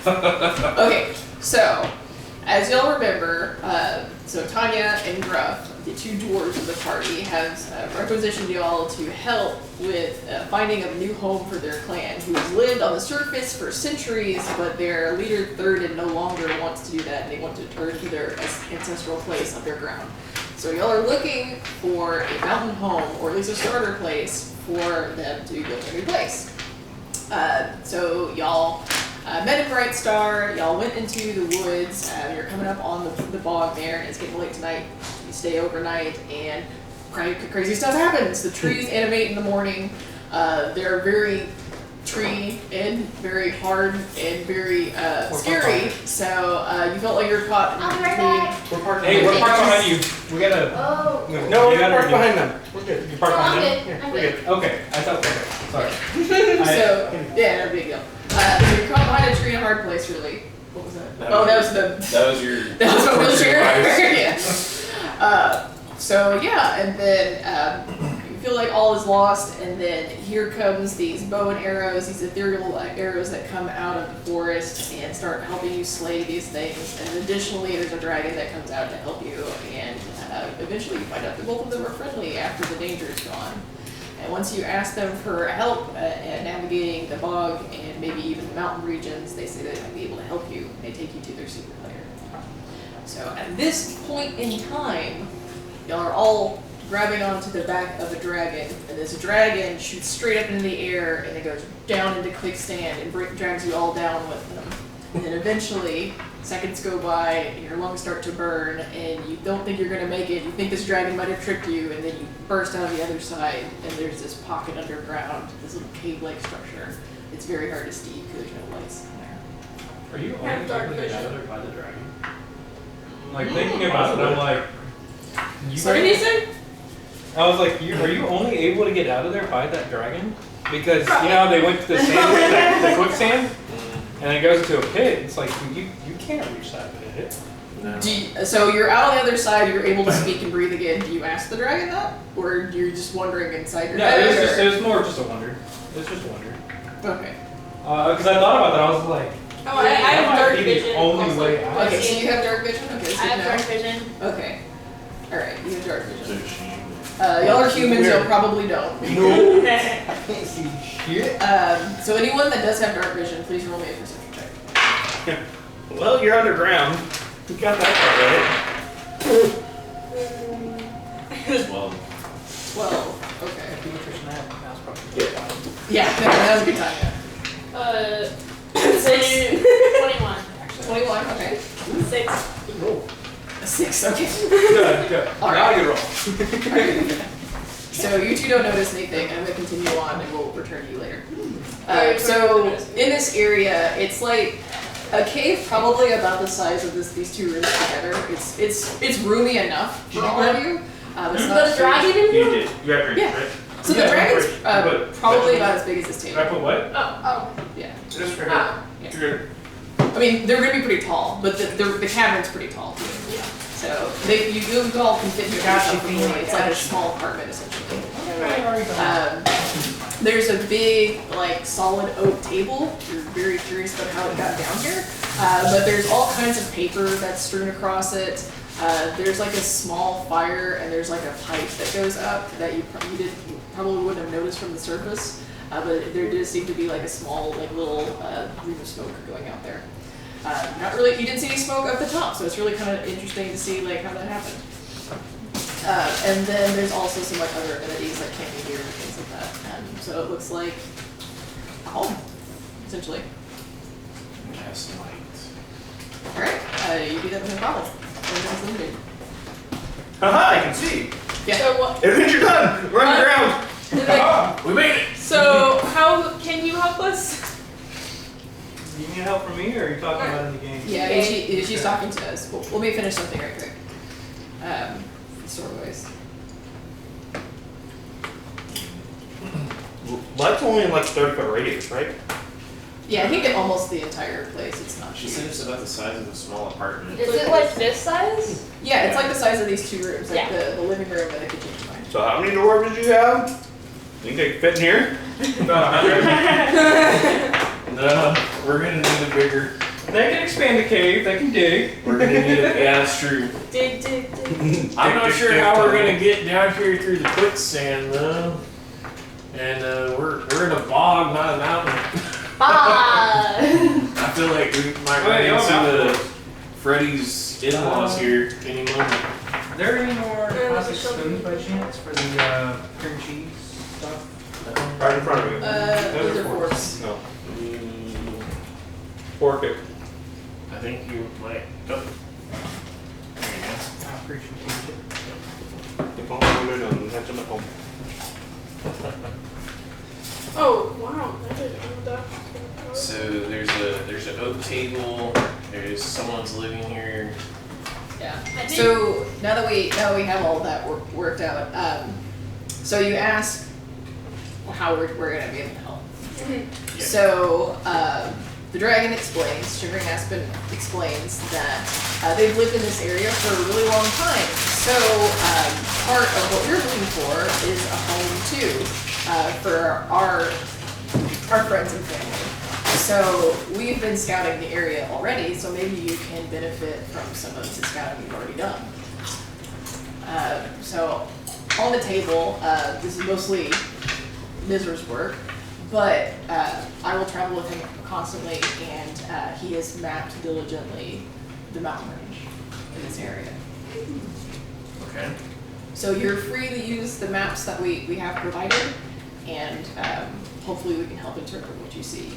Okay, so as y'all remember, so Tanya and Gruff, the two dwarves of the party, have requisitioned y'all to help with finding a new home for their clan, who has lived on the surface for centuries, but their leader Thirded no longer wants to do that, and they want to return to their ancestral place underground. So y'all are looking for a mountain home, or at least a starter place, for them to go to a new place. So y'all met in Brightstar, y'all went into the woods, you're coming up on the bog there, and it's getting late tonight. You stay overnight, and crazy stuff happens. The trees animate in the morning. They're very tree and very hard and very scary. So you felt like you were caught. I'll be right back. We're parked behind you. We gotta. Oh. No, we're parked behind them. We're good. You parked behind them? Yeah, We're good. Okay, I thought. Okay, sorry. So yeah, no big deal. So you're caught behind a tree in a hard place, really. What was that? That was my wheelchair. Yeah. So yeah, and then you feel like all is lost, and then here comes these bow and arrows, these ethereal arrows that come out of the forest and start helping you slay these things. And additionally, there's a dragon that comes out to help you, and eventually you find out that both of them are friendly after the danger is gone. And once you ask them for help at navigating the bog and maybe even the mountain regions, they say they might be able to help you. They take you to their secret lair. So at this point in time, y'all are all grabbing onto the back of a dragon, and this dragon shoots straight up into the air, and it goes down into quicksand and drags you all down with them. And then eventually, seconds go by, and your lungs start to burn, and you don't think you're going to make it. You think this dragon might have tricked you, and then you burst out of the other side, and there's this pocket underground, this little cave-like structure. It's very hard to see because there's no lights in there. Are you only able to get out of there by the dragon? Like, thinking about it, I'm like... What did he say? I was like, are you only able to get out of there by that dragon? Because, you know, they went to the sand, the quicksand, and it goes into a pit. It's like, you can't reach that pit. No. So you're out on the other side, you're able to speak and breathe again. Do you ask the dragon that? Or you're just wondering inside your head? No, it was more just a wonder. It's just a wonder. Okay. Because I thought about that, I was like, Oh, I have dark be vision. the only also. way out. Okay, so you have dark vision? Okay, so I have dark vision. Okay. Alright, you have dark vision. So she- Y'all are humans, y'all probably don't. No. I can't see shit. So anyone that does have dark vision, please roll me a perception check. Well, you're underground. You got that part right. Well, 12. Okay. Yeah. Yeah, that was a good time, yeah. 21. 21, okay. 6. Good roll. A 6, okay. Good. Alright. now you roll. So you two don't notice anything. I'm going to continue on and we'll return to you later. So in this area, it's like a cave probably about the size of these two rooms together. It's roomy enough for all of you. It's You not got a dragon in You here? did. You got drink, Yeah. right? So the Yeah, dragon's but- probably about as big as this Did I table. put what? Oh. Yeah. Just for her. Oh. Yeah. You're I mean, they're going to be pretty tall, but the cavern's pretty tall too. Yeah. So you all can fit here. It's like a small apartment essentially. There's a big, like, solid oak table. You're very curious about how it got down here. But there's all kinds of paper that's strewn across it. There's like a small fire, and there's like a pipe that goes up that you probably wouldn't have noticed from the surface. But there does seem to be like a small, like, little room of smoke going out there. Not really, you didn't see any smoke up the top, so it's really kind of interesting to see like how that happened. And then there's also some like other amenities like camping gear and things like that. So it looks like a home, essentially. cast light. Alright, you do that with no problem. Everything's limited. Haha, I can see. Yeah. So what? Adventure done. We're underground. We made it. So how can you help us? You need help from me, or are you talking about in the game? Yeah, and she's talking to us. Well, let me finish something right quick. Story-wise. Light's only in like 30-foot radius, right? Yeah, I think it almost the entire place. It's not She huge. said it's about the size of a small apartment. Is it like this size? Yeah, it's like the size of these two rooms, like Yeah. the living room and the kitchen combined. So how many dwarves did you have? Think they could fit in here? About 100. No, we're gonna need a bigger. They can expand the cave. They can dig. We're gonna need it. Yeah, that's true. Dig. I'm not sure how we're gonna get down here through the quicksand though. And we're in a bog, not a mountain. Ah. I feel like we might run into Freddy's in-laws here any moment. Are there any more plastic spoons by chance for the cream cheese stuff? Right in front of you. Those are forks. No. Fork it. I think you might. Oh. There you go. I appreciate it. Oh wow! I didn't know that. So there's an oak table. There's someone's living here. Yeah. I think- So now that we have all that worked out, so you ask how we're gonna be able to help. Mhm. Yeah. So the dragon explains, Shimmering Aspen explains that they've lived in this area for a really long time. So part of what we're looking for is a home too for our friends and family. So we've been scouting the area already, so maybe you can benefit from some of the scouting you've already done. So on the table, this is mostly Nizra's work, but I will travel with him constantly, and he has mapped diligently the mountain range in this area. Okay. So you're free to use the maps that we have provided, and hopefully we can help interpret what you see.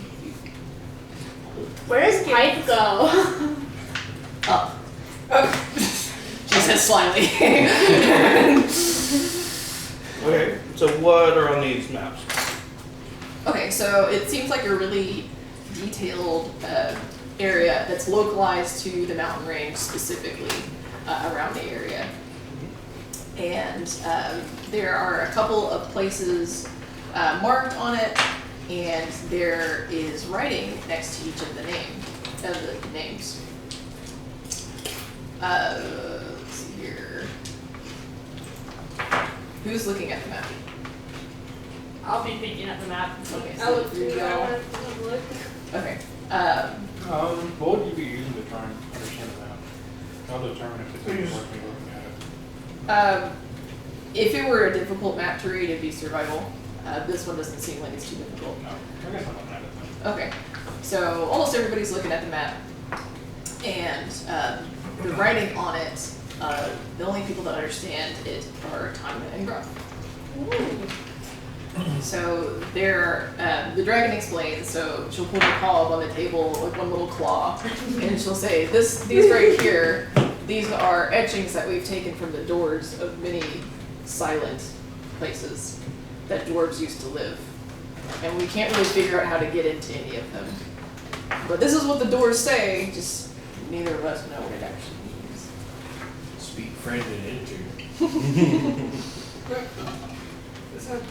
Where does pipe go? Up. She says slyly. Okay, so what are on these maps? Okay, so it seems like a really detailed area that's localized to the mountain range specifically around the area. And there are a couple of places marked on it, and there is writing next to each of the names. Let's see here. Who's looking at the map? I'll be thinking at the map. Okay, I'll look so through you it. I go. want to look. Okay. What would you be using to try and understand the map? I'll determine if it's even worth me looking at it. If it were a difficult map to read, it'd be survival. This one doesn't seem like it's too difficult. No, I guess I'm looking at it then. Okay, so almost everybody's looking at the map, and the writing on it, the only people that understand it are Tanya and Gruff. So there, the dragon explains, so she'll put her paw up on the table with one little claw, and she'll say, these right here, these are etchings that we've taken from the doors of many silent places that dwarves used to live. And we can't really figure out how to get into any of them. But this is what the doors say, just neither of us know what it actually means. Speak friend and enter. Is that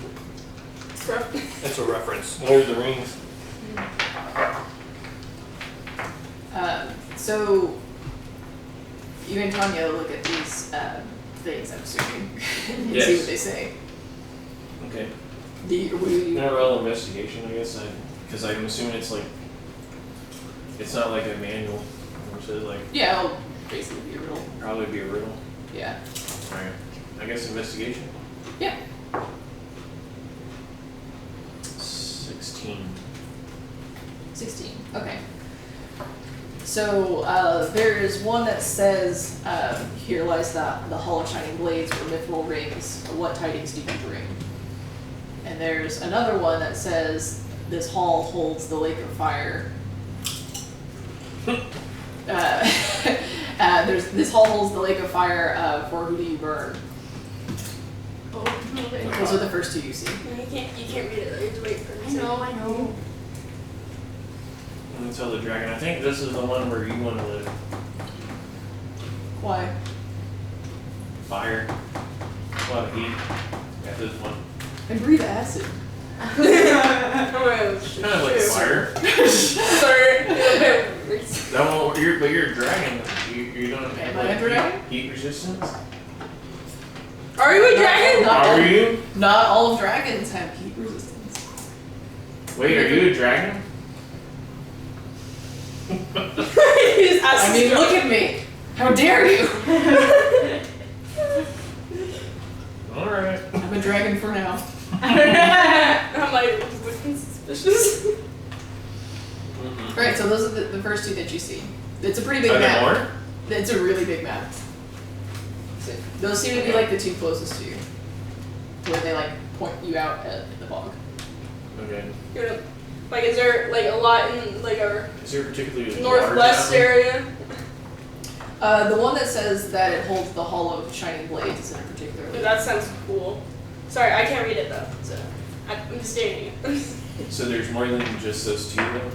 Gruff? That's a reference. Lord of the Rings. So you and Tanya look at these things, I'm assuming, and Yes. see what they say. Okay. What do you? No real investigation, I guess. Because I'm assuming it's like, it's not like a manual. Which is like Yeah, it'll basically be a riddle. probably be a riddle. Yeah. Alright. I guess investigation. Yeah. 16. 16. Okay. So there is one that says, "Here lies the hall of shining blades or mithril rings. What tidings do you bring?" And there's another one that says, "This hall holds the lake of fire." There's this hall holds the lake of fire. For who do you burn? Oh, no, wait. Those are the first two you see. No, you can't read it. You have to wait for it. I know. I'm gonna tell the dragon, I think this is the one where you want to live. Why? Fire. A lot of heat. Got this one. And breathe acid. Oh, Kind of like fire. Sorry. That one, but you're a dragon. You don't have Am I a dragon? heat resistance. Are you a dragon? Are you? Not all of dragons have heat resistance. Wait, are you a dragon? I mean, look at me. How dare you? Alright. I'm a dragon for now. I'm like looking suspicious. Right, so those are the first two that you see. It's a pretty big Are there map. more? It's a really big map. So those seem to be like the two closest to you. Where they like point you out at the bog. Okay. You know, like, is there like a lot in like our Is there particularly northwest area? The one that says that it holds the Hall of Shining Blades is in a particular. That sounds cool. Sorry, I can't read it though, so I'm just stating it. So there's more than just those two though?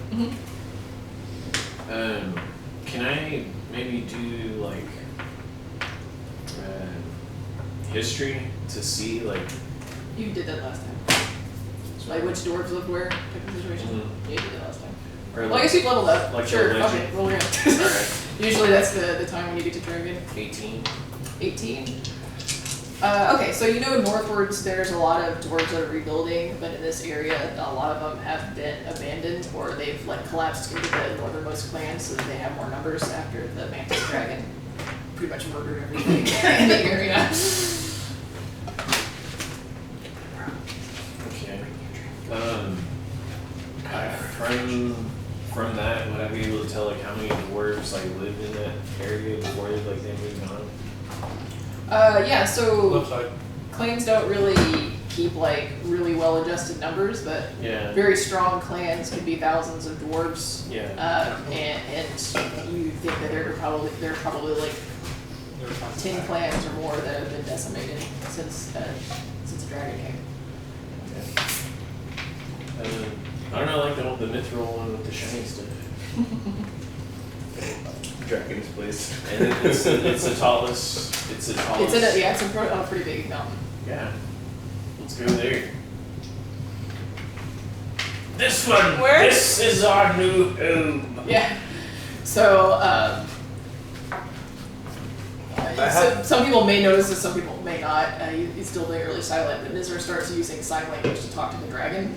Mm-hmm. Can I maybe do like history to see like You did that last time. Like which dwarves lived where type of situation? Yeah, you did that last time. or Well, I guess you've leveled up. like Sure, the okay, legend? roll again. Alright. Usually that's the time when you get to dragon. 18. 18. Okay, so you know northwards there's a lot of dwarves that are rebuilding, but in this area a lot of them have been abandoned or they've like collapsed into the northernmost clans so that they have more numbers after the Mantis Dragon pretty much murdered everything in the area. Okay. From that, would I be able to tell like how many dwarves like lived in that area before like they moved on? Yeah, so Left side. clans don't really keep like really well adjusted numbers, but Yeah. very strong clans could be thousands of dwarves. Yeah. And you think that there are probably like 10 clans or more that have been decimated since the dragon came. I don't know, like the Mithril one with the shiny stuff. Dragons, please. And it's the tallest. It's the tallest. It's a pretty big mountain. Yeah. Let's go there. This one. Where? This is our new home. Yeah. So, some people may notice this, some people may not. He's still being really silent, but Nzira starts using sign language to talk to the dragon,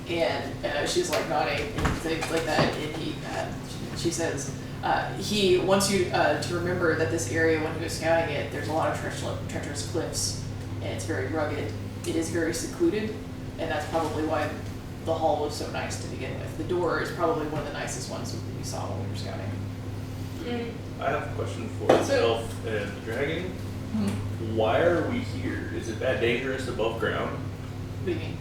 and she's like nodding and things like that. And she says, he wants you to remember that this area, when he was scouting it, there's a lot of treacherous cliffs, and it's very rugged. It is very secluded, and that's probably why the hall was so nice to begin with. The door is probably one of the nicest ones that you saw when we were scouting. I have a question for the elf and the dragon. Why are we here? Is it that dangerous above ground? What do you mean?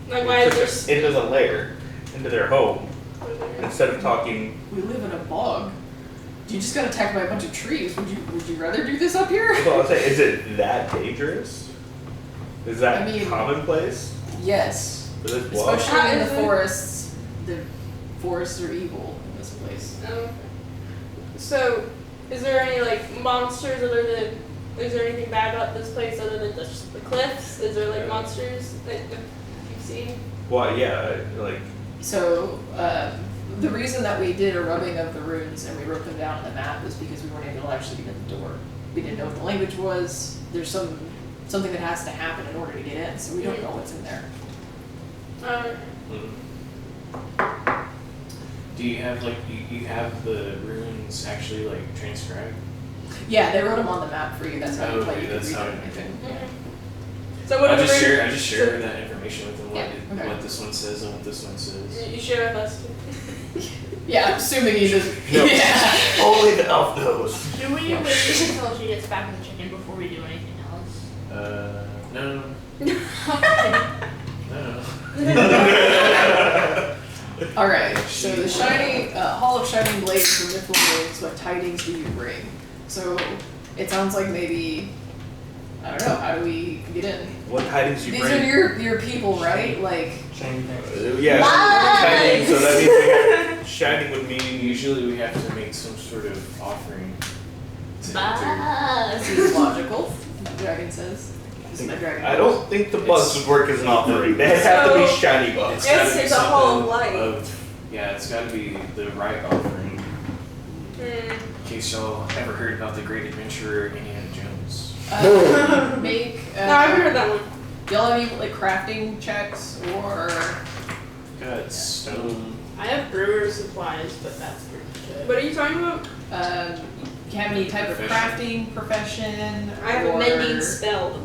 Like, why is there Into the lair, into their home, instead of talking. We live in a bog. You just got attacked by a bunch of trees. Would you rather do this up here? Well, I was saying, is it that dangerous? Is that I mean- commonplace Yes. for this block? Especially in the Is it? forests. The forests are evil in this place. So, is there any like monsters other than? Is there anything bad about this place other than just the cliffs? Is there like monsters that you've seen? Well, yeah, like So, the reason that we did a rubbing of the runes and we wrote them down on the map is because we weren't able to actually get in the door. We didn't know what the language was. There's something that has to happen in order to get in, so we don't know what's in there. Do you have like you have the runes actually like transcribed? Yeah, they wrote them on the map for you. That's how you Okay, play. You that's could how read you everything. So what I are the just runes- share that information with them. Yeah, okay. What this one says and what this one says. You share with us too. Yeah, I'm assuming you just. No. Yeah. only the elf knows. Do we wait until she gets back in the chicken before we do anything else? No. All right. So the shiny Hall of Shining Blades for Mithril Blades. What tidings do you bring? So it sounds like maybe I don't know. How do we get in? What tidings you These bring? are your people, right? Like Same thing. Yeah, Lies! shining, so that means we have, shining would mean Usually we have to make some sort of offering to enter. this is logical. The dragon says. This is my dragon. I don't think the bugs would work as an offering. They have to be So- shiny bugs. Yes, gotta be it's a hall of something light. Yeah, it's got to be the right offering. Mm. In case y'all ever heard about the great adventurer Indiana Jones. Make. No, I've heard that one. Y'all have any like crafting checks or? Got stone. I have brewer's supplies, but that's pretty good. What are you talking about? Do you have any type of crafting profession? I have a or- mending spell.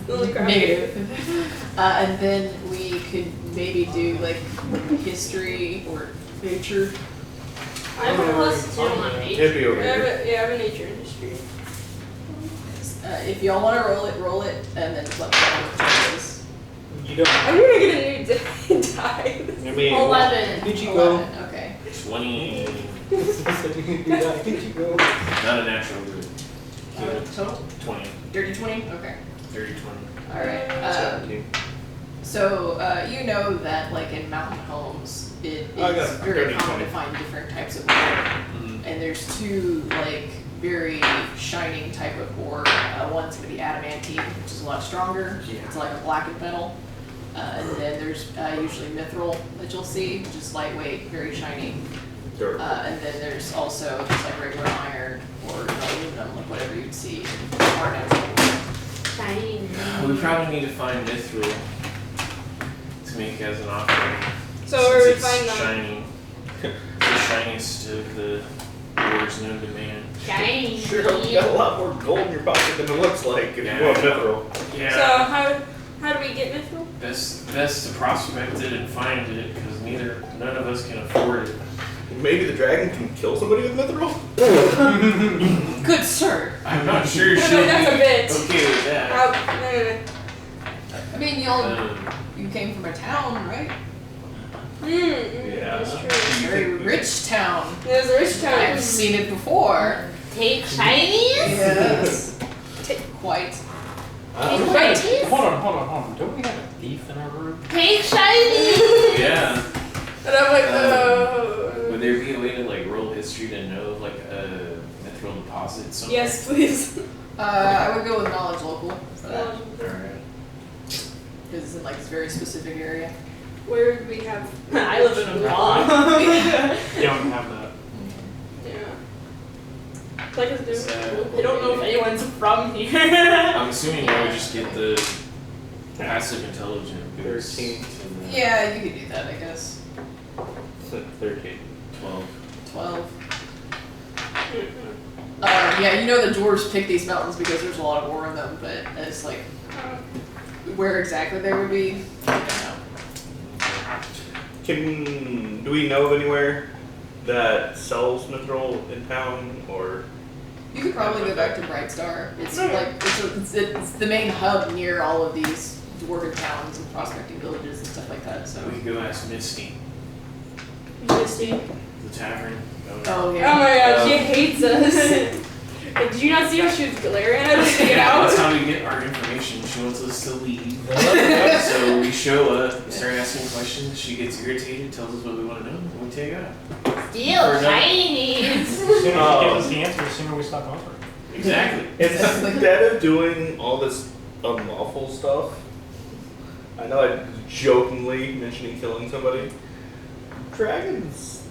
Negative. And then we could maybe do like history or nature. I have a +2 on nature. It'd be over I here. have a nature and history. If y'all want to roll it, and then just let me know what it is. You don't. I'm gonna get a new die. I mean, 11. Did you go? 11, okay. 20. Did you go? Not a natural good. Total? 20. Dirty 20? Okay. 30, 20. Alright. 17. So, you know that, like, in mountain homes, it I is got very 30, common 20. to find different types of ore. Mm. And there's two, like, very shining type of ore. One's going to be adamantine, which is a lot stronger. Yeah. It's like a blackened metal. And then there's usually mithril that you'll see, which is lightweight, very shiny. Dirt. And then there's also just like regular iron or aluminum, like whatever you'd see in our natural ore. Shiny. We probably need to find mithril to make as an offering. So where Since we find it's them? shiny. The shiniest of the ores known to man. Shiny. Sure, you got a lot more gold in your pocket than it looks like if you want mithril. So how do we get mithril? Best to prospect it and find it, because none of us can afford it. Maybe the dragon can kill somebody with mithril? Good sir. I'm not sure No, she'll that's a be bit. okay with that. No. I mean, you came from a town, right? Yeah. That's true. Do you Very think we- rich town. There's a rich town. I've seen it before. Take shinies? Yes. Quite. Take shinies? Hold on. Don't we have a thief in our group? Take shinies? Yeah. And I'm like, Would there be a way to like roll history to know like a mithril deposit somewhere? yes, please. I would go with knowledge local for that. Alright. Because it's in like this very specific area. Where do we have? I live in a block. You don't have that. Yeah. Like us do. So- I don't know if anyone's from here. I'm assuming you would just get the passive intelligence boost. 13. to the Yeah, you could do that, I guess. 13. 12. 12. Yeah, you know the dwarves pick these mountains because there's a lot of ore in them, but it's like where exactly they would be, I don't know. Do we know of anywhere that sells mithril in town, or? You could probably go back to Brightstar. It's like it's the main hub near all of these dwarven towns and prospecting villages and stuff like that. So. We could go ask Misty, Misty. the tavern owner. Oh Oh yeah. my god, she hates us. Did you not see how she was glaring at us to get out? That's how we get our information. She wants us to leave. So we show up, we start asking questions, she gets irritated, tells us what we want to know, and we take out. Steal shinies. The sooner she gives us the answer, the sooner we stop offering. Exactly. Instead of doing all this unlawful stuff, I know I was jokingly mentioning killing somebody. Dragons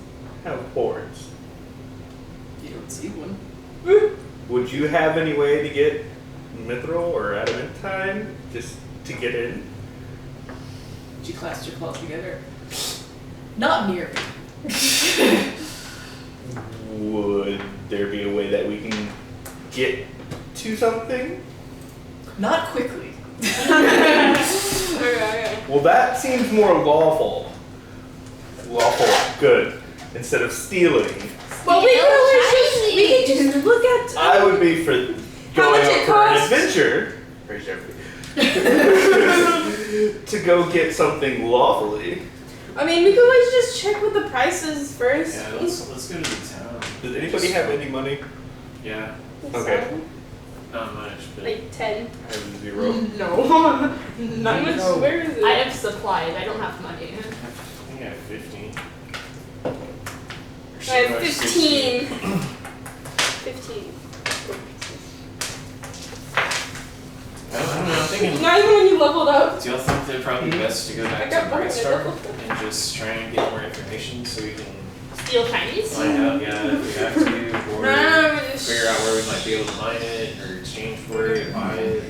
have horns. You don't see one. Would you have any way to get mithril or adamantine just to get in? You clasped your claws together. Not near me. Would there be a way that we can get to something? Not quickly. Okay. Well, that seems more lawful. Lawful, good. Instead of stealing. Well, we can just look at. I would be for How going much out it for costs? an adventure. Very sharply. To go get something lawfully. I mean, we could always just check what the price is first. Yeah, let's go to the town. Does anybody have any money? Yeah, Okay. not much, but Like 10. I have 0. No. How much? Where is it? I have supplies. I don't have money. I think I have 15. I have 15. 15. I don't know, I'm thinking, Not even when you leveled up. do y'all think they're probably best to go I back got to both Brightstar of them. and just try and get more information so we can Steal shinies? find out, yeah, if we have to, or No, figure out where we might be able to mine it, or exchange for it, buy it,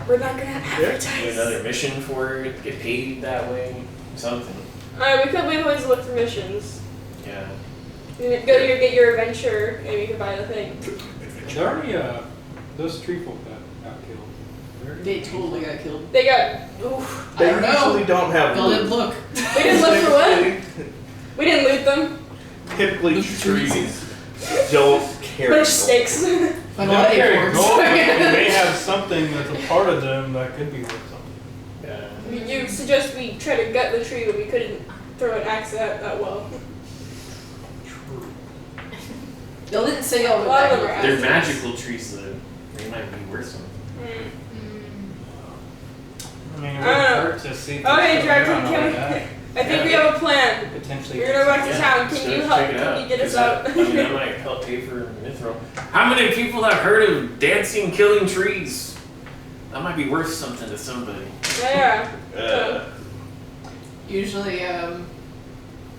we're not gonna do advertise. another mission for it, get paid that way, something. Alright, we could always look for missions. Yeah. You go get your adventure, and you can buy the thing. There already, those tree folk got killed. They totally got killed. They got. Oof. I They don't know. usually don't have Y'all loot. didn't look. We didn't look for what? We didn't loot them. Typically, Loot trees don't carry Bunch of gold. sticks. But They a lot of carry acorns. gold, but they may have something that's a part of them that could be worth something. Yeah. You suggest we try to gut the tree, but we couldn't throw an axe at that well. True. Y'all didn't say y'all A went lot back. of them are They're axes. magical trees though. They might be worth something. Mm. I mean, it I wouldn't don't know. hurt to see if Okay, there's Dragon, something can around we? that. I think we have a plan. Potentially. We're gonna go back to Yeah, town. so Can you let's help? check it Can out, you get us 'cause out? I mean, that might help pay for Mithril. How many people have heard of dancing, killing trees? That might be worth something to somebody. Yeah. Usually,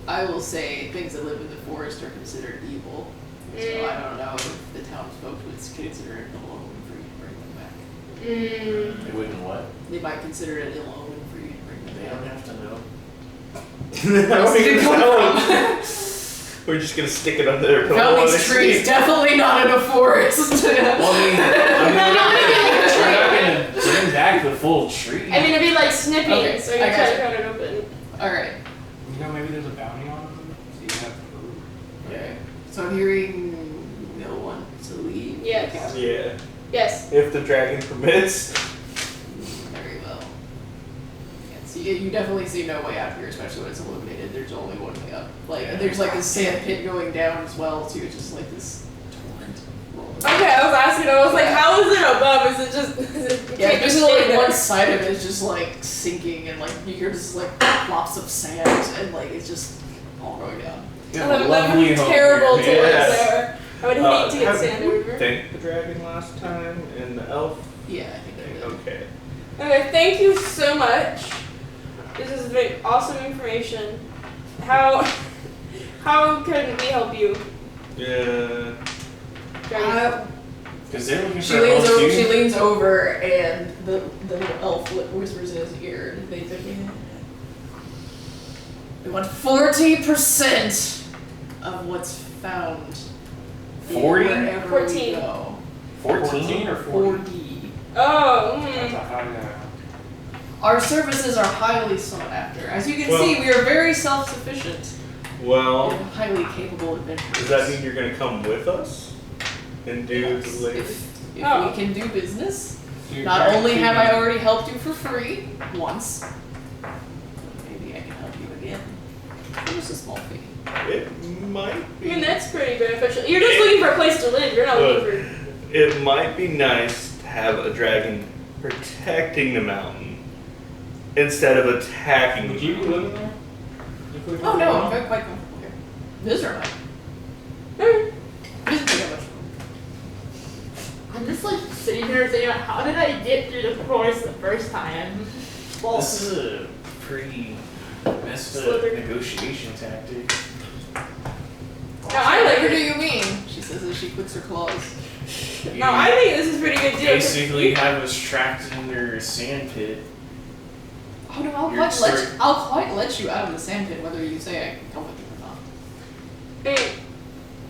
I will say things that live in the forest are considered evil. So I don't know if the townsfolk would consider it ill omen for you to bring them back. They wouldn't what? They might consider it ill omen for you to bring them They back. don't have to know. Where else did it come from? We're just gonna stick it under their pillow. Found while these they trees, sleep. definitely not in a forest. Well, I mean, we're not gonna bring back the full tree. I mean, it'd be like snipping, Okay, so you I try gotcha. to cut it open. Alright, You know, maybe there's a bounty on them. So you have proof. okay. So I'm hearing no one to leave. Yes. Yeah, Yes. if the dragon permits. Very well. Yeah, so you definitely see no way out here, especially when it's illuminated. There's only one way up. Like, Yeah. there's like a sand pit going down as well, too. It's just like this torrent rolling. Okay, I was asking. I was like, how is it above? Is it just? Is it, you Yeah, can't just just stay like there. one side of it is just like sinking, and like you hear just like plops of sand, and like it's just all going down. You Oh, have a that lovely would be home terrible to here. live Yes. there. I would hate to get Have sand you everywhere. thanked the dragon last time in the elf Yeah, I think I thing? did. Okay. Okay, thank you so much. This has been awesome information. How can we help you? Yeah. Dragon? Because they're looking She for leans elves over. too. She leans over, and the little elf whispers in his ear, and they think we want 40% of what's found. 40? Wherever 14. we go. 14 or 40. Oh, That's a hmm. high. Our services are highly sought after. As you can Well- see, we are very self-sufficient Well, and highly capable adventurers. does that mean you're gonna come with us and do Yes, the labor? if Oh. we can do business? Dude, Not Dragon only have I Feeding- already helped you for free once, maybe I can help you again. For just a small fee. It might I be. mean, that's pretty beneficial. You're just looking for a place to live. You're not looking for. It might be nice to have a dragon protecting the mountain instead of attacking. Would you be living there? If we Oh were no, going? I'm quite comfortable here. This or not? Hmm. This is pretty much. I'm just like sitting here thinking, how did I get through the forest the first time? Well, This is a pretty messed up Slither. negotiation tactic. Now I like What do it. you mean? She says as she clicks her claws. No, I think this is a pretty good deal. Basically have us trapped in their sand pit. Oh no, I'll You're quite let you out of the sandpit whether you say I can come with you or not. I mean,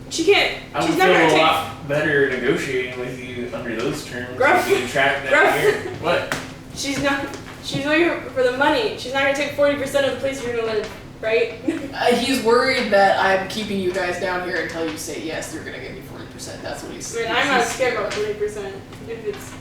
she can't. I would She's feel not gonna a take. lot better negotiating with you under those terms. Gruff. Being trapped down Gruff. here. What? She's not. She's only for the money. She's not gonna take 40% of the place you're gonna live, right? He's worried that I'm keeping you guys down here until you say yes, you're gonna give me 40%. That's what he's I mean, I'm not scared about 40% if it's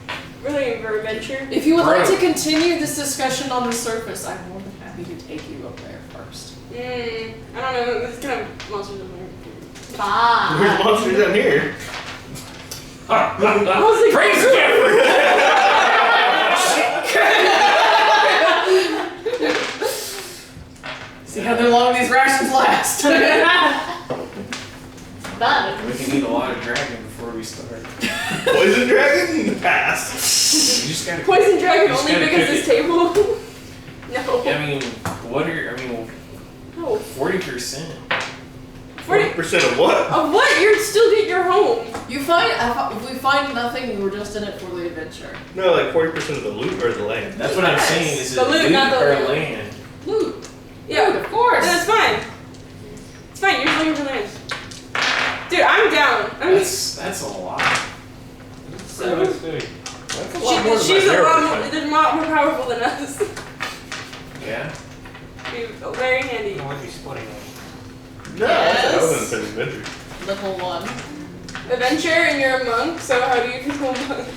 really for adventure. If you would like to Right. continue this discussion on the surface, I'm more than happy to take you up there first. I don't know. This kind of monsters in there. There's bye. monsters down here. I was like, Praise Jeffrey! See how long these rations last. Done. We can eat a lot of dragon before we start. Poison dragon? Pass. You just gotta. poison dragon you just only gotta because cook this it. table. No. I mean, what are? I mean, No. 40%. 40% of what? Of what? You're still getting your home. You find if we find nothing, we were just in it for the adventure. No, like 40% of the loot or the land. That's what I'm Yes. saying. Is The it loot, loot not the or land. land? Loot. Yeah, Dude, of course. that's fine. It's fine. You're doing really nice. Dude, I'm down. That's a lot. So that's a lot more than She's my a lot therapist. more powerful than us. Yeah. She's very handy. I want to be splitting it. No, Yes. that was an adventure. Level 1. Adventure, and you're a monk, so how do you become a monk?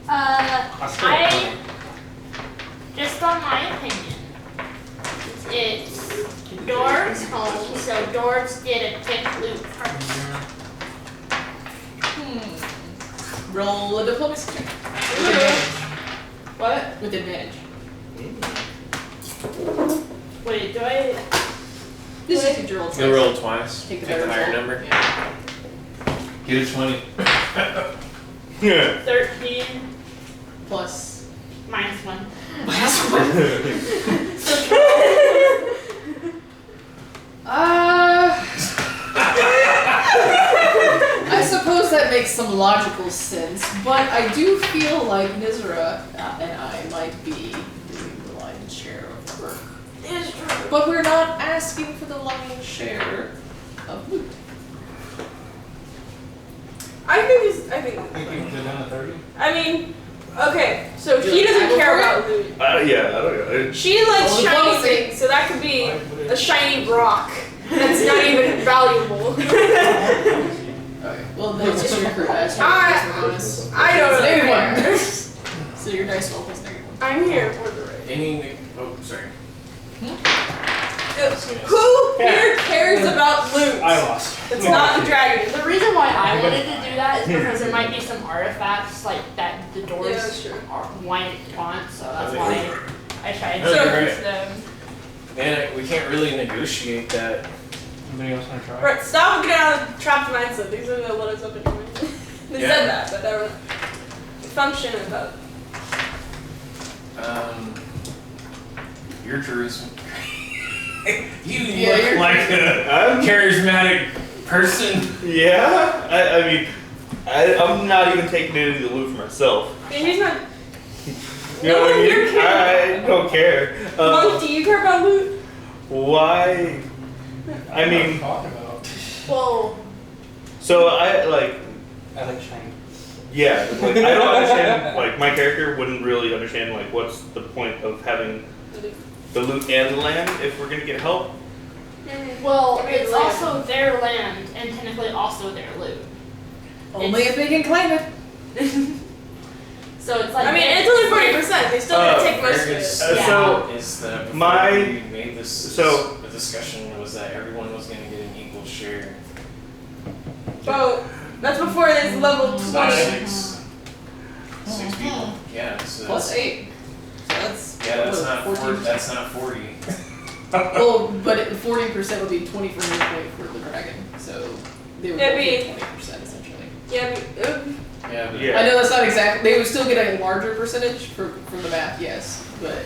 I just on my opinion, it's Dwarves home, so Dwarves get to pick loot first. Roll a diplomacy check. What? With advantage. Wait, do I? This is what you roll You'll roll twice. Take the Pick better the higher result. number. Yeah. Get a 20. Yeah. 13 Plus. minus 1. I suppose that makes some logical sense, but I do feel like Nzira and I might be doing the lion's share of the work. It's true. But we're not asking for the lion's share of loot. I think I think you can go down to 30. I mean, okay, so he You're doesn't like, care "I about loot. Yeah, I don't know. She likes Well, shiny diplomacy. things, so that could be a shiny rock that's not even valuable. Okay, well, that's just your crew. That's bonus. I don't really Negative care. 1. So your dice roll plus negative 1. I'm here for the right. Any. Oh, sorry. Who here cares about loot? I lost. It's not the dragon. The reason why I wanted to do that is because there might be some artifacts like that the Yeah, Dwarves that's true. want, so that's why I tried No, to you're use right. them. Man, we can't really negotiate that. Anybody else want to try? Right, stop getting out of trapped mindset. These are gonna let us up anyway. They Yeah. said that, but I don't function about. Your charisma. You Yeah, look you're- like a I'm, charismatic person. yeah, I mean, I'm not even taking any of the loot for myself. And he's not. You know what I No, mean? you're kidding. I don't care. Monk, do you care about loot? Why? I mean, Talking about. Well, so I like, I like shiny. yeah, like I don't understand. Like my character wouldn't really understand like what's the point of having the loot and the land if we're gonna get help. well, I mean, it's land. also their land and technically also their loot. Only if they can claim it. So it's like I mean, it's only 40%. They still gotta take most of it. So Is that before my- we made this? so- the discussion was that everyone was going to get an equal share. Oh, that's before this level It's not 20. six people. Yeah. So Plus that's, 8. So that's. yeah, that's what, not 14%? That's not 40. Well, but 40% would be 20 for his point for the dragon. So they would It'd both be- get 20% essentially. Yeah, but, Yeah, but Yeah. I know that's not exactly. They would still get a larger percentage from the math, yes. But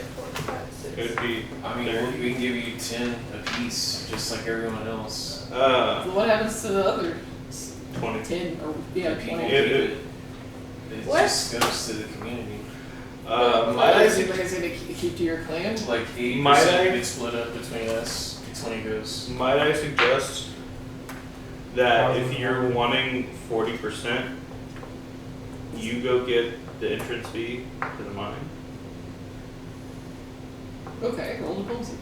it would be. I mean, we can give you 10 apiece, just like everyone else. what happens to the other 20. 10 or yeah, People 20? keep it. It What? just goes to the community. Might I I think su- like I said, they keep to your clan. Like 80% Might I- gets split up between us. 20 goes. might I suggest that if you're wanting 40%, you go get the entrance fee to the mine. Okay, roll diplomacy.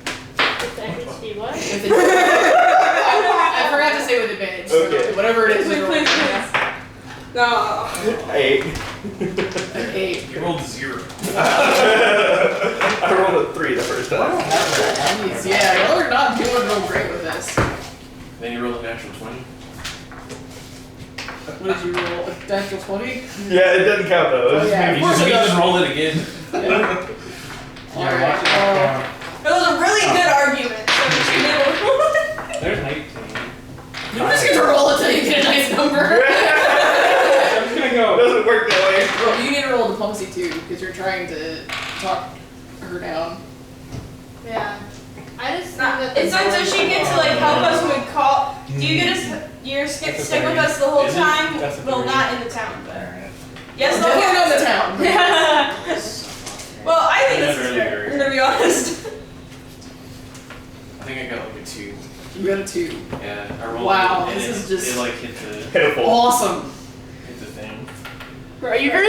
If the entrance fee what? With advantage. I forgot to say with advantage. So Okay. whatever it is. Please, we roll. please, please. No. 8. An 8. You rolled 0. I rolled a 3 the first time. Jeez, yeah, y'all are not doing real great with this. Then you roll a natural 20. What did you roll? A natural 20? Yeah, it doesn't count though. Oh, yeah. You just roll it again. Yeah. Alright. It was a really good argument. So we should be able There's an 18. You're just gonna roll until you get a nice number. I'm just gonna It go. doesn't work that way. Well, you need to roll diplomacy too, because you're trying to talk her down. Yeah. I just Nah, think that it's not so she gets to like help us when we call. Do you get us? You're stick That's a stick with 30. us the whole Is it? time? That's a Well, 30. not in the town, but Alright. yes, Well, the definitely not in the town. Well, I think this is Really fair. very I'm gonna be honest. think I got like a 2. You got a 2. Yeah, I rolled Wow, it, and this it, is just it like hit the Pitiful. awesome. thing. Are you gonna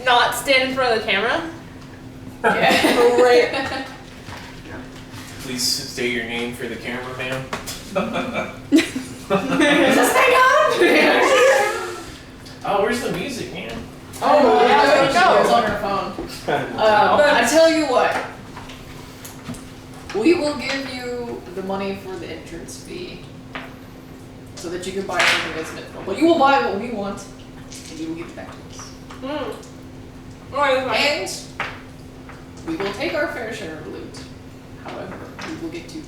not stand in front of the camera? Yeah. Right. Please state your name for the camera, ma'am. Is this thing on? Oh, where's the music, man? Oh, yeah, there we she go. is on her phone. I tell you what. We will give you the money for the entrance fee, so that you can buy something that's Mithril. But you will buy what we want, and you will give it back to us. And we will take our fair share of loot. However, we will get to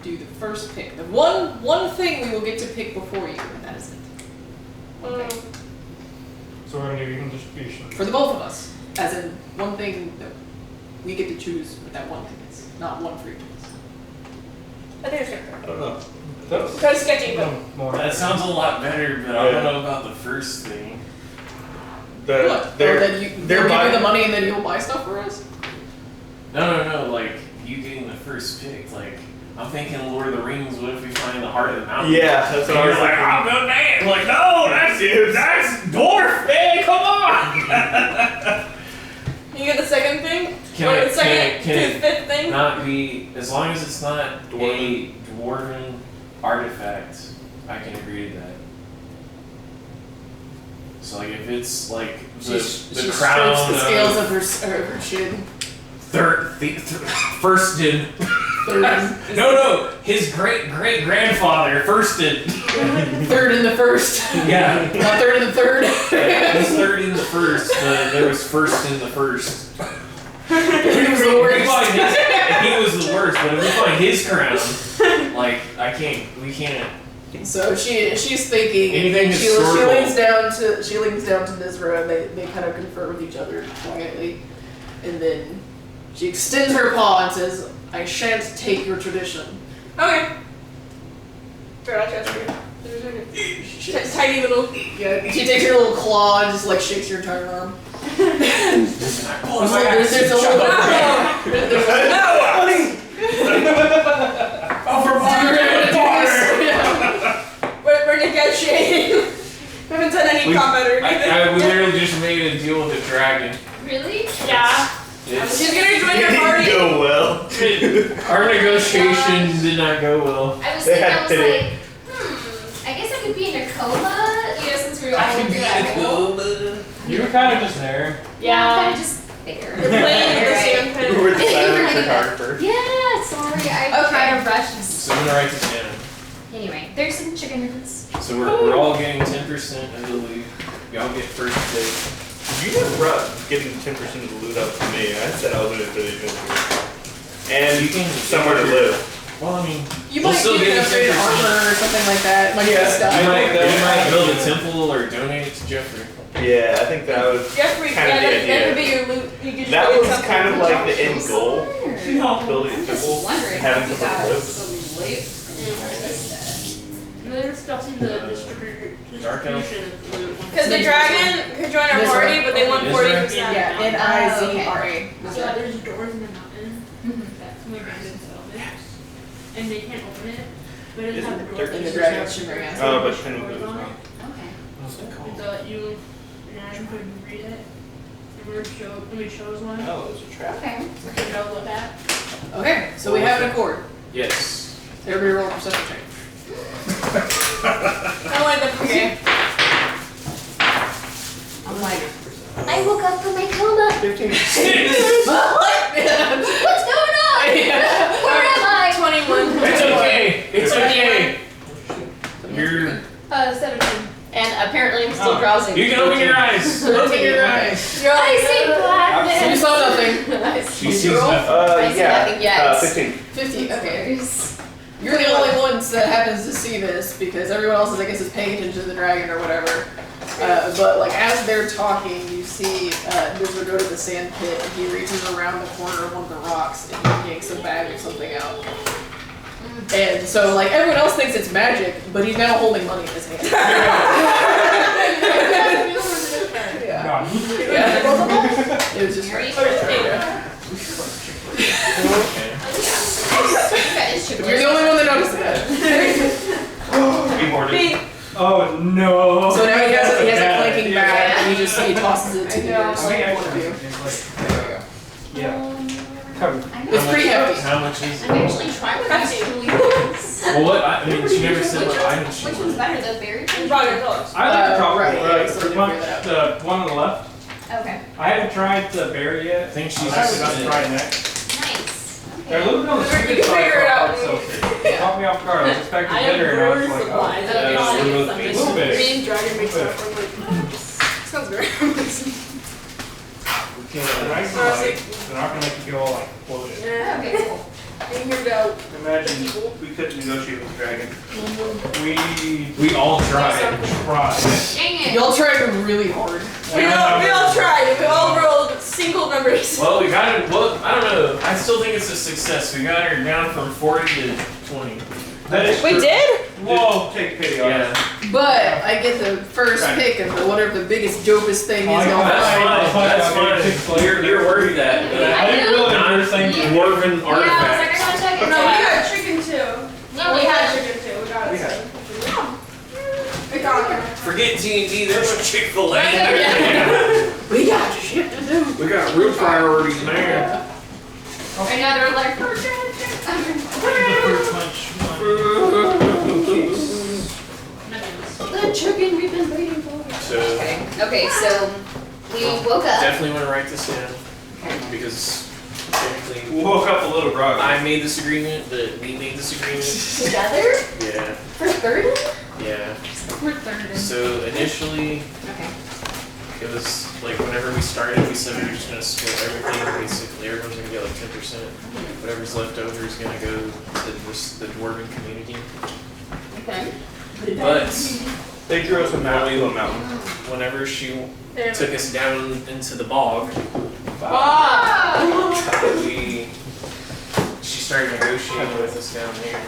do the first pick. The one thing we will get to pick before you, and that is it. Okay. So we're gonna do even distribution. For the both of us. As in, one thing that we get to choose what that one thing is. Not one for each of us. I think it's good. I don't know. That's Kind of sketchy, but more. That sounds a lot better, but I don't know about the first thing. What? They'll give you the money and then you'll buy stuff for us? No, like, you getting the first pick, like, I'm thinking Lord of the Rings, what if we find the heart of the mountain? Yeah, that's what I was like, thinking. I'm the man! Like, no, that's dwarf, man, come on! you get the second thing? Can or it- the second can to it the fifth thing? Not be, as long as it's not a Dwarven. dwarven artifact, I can agree to that. So, like, if it's, like, the She crown strokes the scales of of her chin. firsted. No, his great-great-grandfather firsted. Third in the first. Yeah. Not third in the third. He's third in the first, but there was first in the first. He was the worst. He was the worst, but if we find his crown, like, we can't. So she's thinking. Anything and she historical. leans down to Nzira, and they kind of confer with each other quietly, and then she extends her paw and says, "I shan't take your tradition." Okay. Sure, I'll trust you. Tiny little. Yeah, she takes your little claw and just like shakes your entire arm. There's a little. We're negotiating. We haven't done any combat or anything. We literally just made a deal with the dragon. Really? Yeah. She's gonna join your Didn't party. go well. Our negotiation did not go well. I was They thinking, had I was pity. like, I guess I could be in a coma, since we were all in that hole. You were kind of just there. Yeah. I'm just there. We're playing with the same You pen. were the silent photographer. Yeah, sorry, I try to rush. So I'm gonna write this down. Anyway, there's some chickens. So we're all getting 10% of the loot. Y'all get first pick. You just brought getting 10% of the loot up to me. I said I was in it for the adventure. And You can- somewhere to live. Well, I mean, You we'll might still get get an upgraded 10%. armor or something like that. Like Yeah, stuff. You might that. build a temple or donate it to Jeffrey. Yeah, I think that was Jeffrey, kind of the that could idea. be your loot. You could just That get was something. kind of like the end goal. Building a I'm just temple, wondering having how you somewhere to got live. so late. They're discussing the distribution. Because The dragon could join our Nzira. party, but they want Nzira? 40%. Yeah, Nizra. So there's doors in the mountain that's from abandoned settlement, and they can't open it, but it doesn't have the doors. In the Dragon Shimmering Aspen. Oh, but Penwood was not. Okay. So you and Adam could read it, and we chose one, Oh, it was a trap. Okay. so you know what that. Okay, so we have an accord. Yes. Everybody roll a perception check. I like the Okay. I'm like, I woke up from my coma. 15. What's going on? Where am I? 21. It's okay. It's okay. You're. 17. And apparently I'm still drowsy. You can open your eyes. Open your eyes. You're I like, see blackness. You saw nothing. She sees nothing. I see nothing yet. 15. 50, okay. You're the only ones that happens to see this because everyone else is, I guess, is paying attention to the dragon or whatever. But like as they're talking, you see Nzira go to the sand pit and he reaches around the corner of one of the rocks and he yanks a bag of something out. And so like everyone else thinks it's magic, but he's now holding money in his hand. Yeah. God. Yeah. It was just right. That is true. You're the only one that noticed that. Keyboarded. Oh no. So now he has a clanking Yeah. bag, and you just see he tosses it to the nearest I mean, one of you. actually, yeah. Come. It's pretty hefty. How much is it? I'm actually trying to do Well, what? I mean, she never said what item she Which one's wanted. better, the berry? Probably close. I like the chocolate. right, yeah, so we didn't figure that The one on the left. Okay. I haven't tried the berry I yet. think she's I'm just about to try it next. Nice. They're a little bit on the You can sweet side figure it for out. hard seltzer. It caught me off guard. I was expecting I have bitter, and I was brewer like, supplies. oh. I don't know how to get A something. little bit. Green dragon makes stuff. I'm like, sounds great. We can't. The nice is like, they're not gonna make you go all like bloated. Yeah. Okay, cool. And here we go. Imagine we couldn't negotiate with the dragon. We all tried. Dang it. Y'all tried really hard. We all tried. We all rolled single numbers. Well, we got it. Well, I don't know. I still think it's a success. We got her down from 40 to 20. That is We true. did? Whoa, take pity on us. Yeah. But I get the first Right. pick of the, whatever the biggest dopest thing is Oh, y'all That's find. fine. That's fine. You're worried that. I didn't realize you were saying Dwarven Yeah, I was like, I artifacts. gotta check it. No, we got chicken too. No, we we had had chicken too. We got it. We had so. We got it. Forget D&D. There's Chick-fil-A. We got shit to do. We got real priorities, man. And now they're like, the chicken we've been waiting for. So Okay, so we woke up. definitely want to write this down because technically We woke up a little groggy. I made this agreement, but we made this agreement. Together? Yeah, For 30? yeah. We're 30. So initially, Okay. it was like whenever we started, we said we were just gonna split everything. Basically, everyone's gonna get like 10%. Whatever's left over is gonna go to the Dwarven community. Okay. But They drew us a map to a mountain. whenever she Yeah. took us down into the bog, she started negotiating with us down there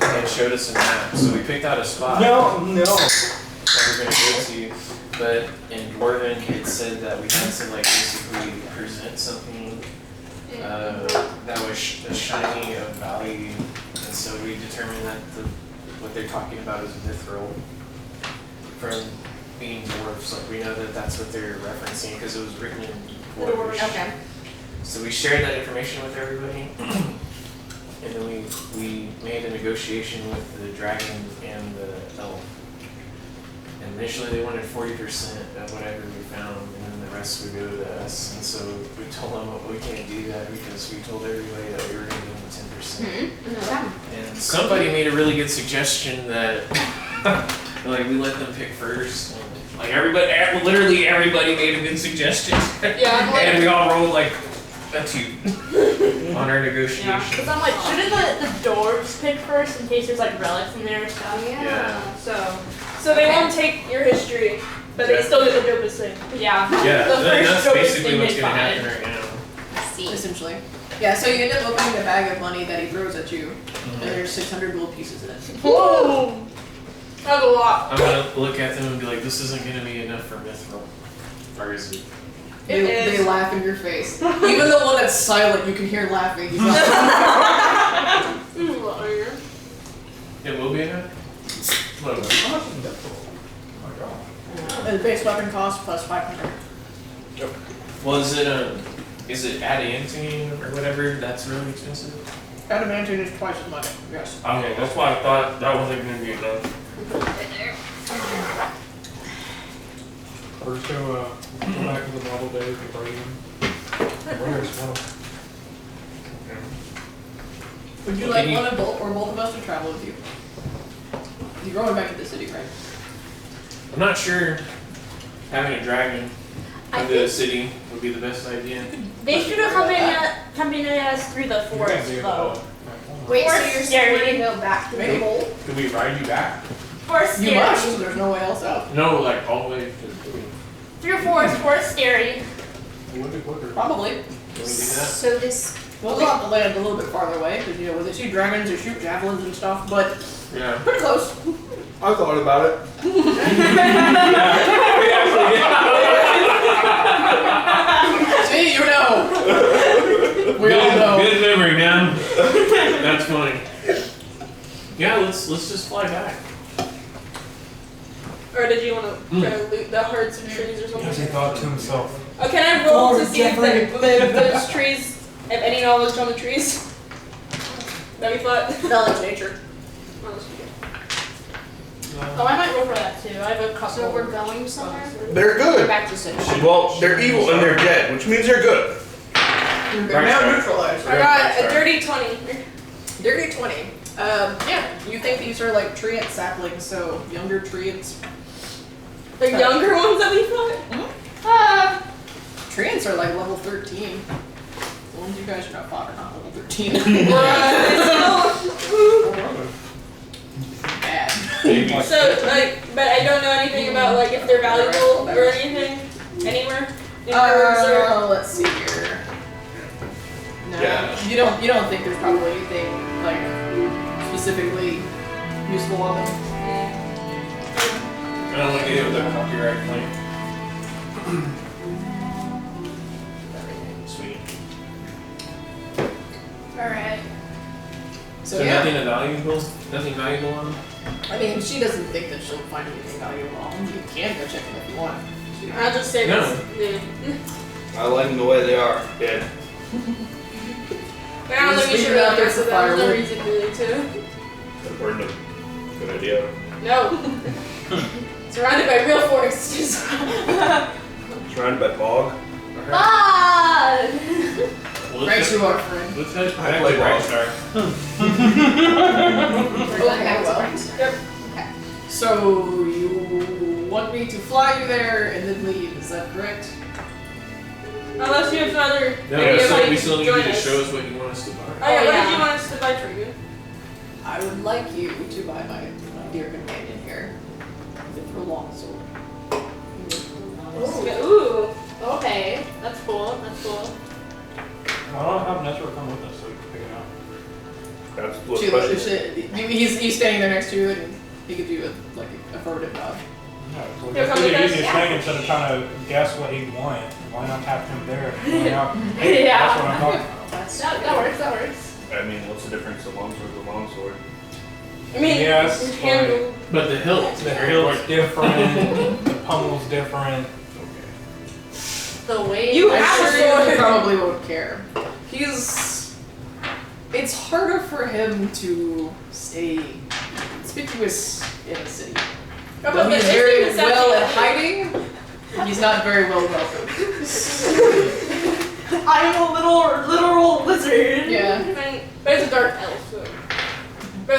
and showed us a map. So we picked out a spot No. that we're gonna go to. But in Dwarven, it said that we had to like basically present something that was shiny of value, and so we determined that what they're talking about is mithril from being dwarves. Like we know that that's what they're referencing because it was written in Dwarvish. Okay. So we shared that information with everybody, and then we made a negotiation with the dragon and the elf. And initially they wanted 40% of whatever we found, and then the rest would go to us. And so we told them, well, we can't do that because we told everybody that we were going to give them 10%. And somebody made a really good suggestion that like we let them pick first. And, like literally everybody made a good suggestion. Yeah, And we all rolled like a 2 on our negotiation. Yeah, because I'm like, shouldn't the dwarves pick first in case there's like relics in there and stuff? Yeah. So they won't take your history, but they still get the dopest thing. Yeah. Yeah, The that's first dopest basically thing what's they gonna find. happen right now. Let's see. Essentially. Yeah, so you end up opening a bag of money that he throws at you, and there's 600 gold pieces in it. Whoa! That's a lot. I'm gonna look at them and be like, this isn't gonna be enough for Mithril. Or is it? It They is. laugh in your face. Even the one that's silent, you can hear laughing. He's like, It will be enough? Whatever. How much is mithril? Oh my god. and the base weapon cost plus 500. Well, is it adamantium or whatever? That's really expensive? Adamantine is twice as much, yes. Okay, that's why I thought that wasn't gonna be enough. First go back to the model days and bring them. Where's one? Would you like one of both or both of us to travel with you? You're going back to the city, right? I'm not sure having a dragon I come to the think- city would be the best idea. They should have accompanied us through the forest though. Wait, so Forest you're scary. going to go back to the Maybe. hole? Could we ride you back? Forest You scary. must, there's no way else out. No, like all the way to the city. Through forest scary. It would be quicker. Probably. Can we do that? So this. We'll have to land a little bit farther away, because, you know, when they see dragons, they shoot javelins and stuff, but Yeah. pretty close. I thought about it. See, you know. We all know. Good memory, man. That's funny. Yeah, let's just fly back. Or did you want to try to loot the hearts of trees or As he something? thought to himself. Oh, can I roll to see if those trees have any knowledge on the trees? That'd be fun. Knowledge nature. Oh, I might roll for that too. I have a couple. So we're going somewhere? They're We're good. back to city. Well, they're evil and they're dead, which means they're good. They're now neutralized. I got a dirty 20. Dirty 20. Yeah, you think these are like treant saplings, so younger treants. The younger ones that we fought? Treants are like level 13. The ones you guys are not fought are not level 13. Bad. So, like, but I don't know anything about, like, if they're valuable or anything anywhere. In birds or... Let's see here. No, Yeah. you don't think there's probably anything like specifically useful on them. I don't want to get with the copyright claim. Sweet. Alright. So So yeah, nothing valuable on them? I mean, she doesn't think that she'll find anything valuable on them. You can go check them if you want. I'll just say No. this. I like them the way they are. Dead. But I don't Just think we leave should it out really there mess for with them. There's no firewood. reason really to. Could burn them. Good idea. No. Surrounded by real forests. Surrounded by bog. Ah! Well, Right, let's you are, friend. let's head I back play to ball. Brightstar. Okay, well. Yep. So you want me to fly you there and then leave? Is that correct? Unless you have some other No, idea so like we still need join you to us. show us what you want us to buy. Oh yeah, what yeah. did you want us to buy for you? I would like you to buy my dear companion here, Mithril Long Sword. Ooh. Okay, that's cool. That's cool. Why don't I have Nzira come with us so we can pick it out? That's what She, question. he's standing there next to you and he gives you a affirmative nod. No, so He'll come do with the us? easiest thing instead of trying to guess what he'd want. Why not have him there? Find out, hey, Yeah. That's what I'm talking about. That works. That works. I mean, what's the difference of long sword to long sword? I mean, Yes, handle. But the hilt. The hill's different, the pummel's different. The way You I'm have sure a you sword. probably won't care. It's harder for him to stay conspicuous in the city. Oh, Though but he's it's very even well at something- hiding, he's not very well welcome. I'm a literal wizard. Yeah. But it's a dark elf, so. But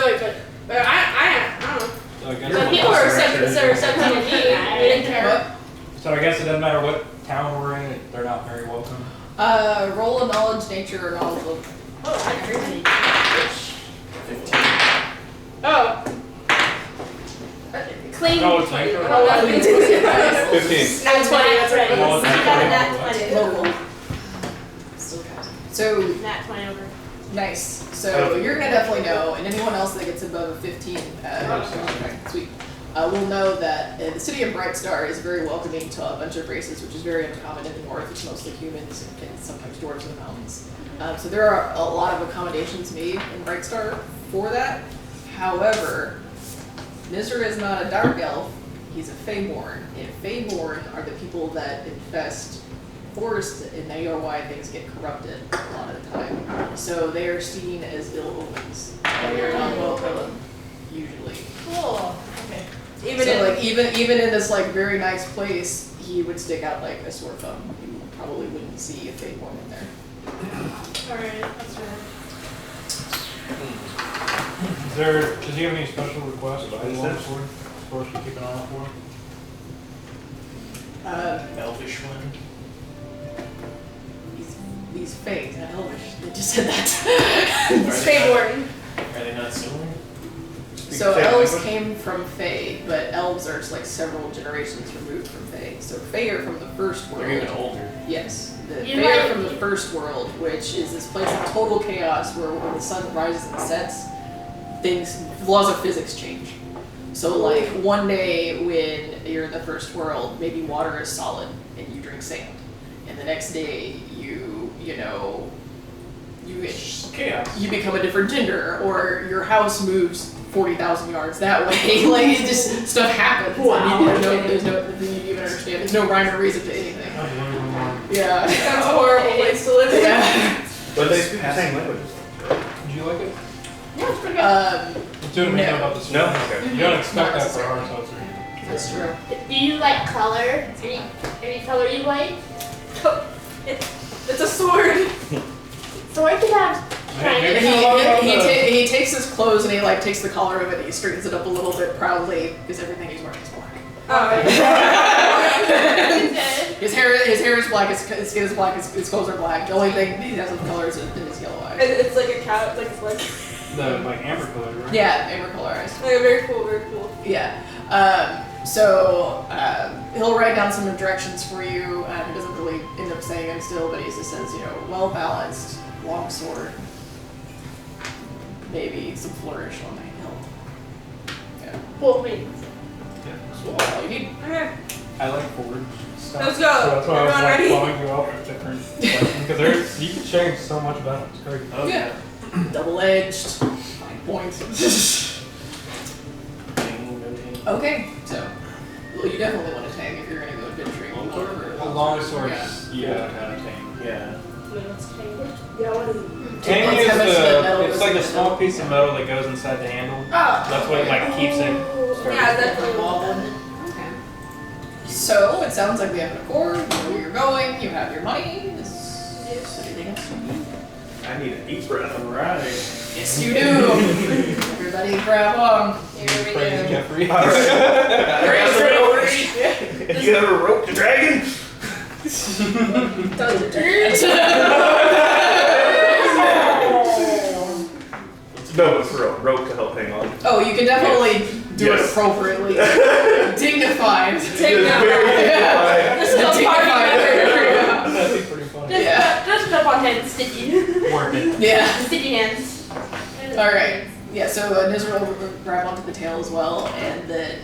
I don't know. So I guess, So people are accepting me. They didn't care. What? so I guess it doesn't matter what town we're in, they're not very welcome. Roll a knowledge, nature, or knowledge of. Oh, I agree. 15. Oh. Clean. No, it's like- I don't know. 15. Nat 20, that's right. Well, it's You got a nat 20. Local. Still counts. So, Nat 20 over. nice. So, you're gonna definitely know, and anyone else that gets above a 15, okay, sweet, will know that the city of Brightstar is very welcoming to a bunch of races, which is very uncommon in the north. It's mostly humans and sometimes dwarves in the mountains. So there are a lot of accommodations made in Brightstar for that. However, Nzira is not a dark elf, he's a Feyborn, and Feyborn are the people that infest forests, and they are why things get corrupted a lot of the time. So they are seen as ill omens. They are not welcome, usually. Cool. Okay. Even So in like even in this like very nice place, he would stick out like a sore thumb. You probably wouldn't see a Feyborn in there. Alright, that's right. Does he have any special requests for the long sword? As far as to keep an eye out for? Elvish one. He's Fey, he's not Elvish. They just said that. it's Feyborn. Are they not similar? So elves came from Fey, but elves are like several generations removed from Fey. So Fey are from the first world. They're even older. Yes, the You Fey are might- from the first world, which is this place of total chaos where when the sun rises and sets, laws of physics change. So like one day when you're in the first world, maybe water is solid and you drink sand, and the next day you know Chaos. you become a different gender, or your house moves 40,000 yards that way. Like, it just, stuff happens. Wow. And there's no, you even understand, there's no rhyme or reason to anything. Yeah. Sounds a horrible place to live in. Yeah. But they speak the same language. Did you like it? Yeah, it's pretty good. It's doing me about the No? story. Okay. You don't expect that for our seltzer. That's true. Do you like color? Any color you like? It's a sword. So I could have kind Maybe of. He takes his clothes and he like takes the collar of it and he straightens it up a little bit proudly because everything he's wearing is black. His hair is black, his skin is black, his clothes are black. The only thing he has of color is in his yellow eyes. It's like a cat, like it's like The amber color, right? Yeah, amber color eyes. a very cool, very cool. Yeah. So he'll write down some directions for you. He doesn't really end up saying them still, but he just says, well balanced, long sword, maybe some flourish on the hill. Yeah. Cool, me. So that's all you need. Okay. I like forward stuff. Let's go. So that's why I was Everyone like ready? blowing you up with different because you can change so much about it. It's great. Yeah. Double-edged, fine point. Okay, so well, you definitely want to tag if you're gonna go adventuring. The long sword, Yeah. kind of tame. Yeah. Yeah, what is it? Tame It's is how much the metal it's goes like in a the small metal. piece of metal that goes inside the handle. Oh, That's what like keeps it. Yeah, definitely. Okay. So it sounds like we have an accord. You know where you're going. You have your money. Is anything else you need? I need an apron. Alright. Yes, you do. Everybody grab on. Here we Praise go. Jeffrey. You ever roped a dragon? No, it's rope to help hang on. Oh, you can definitely do it Yes. appropriately. Dignified. Dignified. This is a party member. That'd be pretty funny. Yeah. Just jump on hands, sticky. Work it. Yeah. Sticky hands. Alright. Yeah, so Nzira will grab onto the tail as well, and then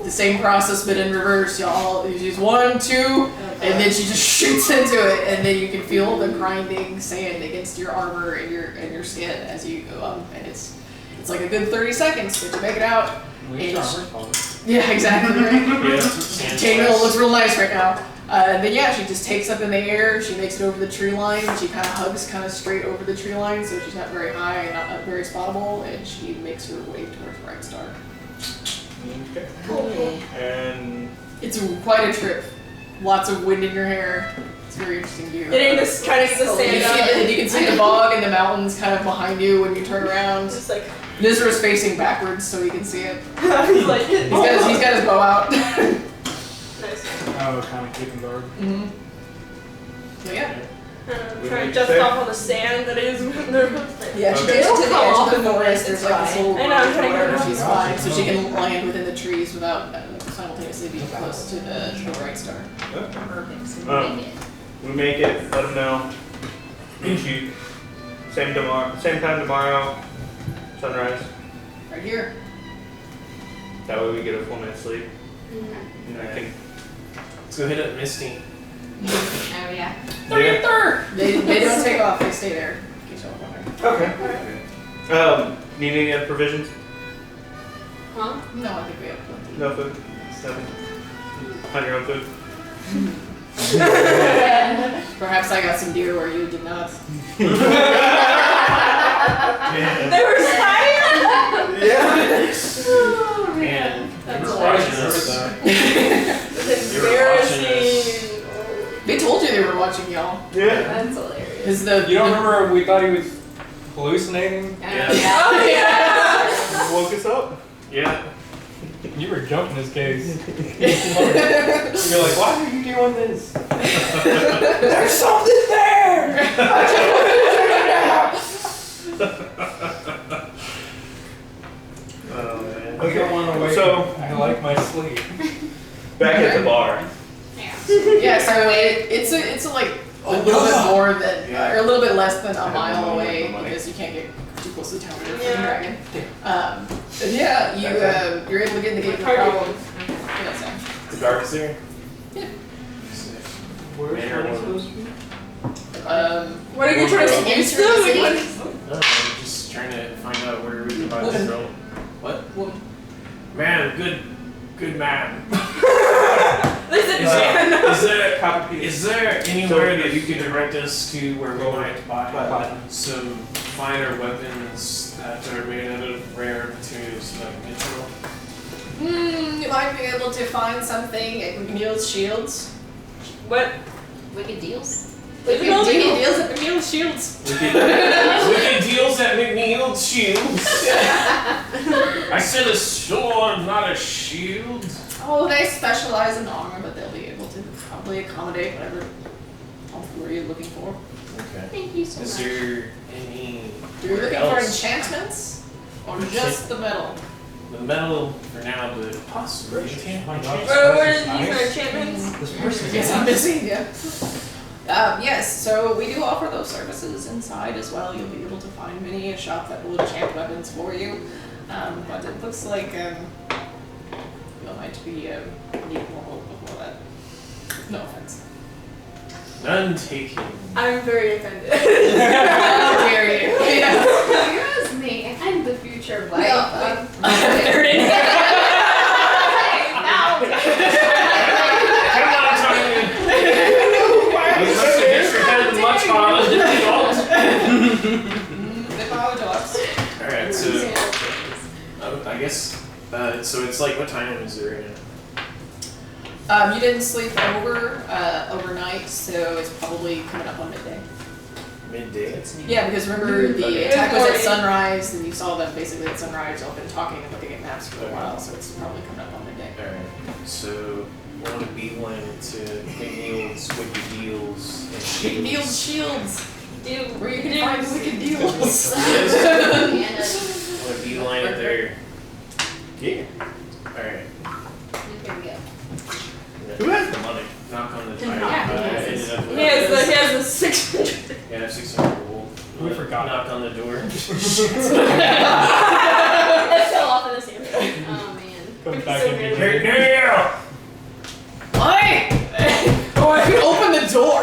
the same process but in reverse. Y'all use 1, 2, and then she just shoots into it, and then you can feel the grinding sand against your armor and your skin as you go up, and it's like a good 30 seconds but you make it out. At least your armor's falling. Yeah, exactly right. Yeah. Tangle looks real nice right now. And then yeah, she just takes up in the air, she makes it over the tree line, she kind of hugs kind of straight over the tree line, so she's not very high and not very spottable, and she makes her way towards Brightstar. Okay. And It's quite a trip. Lots of wind in your hair. It's very interesting view. Getting this kind of the sand out. You can see the bog and the mountains kind of behind you when you turn around. Just like, Nizra's facing backwards so you can see it. he's like, He's got his bow out. nice. Oh, kind of keeping guard. Mm-hmm. So yeah. I'm trying to jump off on the sand that is. Yeah, she Okay. gets to the It'll edge fall of the off in the forest. wind, There's it's like this fine. little I know, I'm trying to where get she's her fine, so she can land within the trees without simultaneously being close to the bright star. we make it. Let them know. Meet you. Same time tomorrow. Sunrise. Right here. That way we get a full night's sleep. And I can. Let's go hit up Misty. Oh yeah. They don't take off. They stay there. In case y'all are wondering. Okay. Need any other provisions? Huh? No, I think we have plenty. No food. Nothing. On your own food. Perhaps I got some deer where you did not. They were silent! Yeah. Oh, Man, That's you were hilarious. watching us, though. It's You were watching embarrassing. They told you they were watching y'all. Yeah. That's hilarious. Is the You don't remember we thought he was hallucinating? Yeah. Oh, yeah! Woke us up. Yeah. You were jumping his case. You're like, why are you doing this? There's something there! Oh man. I don't want to wait. So- I like my sleep. Back at the bar. Yeah, so it's like a little bit more than or a little bit less than a mile away because you can't get too close to the town with the Yeah. dragon. And yeah, you're able to get in the gate no problem. Yeah, so. The darkest area? Yeah. Where's Manor Ronnie one. supposed to be? What are you trying to seduce them? Like, what? No, I'm just trying to find out where we can buy this girl. What? Woman. Man, good man. Listen, Is there anywhere that you could direct us to where we might buy some finer weapons that are made out of rare materials like mithril? You might be able to find something at McNeil's Shields. what? Wicked deals. Wicked Wicked deals at McNeil's Shields. Wicked deals at McNeil's Shields. I said a sword, not a shield. Oh, they specialize in armor, but they'll be able to probably accommodate whatever offer you're looking for. Okay. Thank you so Is much. there any You're looking else? for enchantments? Or just the metal? The metal for now, but possibly. My God. Where did you for enchantments? This person. Yes, I'm busy, yeah. Yes, so we do offer those services inside as well. You'll be able to find many a shop that will enchant weapons for you. But it looks like you might be needing more help before that. No offense. None taken. I'm very offended. How dare you? Yeah. Excuse me, I'm the future wife. Yeah, Now. Come on, Tony. You must have hit your head much harder than you ought. They apologize. Alright, so I guess so it's like, what time is it right now? You didn't sleep overnight, so it's probably coming up on midday. Midday. Yeah, because remember the Okay. attack was at sunrise, and you saw them basically at sunrise. Y'all been talking and looking at maps for a while, so it's probably coming up on midday. Alright, so I want to beeline it to McNeil's Wicked Deals and Shields, shields, Dude, where you can find wicked deals. I want to beeline it there. Yeah. Alright. Here we go. Who has the money? Knock on the door. Yeah, I ended up with he has the 600. Yeah, I have 600 gold. We forgot. Knock on the door. That fell off in the sand. Oh man. Come back So and weird. be Why? Oh, I could open the door.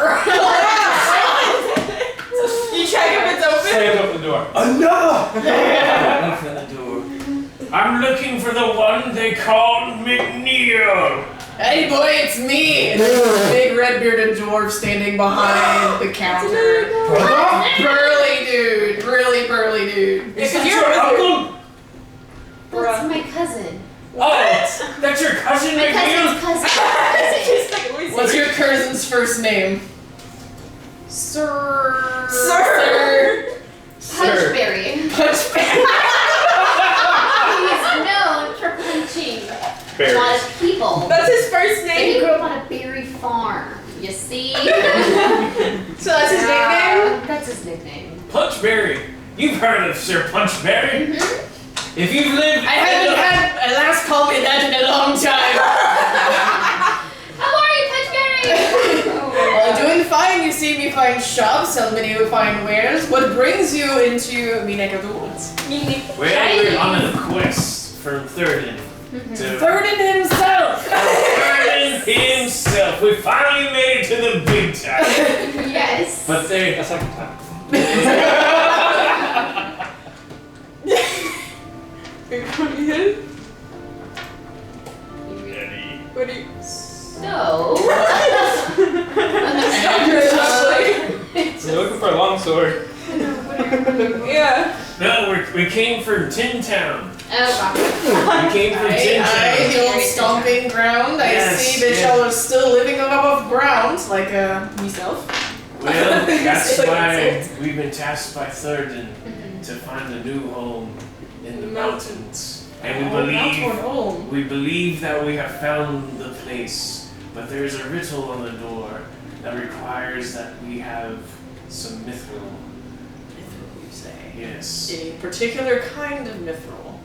You check if it's open? Slam up the door. Enough! Open the door. I'm looking for the one they called McNeil. Hey, boy, it's me. And there's a big red-bearded dwarf standing behind the counter. Burly dude, really burly dude. Is that you're your a wizard. uncle? That's my cousin. Oh, that's your cousin My McNeil? cousin's cousin. She's like, we see. What's your cousin's first name? Sir. Sir. Punchberry. Punchberry. He's known for punching a Berries. lot of people. That's his first And he name? grew up on a berry farm. You see? So that's his nickname? That's his nickname. Punchberry. You've heard of Sir Punchberry? If you've lived. I haven't had a last call me that in a long time. How are you, Punchberry? Well, doing fine. You see me find shops, sell many fine wares. What brings you into me neck of the woods? We're on a quest from Thurden. To Thurden himself. Thurden himself. We finally made it to the big time. Yes. But they. A second time. What do you? So. You're looking for a long sword. Yeah. No, we came from Tin Town. Oh, We came from Tin Aye, the Town. old stomping ground. I Yes, see that yeah. y'all are still living above ground, like myself. Well, that's Like why insects. we've been tasked by Thurden to find a new home in the mountains. And we believe that we have found the place, but there's a riddle on the door that requires that we have some mithril. Mithril, you say? Yes. A particular kind of mithril.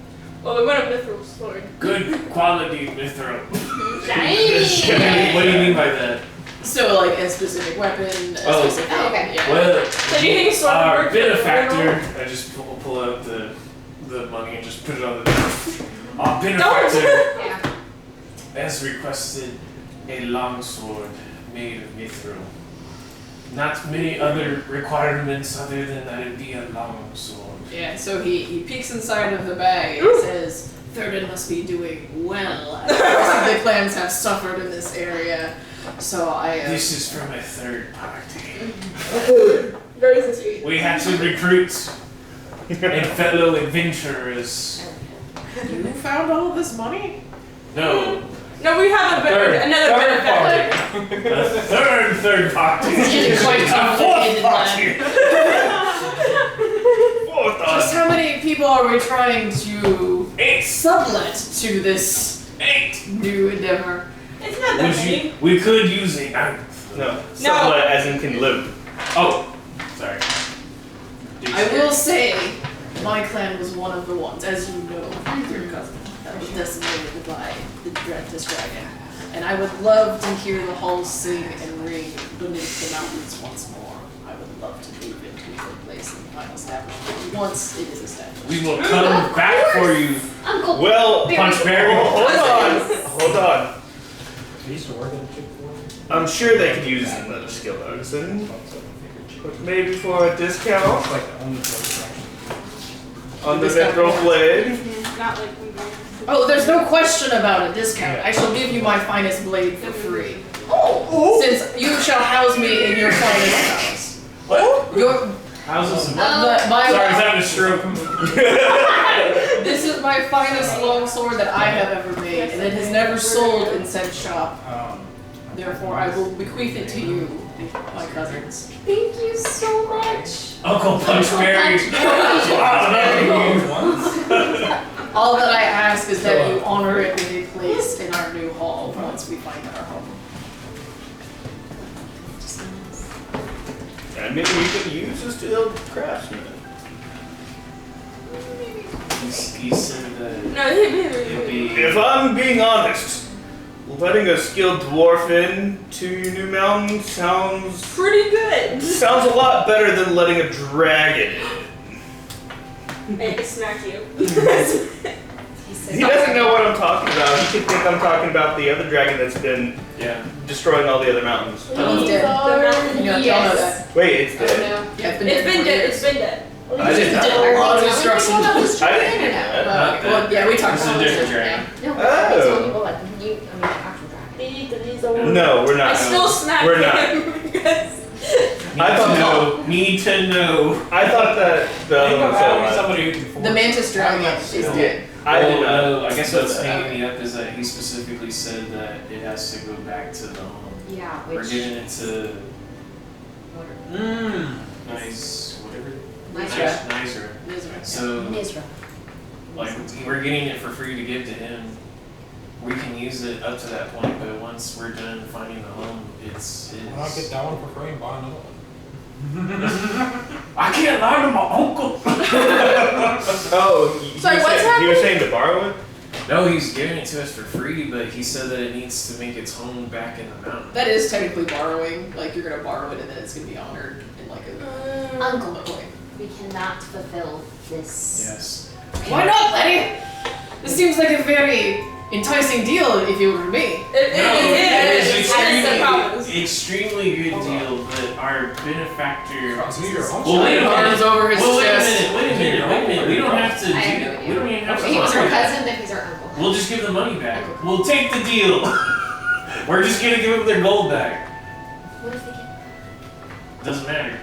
Well, we want a mithril sword. Good quality mithril. Shiny. What do you mean by that? So, like a specific weapon. A Oh. specific, Oh, okay. Yeah. Well, So do you think sword our would work for the benefactor, I just pull out the money and just put it on the desk. Our benefactor Yeah. has requested a longsword made of mithril. not many other requirements other than that it be a long sword. Yeah, so he peeks inside of the bag and says, Thurden must be doing well. The rest of the clans have suffered in this area. So I... This is from a third party. Very sincere. We had to recruit and fellow adventurers. You found all this money? No, No, we have another benefactor. a third party. It's getting quite A complicated, fourth party. Fourth Just party. how many people are we trying to 8. sublet to this 8. new endeavor? It's not that many. We could use a 9th. No. Sublet as in can live. Oh, sorry. I will say, my clan was one of the ones, as you know, your cousin, that was decimated by this dragon. And I would love to hear the halls sing and ring beneath the mountains once more. I would love to move into a good place in the final establishment once it is established. We will come back for you, Uncle. Well, Punchberry. hold on. I used to work at a Chick-fil-A. I'm sure they could use another skilled artisan. But maybe for a discount It's like the only place on the Discount Mithril points. Blade. Not like we Oh, there's no question about a discount. I shall give you my finest blade for free. Oh! Since you shall house me in your finest house. What? Your, How's this? my, Sorry, is that a stroke? this is my finest long sword that I have ever made, and it has never sold in said shop. Therefore, I will bequeath it to you, my cousins. Thank you so much. Uncle Punchberry. All that I ask is that you honor it with a place in our new hall once we find our home. And maybe you could use a skilled craftsman. He said that No, it'd be. If I'm being honest, letting a skilled dwarf in to your new mountain sounds pretty good. a lot better than letting a dragon in. Hey, smack you. He doesn't know what I'm talking about. He could think I'm talking about the other dragon that's been Yeah. destroying all the other mountains. He's dead. You don't know that. Wait, it's Oh, dead. no. Yeah, It's been dead. It's been dead. I didn't Did know. a lot of destruction. I didn't know. Not Well, yeah, we talked This is a about different this. dragon. No, Oh. I tell people like you. I mean, actual dragon. No, we're not. I still smacked We're not. him because I thought Need to know. I thought that the other one said alive. somebody who can The mantis dragon is dead. I did not. No, I guess what's know that. hanging me up is that he specifically said that it has to go back to the home. Yeah, We're which. giving it to nice whatever. Nzira. Nzira. Nzira. So Nzira. like we're getting it for free to give to him. We can use it up to that point, but once we're done finding the home, it's his. I'll get that one for free and buy another one. I can't lie to my uncle. Oh, he Sorry, was what's saying, he was happening? saying to borrow it? No, he's giving it to us for free, but he said that it needs to make its home back in the mountain. That is technically borrowing. Like, you're gonna borrow it and then it's gonna be honored in like a Uncle. way. We cannot fulfill this. Yes. Why not, Letty? This seems like a very enticing deal if you were me. it is. It is That's the problem. extremely good deal, but our benefactor. Well, wait a Arms minute. over his Well, chest. wait a minute. We don't have to do I have no that. idea. We don't even have to. He was our honor it. cousin, then he's our uncle. We'll just give the money back. We'll take the deal. We're just gonna give them their gold back. What if they get? Doesn't matter.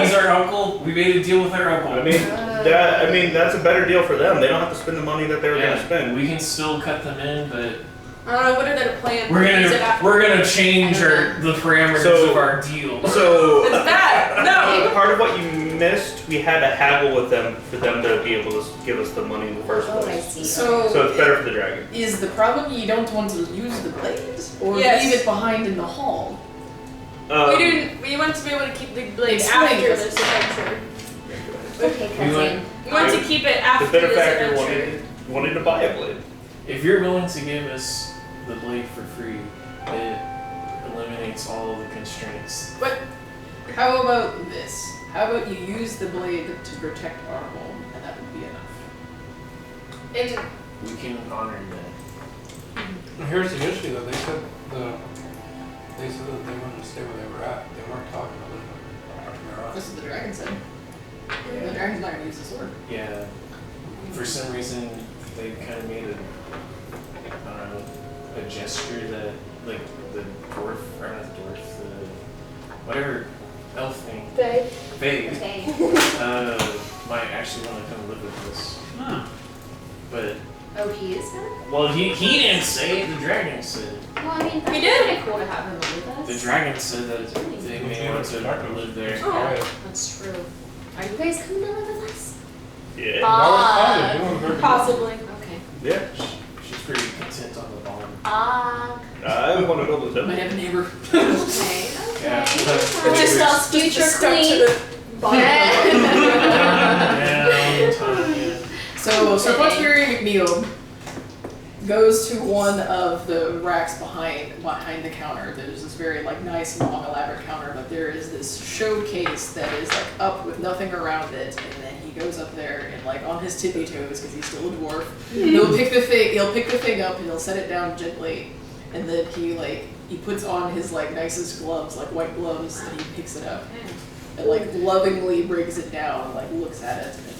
He's our uncle. We made a deal with our uncle. I mean that's a better deal for them. They don't have to spend the money that they were going to spend. We can still cut them in, but I don't know. What are they plan? we're Use it gonna after. change the parameters So- of our deal. So It's bad. No. part of what you missed, we had to haggle with them for them to be able to give us the money in the first Oh, I place. see. So it's So, better for the dragon. is the problem you don't want to use the blade? Or Yes. leave it behind in the hall? We didn't. We want to be able to keep the blade Explain after this. this adventure. Okay, cousin. We want to keep it The after this benefactor adventure. wanted to buy a blade. If you're willing to give us the blade for free, it eliminates all of the constraints. How about this? How about you use the blade to protect our home, and that would be enough. We can honor that. Here's the issue though. They said They said that they wanted to stay where they were at. They weren't talking about leaving. This is what the dragon said. The dragon's not gonna use the sword. Yeah. For some reason, they kind of made a gesture that, like, the dwarf, or not the dwarf, the whatever elf thing, Faye. Faye, might actually want to come live with us. But Oh, he is gonna? well, he didn't say it. The dragon said. Well, I mean, that's He did. pretty cool to have him live with us. The dragon said that they may want to live there. Oh. That's true. Are you guys coming to live with us? Yeah. Possibly. Okay. Yeah. She's pretty content on the bond. Ah. I want to build a Might temple. have a neighbor. Okay. Yeah. Okay. It just sounds Future stuck to queen. the bottom. Down, Tanya. So Serpentary McNeil goes to one of the racks behind the counter. There's this very like nice, long, elaborate counter, but there is this showcase that is like up with nothing around it, and then he goes up there and like on his tippy toes because he's still a dwarf. He'll pick the thing up and he'll set it down gently, and then he puts on his like nicest gloves, like white gloves, and he picks it up and like lovingly brings it down, and, like looks at it, and then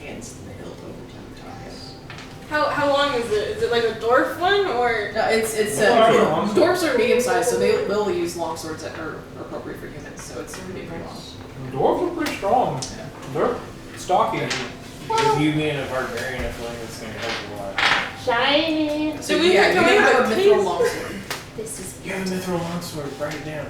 he hands the hilt over to Tanya. How long is it? Is it like a dwarf one or? No, it's Well, dwarves are medium sized, so they'll use long swords that are appropriate for humans. So it's pretty long. Dwarves are pretty strong. They're stocky. With you being a barbarian, I feel like it's going to help a lot. Shiny. So Do we yeah, can you we have a have mithril keys? long sword, This is You have a Mithril Long Sword, write it down.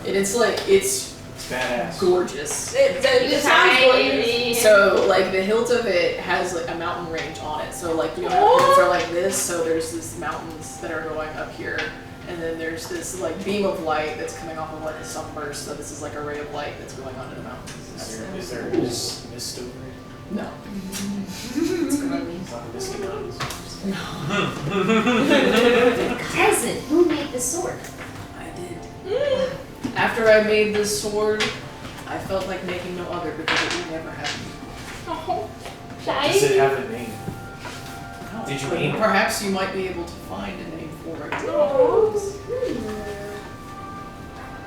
and it's It's badass. gorgeous. It sounds gorgeous. Shiny. So like the hilt of it has like a mountain range on it. So like you know hilts are like this. So there's these mountains that are going up here, and then there's this like beam of light that's coming off of like a sunburst. So this is like a ray of light that's going onto the mountains. Is there mist over it? No. It's gonna be. It's not misty mountains. Cousin, who made the sword? I did. After I made this sword, I felt like making no other because it would never happen. Oh. Does it have a name? Did you But name it? perhaps you might be able to find a name for it.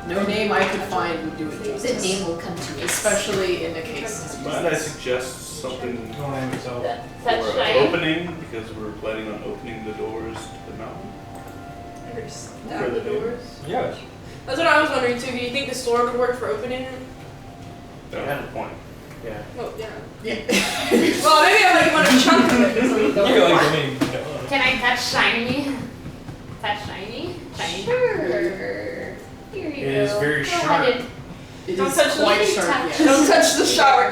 No name I could find would do it The justice. name will come to me. Especially in the case. Might I suggest something Don't name yourself. That's for shiny. opening, because we're planning on opening the doors to the mountain. Down the doors. Yes. That's what I was wondering too. Do you think the sword would work for opening it? That's the point. Yeah. Oh yeah. Yeah. Well, maybe I like want a chunk of it. Or something. You like the name. duh. Can I touch shiny? Touch shiny? Shiny. Sure. Here you It go. is very Go sharp. ahead It Don't is touch the quite little sharp, touch. yes. Don't touch the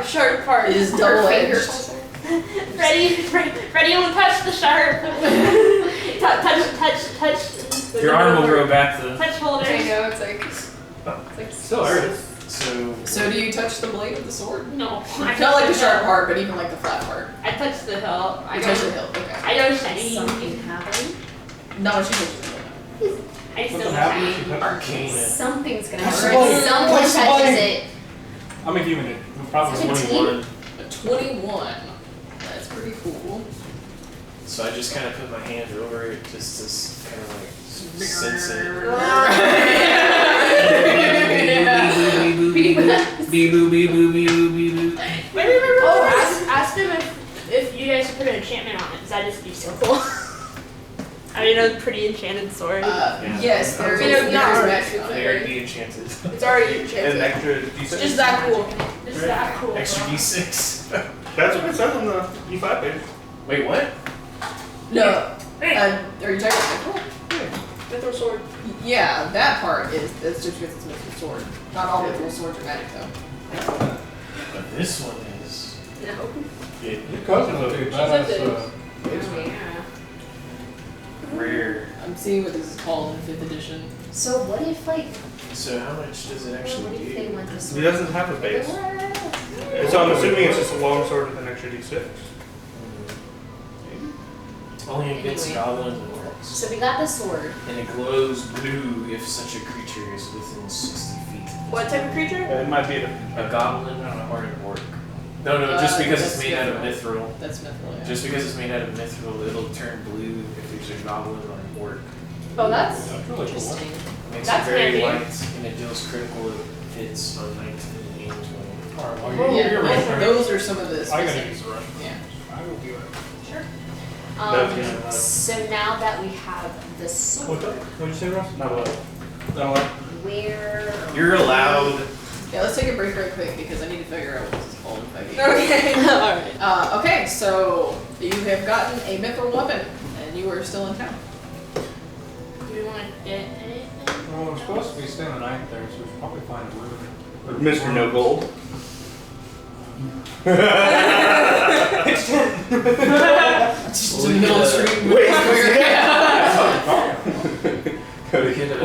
sharp part. It is Her double fingers. edged. and ready will touch the sharp. touch. Your arm will grow back the. Touch holder. I know, it's like. Still hurts. So So do you touch the blade of the sword? No. Not like the sharp part, but even like the flat part. I touch the hilt. You touch the hilt, okay. I know shiny. Something happened. No, she touches the hilt. I just Something know happened. shiny. She touched Arcana. Something's gonna Touch the happen. blade. Someone Touch the touches blade. it. I'm a human. Probably 17. 21. A 21. That's pretty cool. So I just kind of put my hand over it just to kind of like sense it. Bee boo bee boo bee boo bee boo. Oh, ask them if you guys should put an enchantment on it, because that just be so cool. I mean, a pretty enchanted sword. Yes, there is, You know, there is not magic on They it. already be enchanted. It's already An enchanted. extra It's D6. just that cool. Just that cool. Extra D6. That's what it says on the E5 page. Wait, what? No. Are you talking about Mithril sword. Yeah, that part that's just because it's a mithril sword. Not all mithril swords are magic though. But this one is. No. It, Your cousin's a big badass. Oh, yeah. rare. I'm seeing what this is called in 5th edition. So what if like? So how much does it What actually if they do? went this It way? doesn't have a base. So I'm assuming it's just a long sword with an extra D6. Only against Anyway. goblins and orcs. So we got the sword. And it glows blue if such a creature is within 60 feet. What type of creature? It might be A goblin or an orc. No, just because it's that's made out of mithril. mithril. That's mithril, yeah. Just because it's made out of mithril, it'll turn blue if there's a goblin or an orc Oh, that's That's really cool. interesting. Makes That's it very handy. light, and it deals critical hits on 19 and 20. Alright, well, Yeah, you're right. those are some of the I gotta specific. use the rush. Yeah. I will do it. So now that we have the What sword, the? What'd you say, Russ? No, what? No, what? where You're allowed. Yeah, let's take a break right quick because I need to figure out what this is called if I can. Okay. Alright. Okay, so you have gotten a mithril weapon, and you are still in town. Do we want to get anything? Well, we're supposed to be staying the night there, so we should probably find a room. Mr. No Gold. Just in the middle of the street. Wait,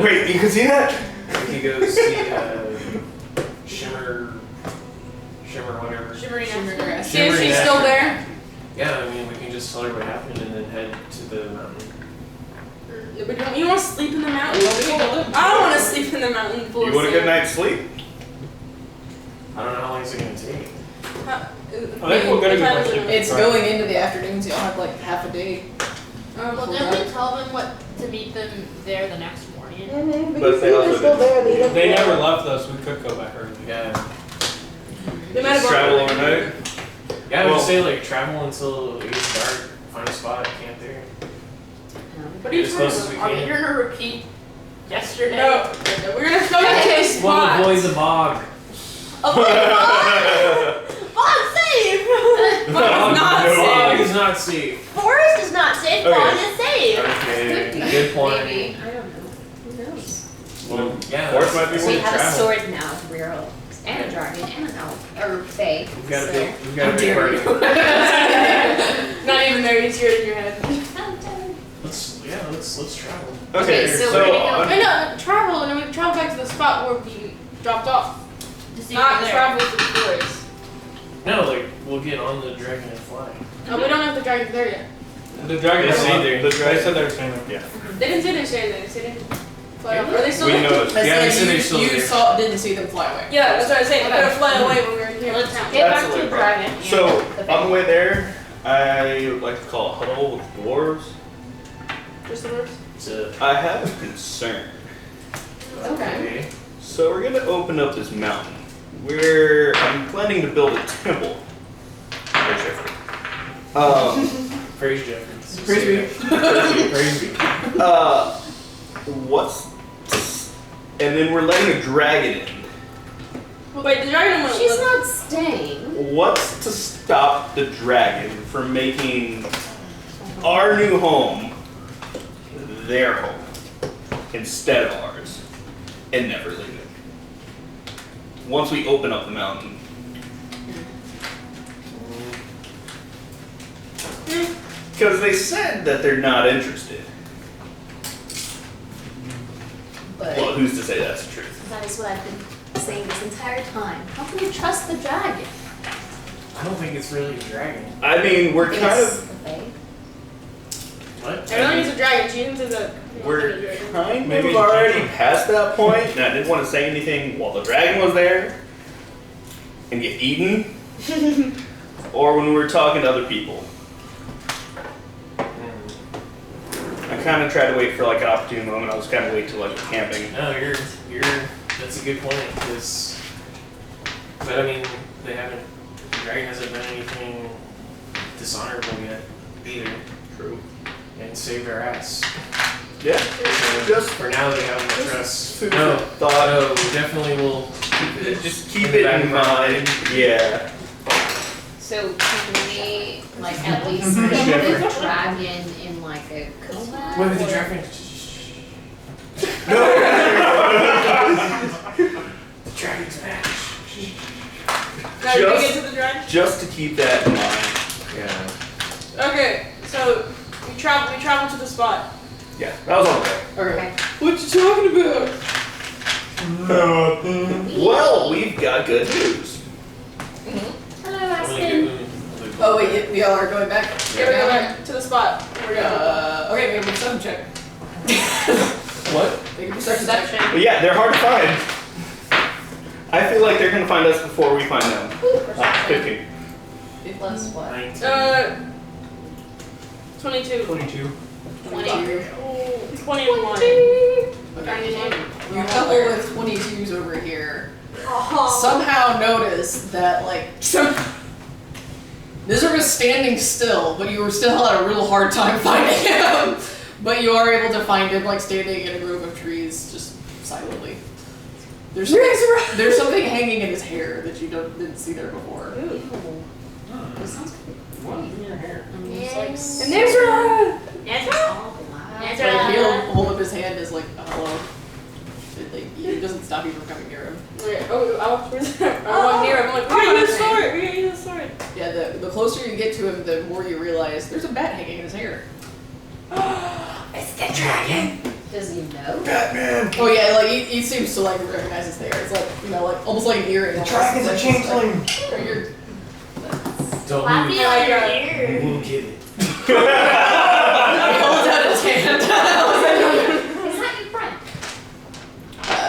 Wait, you can see that? We could go see Shimmer whatever. Shimmering Shimmering Aspen. Aspen. See if she's still there? Yeah, I mean, we can just tell her what happened and then head to the mountain. Yeah, but you want to sleep in the mountain? I don't want to sleep in the mountain full You of want a good sand. night's sleep? I don't know how long it's going to take. I think we're gonna go What time is sleep. it? It's going into the afternoon, so you'll have like half a day. Well, didn't we tell them what to meet them there the next morning? But they also did. They never left us, we could go back early. Yeah. They might have Just travel overnight. Yeah, I would Well- say like travel until it gets dark, find a spot, camp there. What are you As trying close as to we Are we can. going to repeat yesterday? No, we're gonna go to a We'll spot. avoid the bog. Avoid the bog safe! But it's not The bog safe. is not safe. Forest is not safe, Okay. bog is safe. Okay, good point. maybe, I don't know, who knows? Well, yeah. Forest might be So we more have a travel. sword now, we're elves, and a dragon, and an elf, or fae, We've got a so. big, we've got a How big dare party. Not even there, he's here in your head. Let's travel. Okay, so so we're gonna on- Wait, no, travel, and then we travel back to the spot where we dropped off. To see Not if they're travel to the forest. No, like we'll get on the dragon and fly. No, we don't have the dragons there yet. The dragon They was say not- they're- They said they were staying there. They didn't say they stayed there, they said they didn't fly off. Are they still we there? know I it. Yeah, they said said they're still you there. didn't see them fly away. Yeah, that's what I was saying. We're gonna fly away when we were Okay, here. let's get back to Absolutely the right. dragon. and So the on the way there, I would like to call a huddle with dwarves. Just the words. I have a concern. Okay. So we're gonna open up this mountain. I'm planning to build a temple. Praise Jeffrey. Praise Jeffries. Praise me. Praise me. And then we're letting a dragon in. Wait, the dragon went. She's not staying. What's to stop the dragon from making our new home their home instead of ours and never leaving? Once we open up the mountain. Because they said that they're not interested. But Well, who's to say that's the truth? that is what I've been saying this entire time. How can you trust the dragon? I don't think it's really a dragon. I mean, we're It's kind of a fae. What? Everyone is a dragon. She thinks it's a. we're dragon. kind Maybe of it's already different. past that point, and I didn't want to say anything while the dragon was there and get eaten, or when we were talking to other people. I kind of tried to wait for like an opportune moment. I was kind of wait till like camping. No, that's a good point. But I mean, the dragon hasn't done anything dishonorable yet either, True. and saved our ass. Yeah. So Just for now, they have no trust. food No, for thought. no, we definitely will keep it. Just keep the it back in of our mind. Yeah. So can we, like, at least put the dragon in, like, a coma? Wait, the or- dragon. No. The dragon's back. Now you Just- get to the dragon. Just to keep that in mind. Yeah. Okay, so we travel to the spot. Yeah, that was all right. Okay. What you talking about? Well, we've got good news. Hello, I'm gonna Aspen. give them Oh wait, we all are going back. Yeah, we go back to the spot. We're gonna. Okay, make a perception check. what? Make a perception check. Perception. But yeah, they're hard to find. I feel like they're gonna find us before we find them. Perception. 15. Plus what? 19. 22. 22. 22. 21. Okay. You couple with 22s over here. Oh. Somehow notice that, like, Nzira was standing still, but you were still had a real hard time finding him. But you are able to find him, like, standing in a grove of trees, just silently. There's something hanging in his hair that you didn't see there before. That sounds What's in your hair? Nzira! Like, he'll hold up his hand as like, hello. It doesn't stop you from coming near him. Wait, I walk near him. I'm like, we gotta use a sword. We gotta use a sword. Yeah, the closer you get to him, the more you realize there's a bat hanging in his hair. It's the dragon. Does he know? Batman! Oh yeah, like he seems to like recognize it's there. It's like, you know, like almost like an earring. The dragon's a changeling! You're- Don't Happy move. on your We ear. will get it. He holds out his hand. Is that your friend?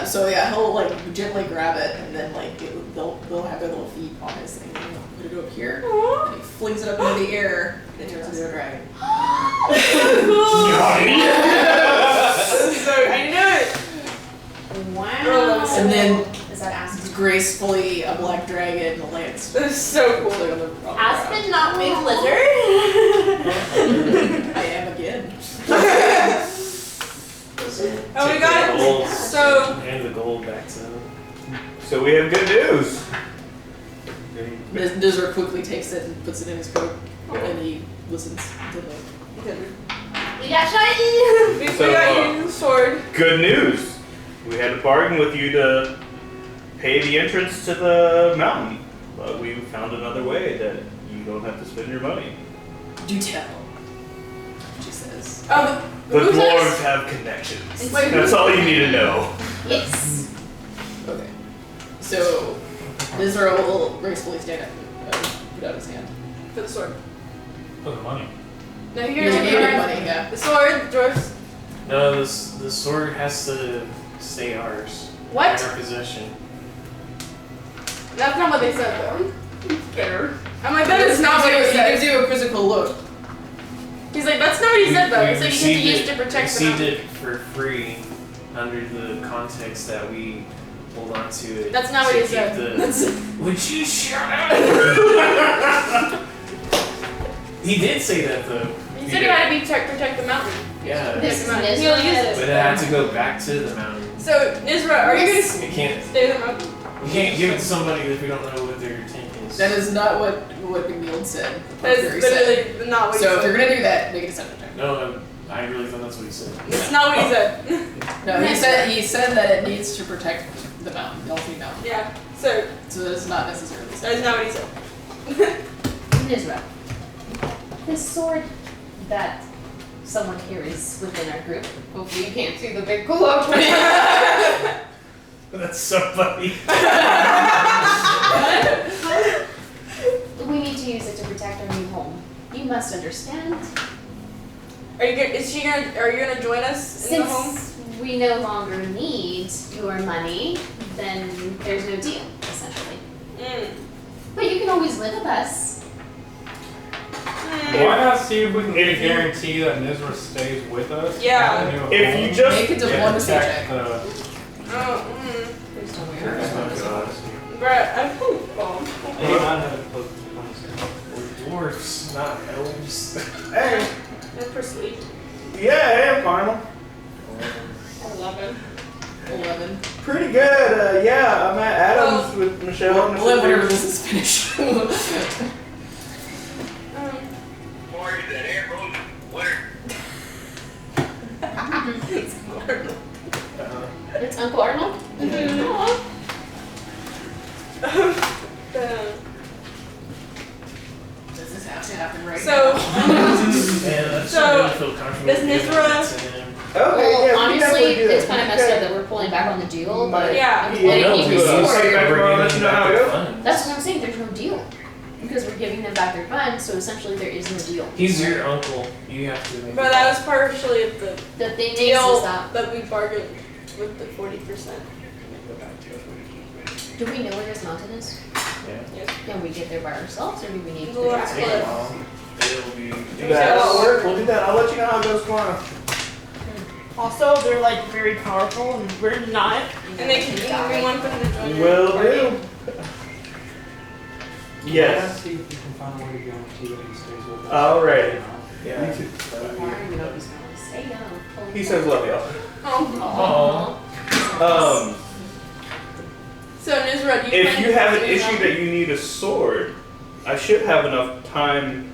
So yeah, he'll like gently grab it, and then like they'll have their little feet on his thing, and he'll put it up here, and he flings it up into the air, and it turns into a dragon. So I knew it. Wow. And then Is that Aspen? gracefully a black dragon lands. This is so cool. Like on the ground. Aspen, not big lizard. I am again. Oh my god. Gold So and the gold back to them. So we have good news. Nzira quickly takes it and puts it in his coat, and he listens to the. We got shiny. we So, got you sword. Good news. We had a bargain with you to pay the entrance to the mountain, but we found another way that you don't have to spend your money. Do tell. She says. Oh, The who's dwarves this? have connections. Wait, That's all you need to know. Yes. Okay. So Nzira will gracefully stand up and put out his hand. For the sword. For the money. No, You here's gave me your money, yeah. The sword, dwarfs. No, the sword has to stay ours. What? In our possession. That's not what they said though. Fair. I'm like, that is not what he He gives said. you a quizzical look. He's like, that's not what he said though. We He said you received have to use it- to protect the received mountain. it for free under the context that we hold on to it. That's not what to he keep said. Would you shut up? He did say that though. He said you had to be protect the mountain. Yeah. This is He'll use Nzira. it. But it had to go back to the mountain. So, Nzira, are you We gonna can't stay in the mountain? we can't give it to somebody if we don't know what their intent is. That is not what McNeil said. That Very is said. literally not what he So if said. you're gonna do that, make a deception check. No, I really thought that's what he said. It's not what he said. No, he said that it needs to protect the mountain, the Elfie Mountain. Yeah. So, So that's not necessarily that said. is not what he said. Nzira. This sword that someone carries within our group. Hopefully you can't see the big globe. That's so funny. We need to use it to protect our new home. You must understand. Are you gonna join us in the home? Since we no longer need your money, then there's no deal, essentially. But you can always live with us. Why not see if we can get a guarantee that Nzira stays with us? Yeah. At the new If home, you just Make a diplomacy protect check. the- Oh, There's no way Oh around my it. god. Bruh, I'm bomb. They might have a close We're dwarfs, not elves. Hey, That's persuasion. yeah, hey, I'm Carmel. 11. 11. Pretty good. Yeah, I'm at Adams with Michelle. and 11 whenever Michelle. this is finished. It's Uncle Arnold. Does this have to happen right So, now? Man, that's So, really feel comfortable does giving Nzira- that to him. Okay, Well, yeah, we can honestly, definitely do it's that. kind of messed up that we're pulling back on the deal, but Yeah. I'm Yeah, letting no, you do be it. sure. Say back We're around, giving let you know back how it their goes. funds. That's what I'm saying, there's no deal. Because we're giving them back their funds, so essentially there is no deal. He's your uncle. You have to make but that was partially of the The thing is deal that, that we bargained with the 40%. do we know where this mountain is? Yeah. Yes. Can we get there by ourselves, or do we need We'll to have to travel? Take a Cliff. while. it'll be. Do that. We'll do that. I'll let you know how it goes tomorrow. Also, they're like very powerful and we're not. And they can we want them to join Will our party. do. Yes. See if you can find a way to guarantee that he stays with us. Alright. Yeah. I don't even know if he's gonna stay young. He says love y'all. Oh. So Nzira, do you If plan you to have an do issue that? that you need a sword, I should have enough time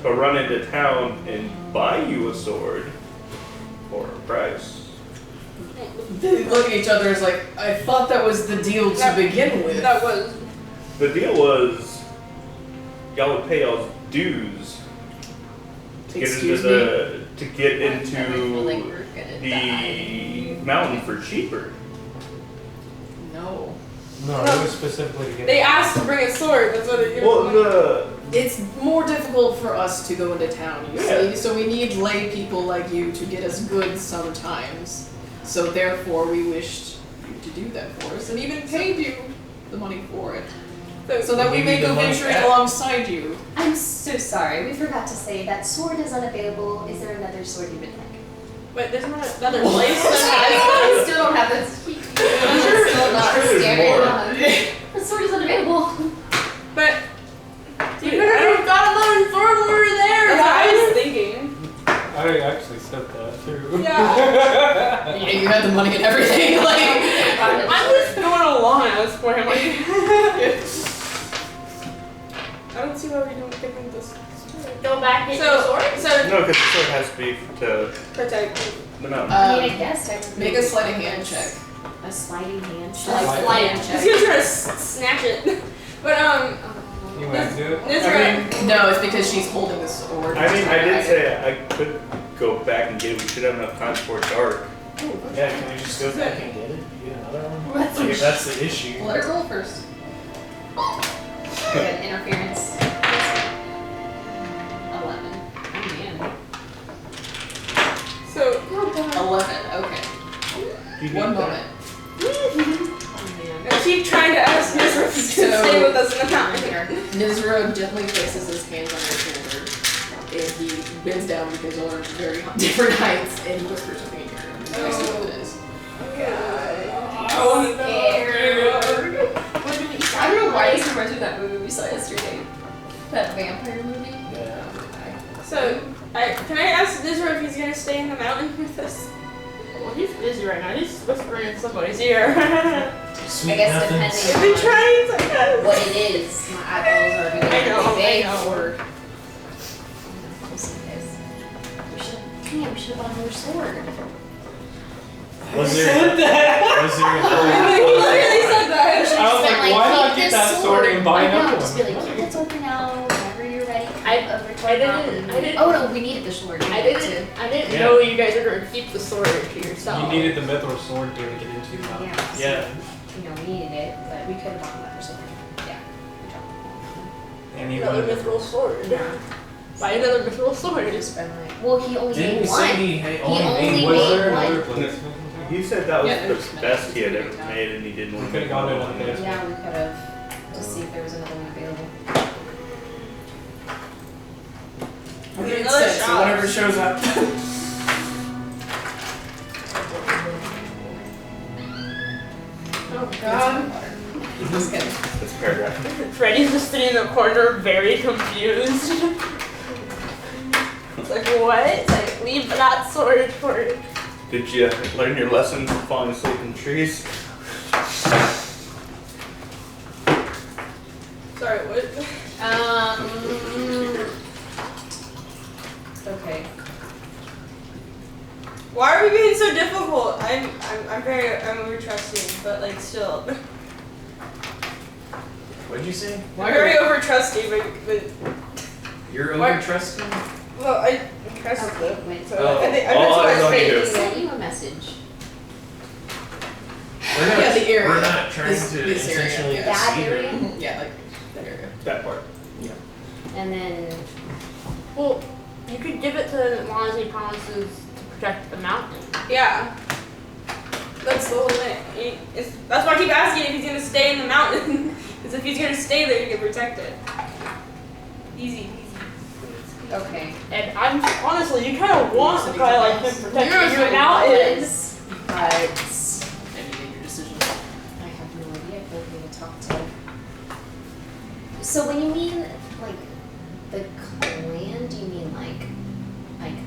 to run into town and buy you a sword for a price. They look at each other as like, I thought that was the deal to begin with. That was. The deal was y'all would pay y'all's dues to get Excuse into to get I feel like into we're gonna the die. mountain for cheaper. No. No, it was specifically to get. They asked to bring a sword. That's what they did. Well, It's more difficult for us to go into town, you Yeah. see. So we need lay people like you to get us goods sometimes. So therefore we wished you to do that for us and even paid you the money for it. So that we Give may you the go money venturing back. alongside you. I'm so sorry. We forgot to say that sword is unavailable. Is there another sword you would like? But there's not another place that I still don't have this. I'm still not sure there's scared. more. The sword is unavailable. But You could have got another sword when we were there, that's what I guys. was thinking. I actually said that too. Yeah. Yeah, you had the money and everything. Like, I was going along at this point. I'm like, I don't see why we don't give them this sword. Go back into the So, sword. so no, because the sword has to be to protect. the mountain. I mean, I guess technically. make a sleight of hand check. A sliding hand check. Like Slide. hand He's check. gonna try to snatch it. But You want to do it? Nzira, No, it's because she's holding the sword. I mean, I did say I could go back and get it. We should have enough time before it's dark. Yeah, can we just go back and get it? Get another one? That's Like, if that's the issue. Let her roll first. Good interference. 11. Oh man. so 11, okay. Do you One need that? moment. I keep trying to ask Nzira to stay with us in the mountain. Nzira gently places his hands on your shoulder, and he bends down because you're on very different heights, and he whispers something in your ear. I see what it is. I don't know why this reminds me of that movie we saw yesterday. That vampire movie. Yeah. So, can I ask Nzira if he's gonna stay in the mountain with us? Well, he's busy right now. He's whispering in somebody's ear. Sweet I guess nothing. I've depending been on trying to what it is. My eyeballs are being I know, really big I know. or. Listen, guys. We should have bought another sword. Was there? Was there? He literally said that. I was like, why not get that sword and buy another Just be like, one? keep the sword for now. Whenever you're ready, come over to our I didn't- mountain. I didn't- Oh no, we needed the sword. I didn't Yeah. know you guys were going to keep the sword to yourself. You needed the mithril sword to get into the mountain. Yeah. so, Yeah. You know, we needed it, but we could have bought another sword. Yeah. And he Another wanted mithril sword. Yeah. Buy another mithril sword. Just been like, well, he only Didn't made we say one. he only only made Was one? there Wait, another what? place? He said that was Yeah, there's the best he had ever medicine. made, and he didn't want We to could've make gone another in on one. this. Yeah, we could have to see if there was another one available. I mean, Another it's so shot. whatever shows up. Oh god. Just kidding. This paragraph. Freddy's just sitting in the corner, very confused. It's like, what? It's like, leave that sword for it. Did you learn your lesson from falling asleep in trees? Sorry, what? Okay. Why are we being so difficult? I'm over trusting, but like still. What'd you say? I'm very over trusting, but You're Why- over trusting? well, I trust Okay, them. wait. So Oh. I think All that's why eyes on it's you. fake. He sent you a message. We're not, Yeah, the area. We're not trying This- to this area, intentionally yeah. That deceive her. area? Yeah, like that area. That part. And then, Well, you could give it to him as long as he promises to protect the mountain. Yeah. That's the whole thing. That's why I keep asking if he's gonna stay in the mountain. Because if he's gonna stay there, he can protect it. Easy, easy. Okay. And I'm honestly, you kind of want a guy like him protecting you in mountains. But Have you made your decision? I have no idea if I'm going to talk to. So when you mean like the clan, do you mean like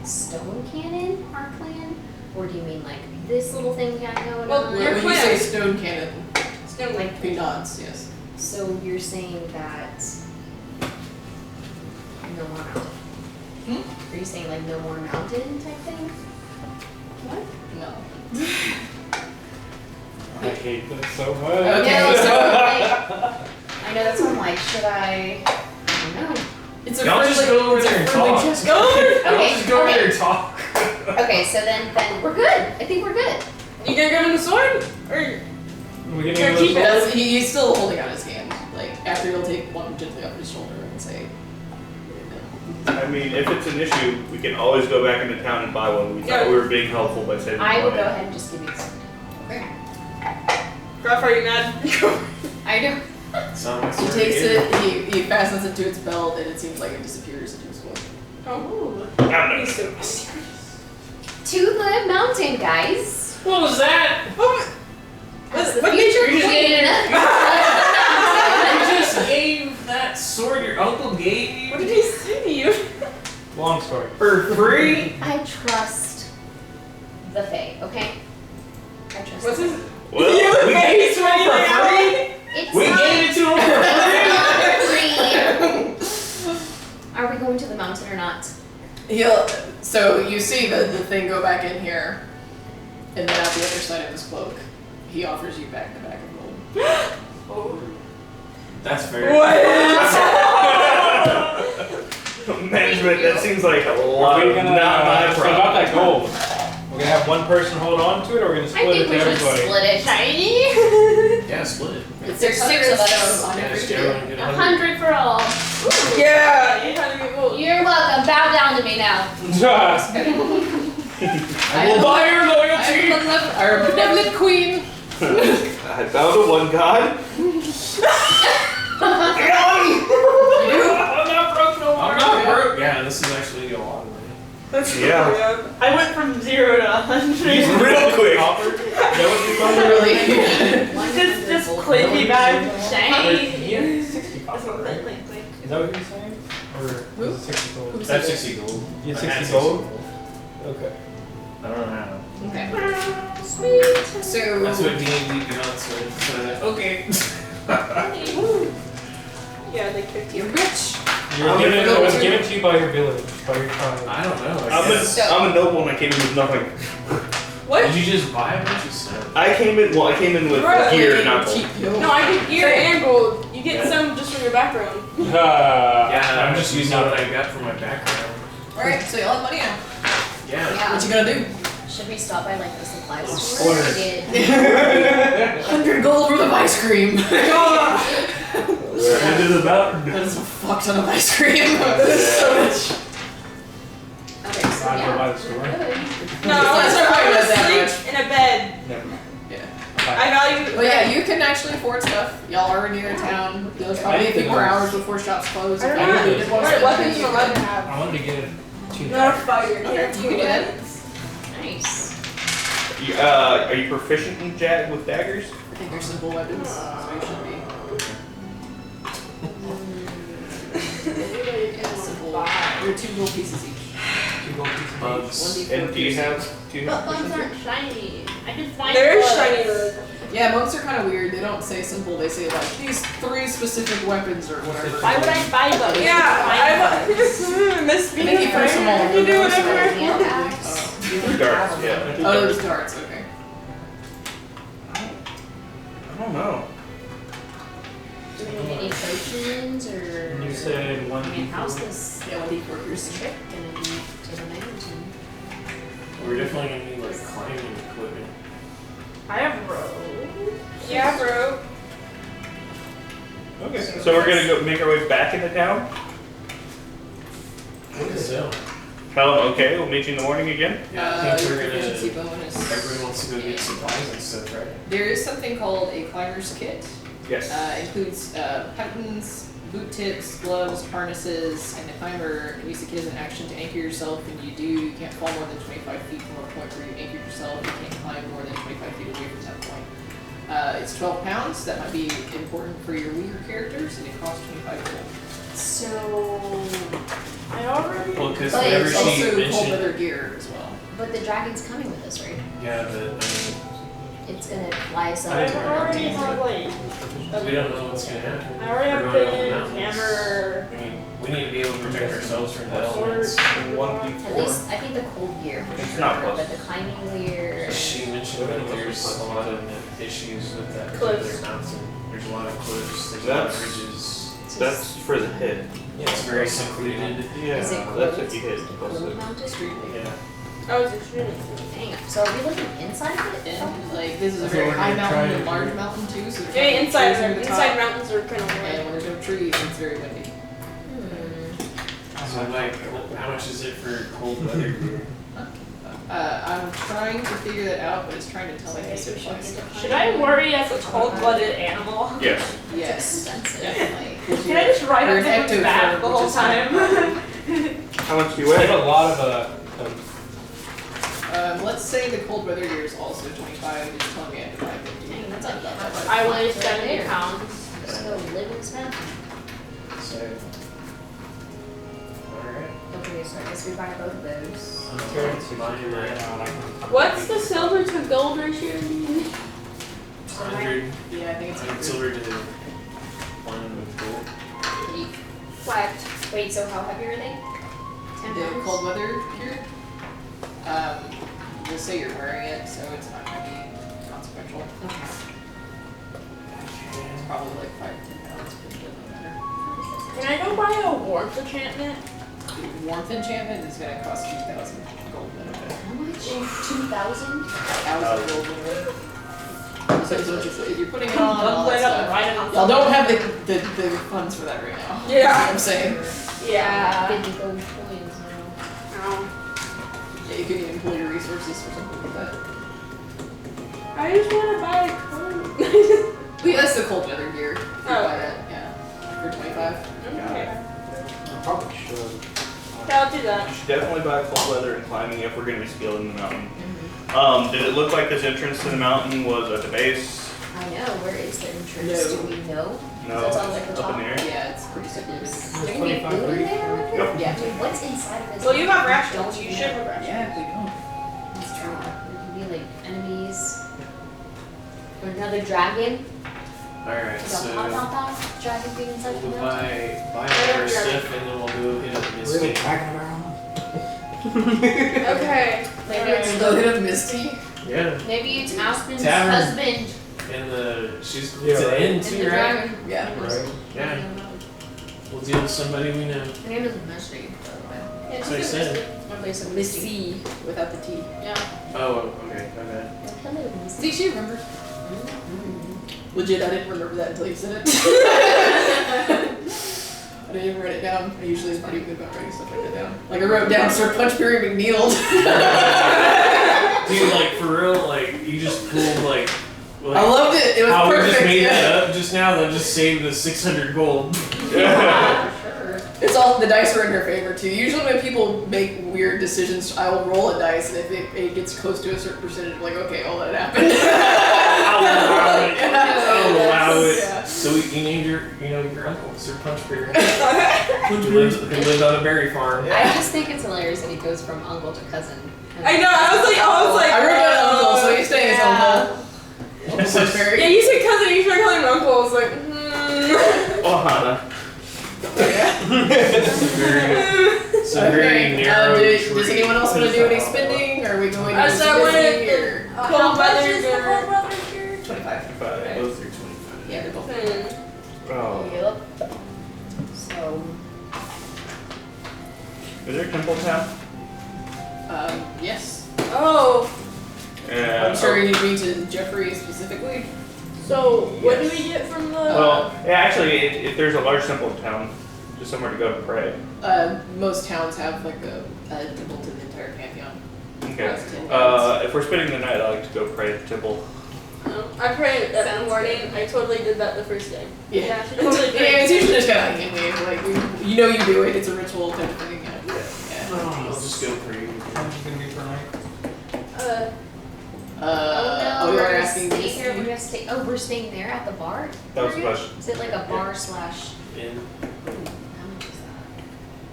Stone Cannon, our clan, or do you mean like this little thing we got going Well, on? your When you clan. say stone cannon, Stone Like- he nods, yes. So you're saying that no more mountain? Are you saying like no more mountain type thing? What? No. I hate that so much. Okay, No, so- so like, I know that's what I'm like. Should I don't know. It's a Y'all friendly, just go over it's a there and friendly talk. gesture. Y'all Okay, just go over okay. there and talk. Okay, so then we're good. I think we're good. You gonna give him the sword? Or We're getting You're a keeping little- it. He's still holding out his hand. Like, after he'll take one gently off his shoulder and say, I mean, if it's an issue, we can always go back into town and buy one. We thought we were being helpful by saving I will money. go ahead and just give you the sword. okay. Gruff, are you mad? I do. Sound like He takes it, he fastens it to its belt, and it seems like it disappears into his cloak. Oh, I don't know. he's so mysterious. To the mountain, guys. What was that? That's the What future you just queen. You just gave that sword your uncle gave you What did he say to you? Long story. for free? I trust the Fae, okay? I trust What's the his? Well, You we face for free? It's We not gave it to him for free. free. Are we going to the mountain or not? So you see the thing go back in here, and then at the other side of his cloak, he offers you back the bag of gold. That's fair. management, that seems like a Are lot. we gonna, Not my so about problem. that gold, we're gonna have one person hold on to it, or we're gonna I split think it we to should everybody? split it. Shiny? Yeah, split it. It's There's 6 of us. Yeah, just everyone get 100 for all. Yeah, 800 gold. You're welcome. Bow down to me now. I will buy your I loyalty. am our benevolent queen. I bow to one god. I'm not broke no more. I'm not broke. Yeah, this is actually a lot of money. That's Yeah. yeah. I went from 0 to 100. Real quick. Copper? Is that what you call it? Really. Just clicky bag. Yeah, 60 That's copper, what right? I think. Is that what you're saying? Or Who? is it 60 gold? Who's That's 60 gold. You I had had 60 gold? Okay. I don't know how. Okay. Sweet. So That's what D&D gods with. Okay. Yeah, they kicked you. you're rich. It was given to you by your village, by your tribe. I don't know. I I'm guess. a noble and I came in with nothing. What? Did you just buy a bunch of stuff? I came in with Right. gear, not gold. Cheap gold. No, I get gear and gold. You get Yeah. some just from your background. Yeah, I'm just using what I got from my background. Alright, so y'all have money now. Yeah. Yeah. What you gonna do? Should we stop by like the supply store? Splurge. to get- 100 gold worth of ice cream. Into the mountain. That is a fuck ton of ice cream. That is so much. Okay, so I'd go yeah. by the store. No, It's I not want surprising to that sleep in a bed. Never mind. Yeah. I value. But yeah, you can actually afford stuff. Y'all are near town. There's probably a few more hours before shops close. I If don't you know did want to what spend weapons money, you're you allowed to can. have. I wanted to get it to Not a fighter. Okay, Can't you can do that. Nice. Are you proficient in with daggers? I think they're simple weapons, so you should be. Yeah, simple. They're 2 gold pieces each. 2 gold pieces. Bugs. 1d4 And do you pieces. have But bugs aren't shiny. I can find They're bugs. shiny though. Yeah, monks are kind of weird. They don't say simple. They say like these 3 specific weapons or whatever. Why would I buy bugs? Yeah, I miss I being think you put them all I over can do those, so- whatever. Hand axe. darts? Yeah. Oh, those darts. Okay. I don't know. Do we need any potions or? You said I mean, how's 1d4. this Yeah, 1d4 piercing. trip gonna be to the mountain? We're definitely gonna need like climbing equipment. I have rope. Yeah, bro. Okay. So we're gonna go make our way back into town. So, Tell them, okay, we'll meet you in the morning again. yeah, I think Your we're proficiency gonna. bonus. Everybody wants to go get supplies and stuff, right? There is something called a climber's kit. Yes. Includes buttons, boot tips, gloves, harnesses, and the climber needs to get as an action to anchor yourself. And you do, you can't fall more than 25 feet from a point where you anchored yourself. You can't climb more than 25 feet away from that point. It's 12 pounds. That might be important for your weaker characters, and it costs 25 gold. So, I already. Well, because But whenever It's she also cold mentioned, weather gear as well. but the dragon's coming with us, right? yeah, but It's gonna fly us I up. already have like. we don't know what's gonna happen. I already have We're going up the pin, mountains. hammer. I mean, we need to be able to protect ourselves from the elements. At 1d4. least, I think the cold gear for It's sure, not close. but the climbing gear. She mentioned that there's a lot of issues with that Cliffs. particular mountain. There's a lot of cliffs, there's a lot of That's- ridges. That's for the hit. Yeah, it's very secluded. Yeah, Is it that's closed? if you hit. Closed mounted? Yeah. I was extremely. Dang. So are we looking inside of it? And like this is a That's very what we're high gonna mountain try and to large do. mountain too. So there's Yeah, not inside trees over the inside top. mountains are kind of And weird. when there's no trees, it's very windy. So like, how much is it for cold weather gear? I'm trying to figure that out, but it's trying to tell me how to buy stuff. Should I worry as a cold-blooded animal? Yes. Yes, Expensive. definitely. Can I just ride You're up an to the back ectotherm, the which whole is time? How much do you I have weigh? a lot of let's say the cold weather gear is also 25. It's telling me I have to buy 50. Dang, that's like half. I weigh Right 70 there. pounds. Just go live in this mountain. So, alright. Okay, so I guess we buy both of those. What's the silver to gold ratio? 100, Yeah, I think it's 100 silver to 1 with gold. What? Wait, so how heavy are they? 10 The pounds? cold weather gear. We'll say you're wearing it, so it's not going to be consequential. Okay. It's probably like 5 to 10 pounds, but it doesn't matter. Can I go buy a warmth enchantment? The warmth enchantment is going to cost 2,000 gold minimum. How much? 2,000? 1,000 gold minimum. So if you're putting it on, all Don't that let up stuff. right on. Y'all don't have the funds for that right now. Yeah. You know what I'm saying? Yeah. 50 gold coins now. Oh. Yeah, you could even pull your resources for something like that. I just want to buy a coin. But yeah, that's the cold weather gear. If you Oh, buy okay. that, yeah. For 25. Okay. Probably should. Yeah, I'll do that. You should definitely buy cold weather and climbing if we're going to be scaling the mountain. Did it look like this entrance to the mountain was at the base? I know, where is the entrance? No. Do we know? No, So it's all like the up top? in the air. Yeah, it's pretty secluded. Is there gonna be food in there? Yep. Yeah. Dude, what's inside of this? Well, you have mountain? rations. Don't You know? should have rations. Yeah, we don't. That's true. There could be like enemies. Or another dragon. Alright, Like a so dragon being inside the we'll mountain. buy our stuff and then we'll go hit up Misty. Really cracking around? Okay. Maybe Alright. it's Go hit up Misty. Yeah, Maybe it's Aspen's Tavern. husband. and she's Yeah, it's an right. inn And too, the right? dragon. Yeah. Right. Yeah, we'll deal with somebody we know. Her name is Misty, by the way. That's what I said. One place of Misty. Misty without the T. Yeah. Oh, okay, my bad. Hello, Misty. See, she remembers. Legit, I didn't remember that until you said it. I didn't even write it down. I usually am pretty good about writing stuff like that down. Like I wrote down Sir Punch Perry McNeil. Dude, like for real, like you just pulled like I loved it. It was how perfect. we just made yeah. that up just now. That just saved the 600 gold. It's all the dice are in her favor too. Usually when people make weird decisions, I will roll a dice, and if it gets close to a certain percentage, I'm like, okay, I'll let it happen. I'll allow it. I'll allow it. Yeah. So you named your uncle Sir Punchberry, who lived on a berry farm. I just think it's hilarious that he goes from uncle to cousin. I know. I was like, I wrote down uncle, so he's saying his uncle. Uncle Punch Yeah, Perry. you said cousin. You tried calling him uncle. I was like, Ohana. It's a very narrow. Does anyone else want to do any spending? Or are we going to So I wanted Disney, the or cold weather is the gear. cold weather gear? 25? Both are 25. Yeah, they're both. Oh. Yep. So, Is there a temple town? Yes. Oh, Yeah. I'm sure you mean to Jeffrey specifically. so what do Yes. we get from the? Well, yeah, actually, if there's a large temple town, just somewhere to go to pray. Most towns have like a temple to the entire pantheon. Okay. Most towns. If we're spending the night, I like to go pray at the temple. Oh, I prayed every Sounds morning. good. I totally did that the first day. Yeah. She totally Yeah, prayed. it's usually just kind of like handmade. Like you know you do it. It's a ritual type of thing. Yeah. I'll just go pray. How much is gonna be per night? Oh no, we we're were asking staying this. here. We're gonna stay. Oh, we're staying there at the bar. That was the question. Is it like a bar slash? In. How much is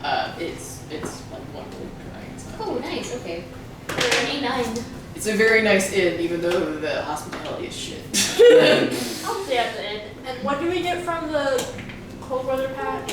that? It's like one week per night. It's not Oh, too nice. cheap. Okay. 39. It's a very nice inn, even though the hospitality is shit. I'll stay at the end. And what do we get from the cold weather pack?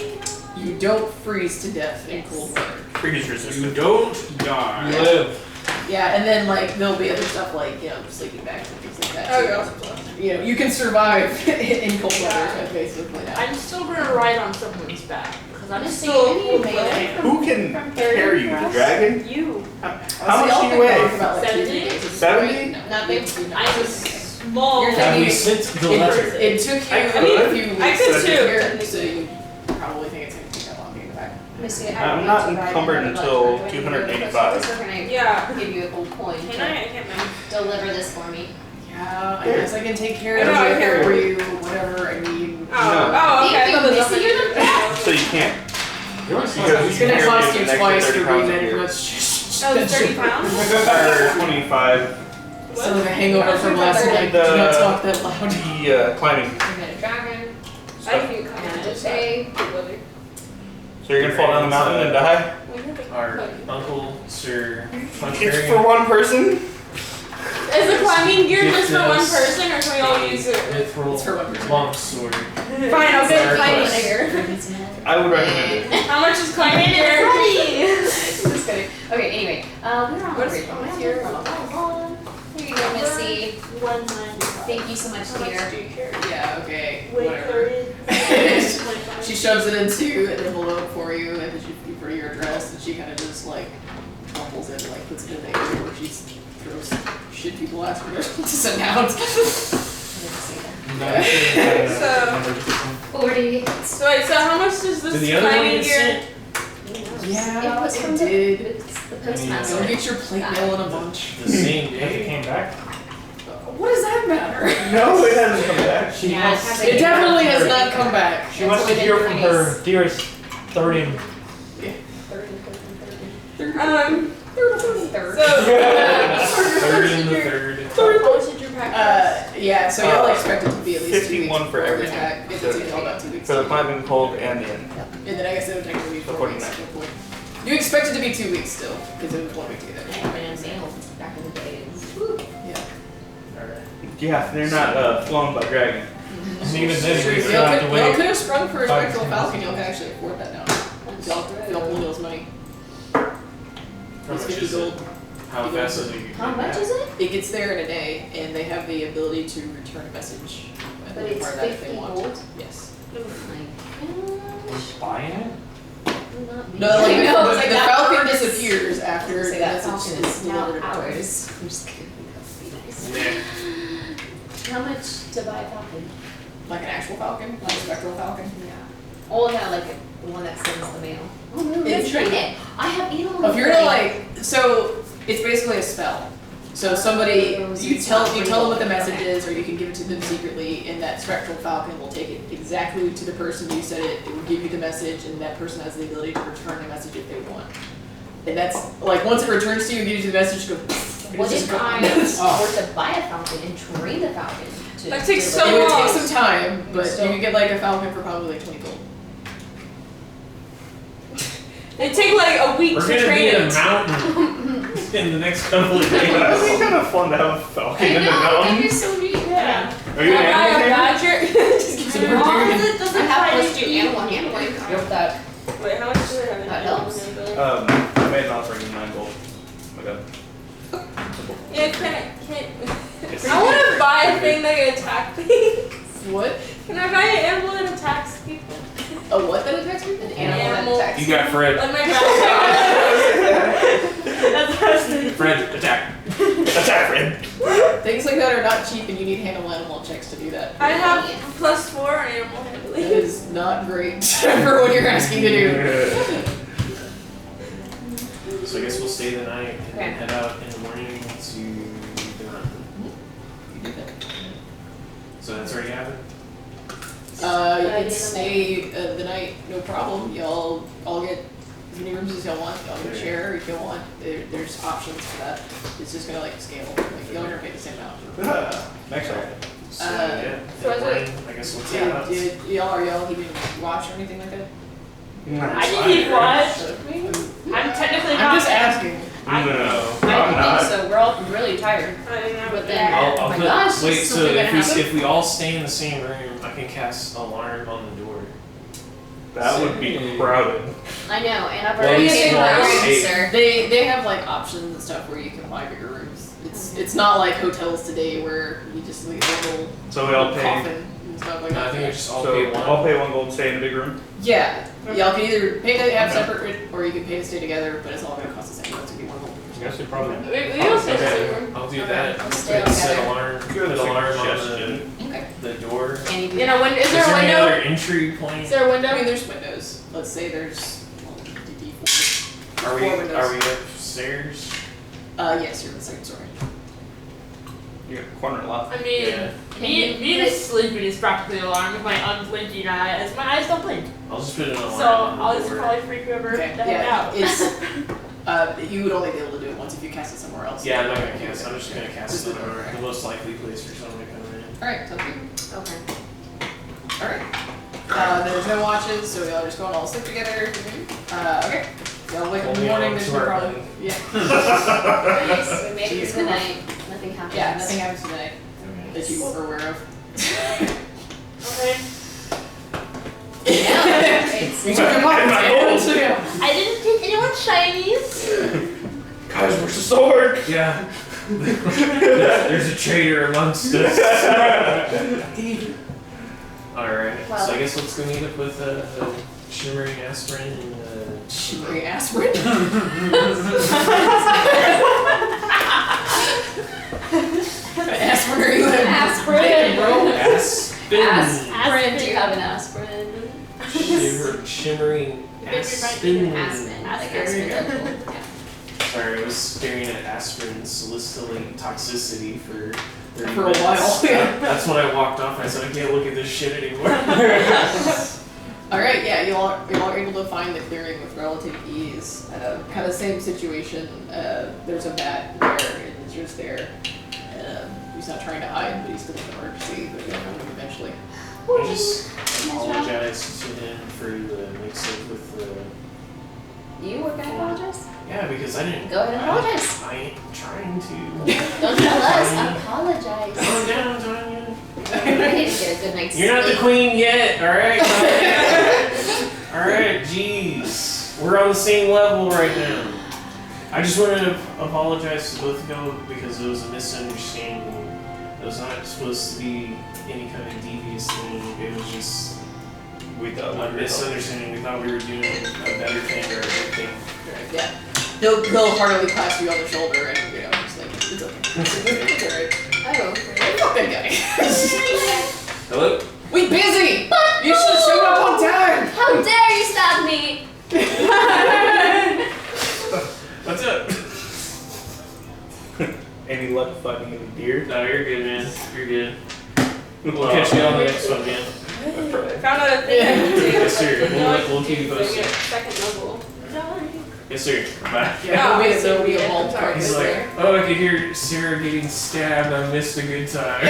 You don't freeze to death in Yes. cold weather. Freeze You resistant. don't die. You live. Yeah, and then like there'll be other stuff like sleeping bags and things like that. Oh, too. yeah. You know, you can survive in cold weather, basically. Now. I'm still gonna ride on someone's back because I'm Just still saying, you cold-blooded. made it. Who can carry you? The dragon? You. How much do you weigh? About, like, 70? 2 days. It's 70? great. No, Not you big. do not. I'm small. You're Have thinking- we sent the letter? It took you I a could. few I weeks could to too. get here, so you probably think it's going to take that long to get back. Let me see. I'm would not like to ride encumbered another until bus. Do I need to 285. go to the post office, or can I Yeah. give you a gold coin Can to I can't remember. deliver this for me? Yeah, I guess I can take care I of know, I it can't for you, whatever I need. Oh, okay. Thank you, I thought there was Missy, you're the nothing. So you can't. Yours Because It's you going to can cost carry you an extra twice 30 for pounds being a that year. much. Oh, it's 30 pounds? Or 25. So the hangover from last night. The- Do not talk that loud. The climbing I got a dragon. I stuff. can come And in. a day. So you're gonna fall down the mountain and die? Our uncle, Sir It's Punchberry. for one person. Is the climbing gear just for one Yes. person, or can we all use it? Mithril It's for one person. Long Sword. Fine, I'll get Sorry, climbing boss. gear. I would recommend it. How much is climbing gear? Just kidding. Okay, anyway. We're on the What's bridge. wrong with your- Here you go, Missy. 195. Thank you so much, How much dear. do you care? Yeah, okay. Wait, Whatever. 30. She shoves it into an envelope for you, and then she for your address, and she kind of just like crumbles it and like puts it in the area where she throws shit people ask her to send out. So- 40. So wait, so how much does Did this the other one climbing get gear? sent? Yeah, It was from it did. the postmaster. Go get your plate mail in a bunch. The same It day. came back. What does that matter? No, it hasn't come back. She Yeah, wants, it has It definitely has not come back. she wants to hear from her dearest Thurian. Third. So, Third and the third. how much did you pack? Yeah, so y'all expect it to be at least 2 weeks 51 for before everything. attack. If it's all about 2 weeks. For the climbing, cold, and the inn. And then I guess it would technically be 4 weeks. 49. At that point. You expect it to be 2 weeks still, because it was 1 week to get there. Back in the days. Yeah. Yeah, they're not flown by dragon. And even then, Sure, we y'all still have to could, y'all wait. could have sprung for a 5 spectral to 10 falcon. Y'all can actually afford that now. Y'all pull y'all's money. How It's much 50 is it? gold. How fast is it? How much is it? It gets there in a day, and they have the ability to return a message. And But they it's require that if they 50 want. gold? Yes. Oh my gosh. We're buying it? Not me. No, like, I know, it's like the that falcon ours- disappears after Say the that message falcon is is now delivered. ours. I'm just kidding. That would be nice. How much to buy a falcon? Like an actual falcon, like a spectral falcon. Yeah. Oh, yeah, like the one that sends the mail. Oh, no, It's let's try true. it. I have animal. If you're gonna like, so it's basically a spell. So somebody, you tell them what the message is, or you can give it to them secretly, and that spectral falcon will take it exactly to the person you said it. It will give you the message, and that person has the ability to return the message if they want. And that's like once it returns to you and gives you the message, go. What it's if just I gone. were to buy a falcon and train the falcon to That takes deliver- so It would long. take some time, but Still. you can get like a falcon for probably like 20 gold. It take like a week We're to gonna train be in a it. mountain in the next couple of It'd be days. kind of fun to have a falcon I in the know, that'd mountain. be so neat. Yeah. Are you an I animal have handler? badger. Just kidding. I doesn't have try plus to 2 eat. animal handling. I hope that. Wait, how much do I have in That animal helps. handling? I made an offering of 9 gold. Oh my god. Yeah, I want to buy a thing that can attack things. What? Can I buy an animal that attacks people? A what that attacks you? An animal that You got Fred. Like my grandpa. That's what I was thinking. Fred, attack. Attack, Fred! Things like that are not cheap, and you need handle animal checks to do that. I have +4 on animal That handling. is not great for what you're asking to do. So I guess we'll stay the night and Okay. then head out in the morning to the mountain. You do that. So that's already happened? You can stay the night, no problem. Y'all all get as many rooms as y'all want. Y'all can share if you want. There's options for that. It's just gonna like scale. Like y'all are gonna pay the same amount. Excellent. So yeah, so is it- I guess we'll see how it's. Y'all are y'all keeping watch or anything like that? I can keep watch. I'm technically not. I'm just asking. No, I I'm don't not. think so. We're all really tired. I don't know. But then, I'll oh my put, gosh, wait, is so something gonna happen? if we all stay in the same room, I can cast alarm on the door. That would be crowded. I know, and I've Well, already these taken small my states- answer. They have like options and stuff where you can buy bigger rooms. It's not like hotels today where you just leave a little So we all pay. coffin and stuff like No, I that. think we just all So pay one. I'll pay 1 gold, stay in the big room. Yeah, y'all can either pay to have separate or you can pay to stay together, but it's all gonna cost the same. It's gonna be 1 gold. I guess we probably. We don't stay in the same Okay, room. I'll do Okay, that. I'll stay Put set together. alarm. Good Put alarm on suggestion. Okay. the door. Can you do You know, when is Is there there a any window? other entry point? Is there a I window? mean, there's windows. Let's say there's Are we 4 windows. are we upstairs? Yes, you're in the second story. You got a corner lot. I mean, Yeah. being sleeping is practically an alarm with my unblinking eyes. My eyes don't blink. I'll just put an alarm So on I'll the just door. probably freak whoever Okay. the heck Yeah, out. it's you would only be able to do it once if you cast it somewhere else. Yeah, I'm not gonna cast. I'm just gonna cast Just it the on door. the most likely place for someone to come in. All right, sounds good. Okay. All right. There's no watches, so y'all just going all sleep together. Okay. Y'all wake up in the Only morning. on There's to no our problem. bed. Yeah. So we made it through the night. Nothing happens. Yeah. Nothing happens today that you are aware of. Okay. It's, You took your pocket yeah. I didn't take anyone's shinies. Guys, where's the sword? Yeah. There's a traitor amongst us. Alright, Well- so I guess let's go meet up with Shimmering Aspen and Shimmering aspirin. Aspirin, are you in? Aspirin. Bro. Aspen. Aspirin. Do you have an aspirin? Shimmering Aspen. Aspen. Like There you go. Aspen. Yeah. Sorry, I was staring at Aspirin's soliciting toxicity for 30 For a minutes. while, yeah. That's when I walked off. I said, I can't look at this shit anymore. All right, yeah, y'all are able to find the clearing with relative ease. Kind of same situation. There's a bat there, and it's just there. He's not trying to hide, but he's still in the emergency. But you'll know him eventually. I just apologize to him for the mix-up with the... You were gonna apologize? Yeah, because I didn't... Go ahead and apologize. I ain't trying to. Don't tell us. Apologize. Calm down, Tanya. I need to get a good night's You're not the sleep. queen yet, alright? Alright, jeez. We're on the same level right now. I just wanted to apologize to both of y'all because it was a misunderstanding. It was not supposed to be any kind of devious thing. It was just We thought a misunderstanding. We thought we were doing a better thing or a good thing. Right, yeah. He'll heartily clasp you on the shoulder and just like it's okay. It's alright. Oh, Fuck that guy. Hello? We busy. You should have showed up on time. how dare you stop me? What's up? Any luck finding any deer? No, you're good, man. You're good. We'll catch you on the next one, man. I found out a thing I can do. Yes, sir. We'll keep you Bring posted. it second level. Yes, sir. Bye. Yeah, Yeah, there'll be a yeah, whole sorry. part He's there. like, oh, I could hear Sarah getting stabbed. I missed a good time.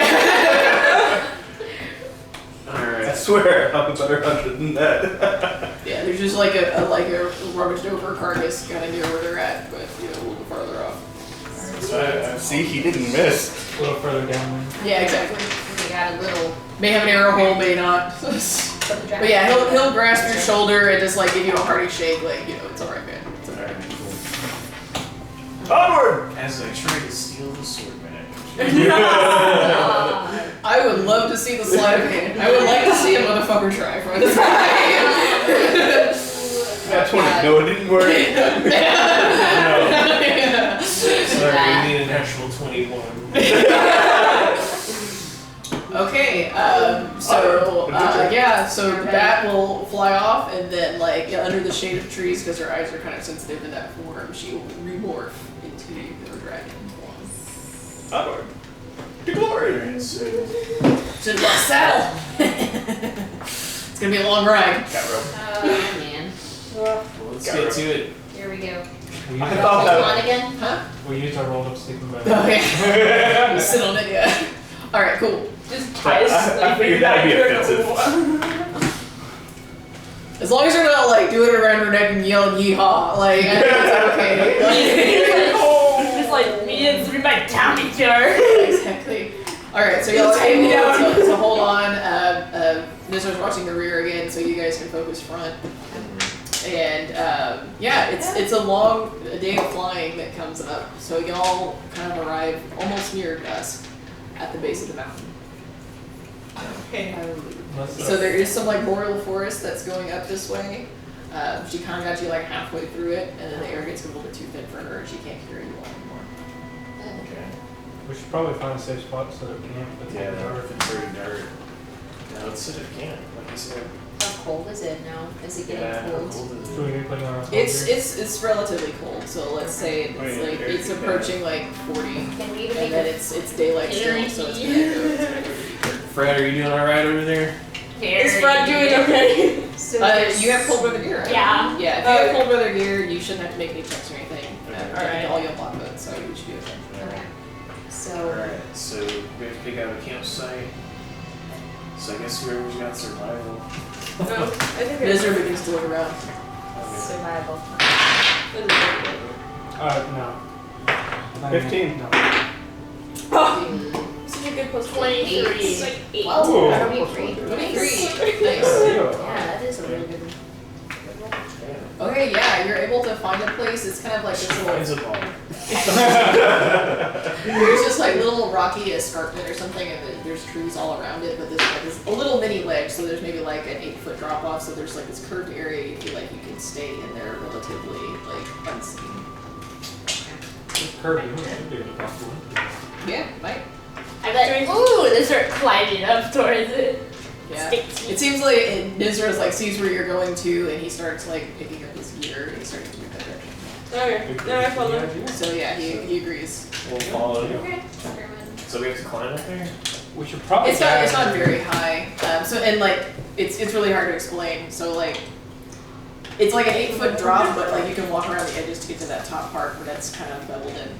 I Alright. swear, I'm a better hunter than that. Yeah, there's just like a rummaged over carcass kind of near where they're at, but a little bit farther off. See, he didn't miss. A little further down. Yeah, exactly. We got a little. May have an arrow hole, may not. But yeah, he'll grasp your shoulder and just like give you a hearty shake, like it's alright, man. It's alright. Onward! As I try to steal the sword back. I would love to see the sleight of hand. I would like to see a motherfucker try for this guy. Got 20. No, it didn't work. Sorry, we need a natural 21. Okay, so the bat will fly off, and then under the shade of trees, because her eyes are kind of sensitive to that form, she will remorph into her dragon form. Onward. To glory! Alright, so Should have saddle. It's gonna be a long ride. Got rope. Oh man. Well, let's get to it. Here we go. We I used, thought Hold that. on again? Huh? we used our rolled up sleeping bag. Oh yeah. You sit on it, yeah. All right, cool. Just tie a I sleeping figured that'd be bag to offensive. As long as you're not like doing it around her neck and yelling yeehaw, like I think it's okay. Just like me and through my tummy jar. Exactly. All right, so y'all are able to hold on. Nizra's watching the rear again, so you guys can focus front. And yeah, it's a day of flying that comes up. So y'all kind of arrive almost near dusk at the base of the mountain. So there is some like boreal forest that's going up this way. She kind of got you like halfway through it, and then the air gets a little bit too thin for her, and she can't hear you all anymore. Okay. We should probably find a safe spot so that we can't. Yeah, if it's very dark. No, let's sit at camp, like you said. How cold is it now? Is it getting Yeah, cold? how cold is So we it? need to put it on our It's relatively cold. So let's say it's approaching like 40, Can we even and make then a it's daylight still, so it's gonna go. Fred, are you doing alright over there? Is Fred doing okay? so You have cold weather gear, right? Yeah. Yeah, if you have cold weather gear, you shouldn't have to make any checks or anything. Okay. All your block boats, so you should be okay. Okay. So Alright, so we have to pick out a campsite. So I guess whoever's got survival. No, I think It is really begins to look around. Okay. survival. No. 15. No. Such a good plus 23. It's like 8. Well, Ooh. 23. 23. Nice. Yeah, that is a really good one. Okay, yeah, you're able to find a place. It's kind of like this Finds little. a ball. There's just like little rocky escarpment or something, and there's trees all around it. But there's like this a little mini ledge, so there's maybe like an 8-foot drop off. So there's like this curved area. You feel like you can stay in there relatively like unseen. It's curvy. We should be able to possible. Yeah, might. I bet. Ooh, they start climbing up towards it. Yeah. Sticks. It seems like Nizra's like sees where you're going to, and he starts like picking up his gear, and he starts to move that direction. Okay, now I follow. So yeah, he agrees. We'll follow. Okay. So we have to climb up there? We should probably. It's not very high. So and like it's really hard to explain. So like it's like an 8-foot drop, but like you can walk around the edges to get to that top part, but that's kind of beveled in,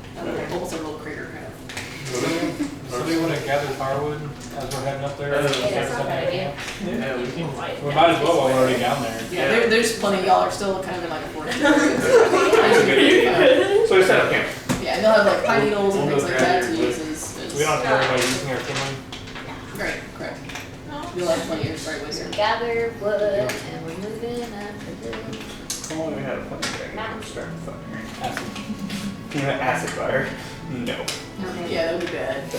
almost a little crater kind of. So do you want to gather firewood as we're heading up there? Yeah, that's not a bad idea. Yeah, we can. We might as well while we're already down there. Yeah, there's plenty. Y'all are still kind of in like a forest. So we set up camp. Yeah, and they'll have like pine needles and We'll things go like that grab to your use wood. as We don't have to worry about using our kindling. Right, correct. You'll have plenty of right with So you. gather wood and we're moving up the hill. How long do we have a fire dragon? Mountain. Start the fire. Acid. Acid fire? No. Okay. Yeah, that would be bad.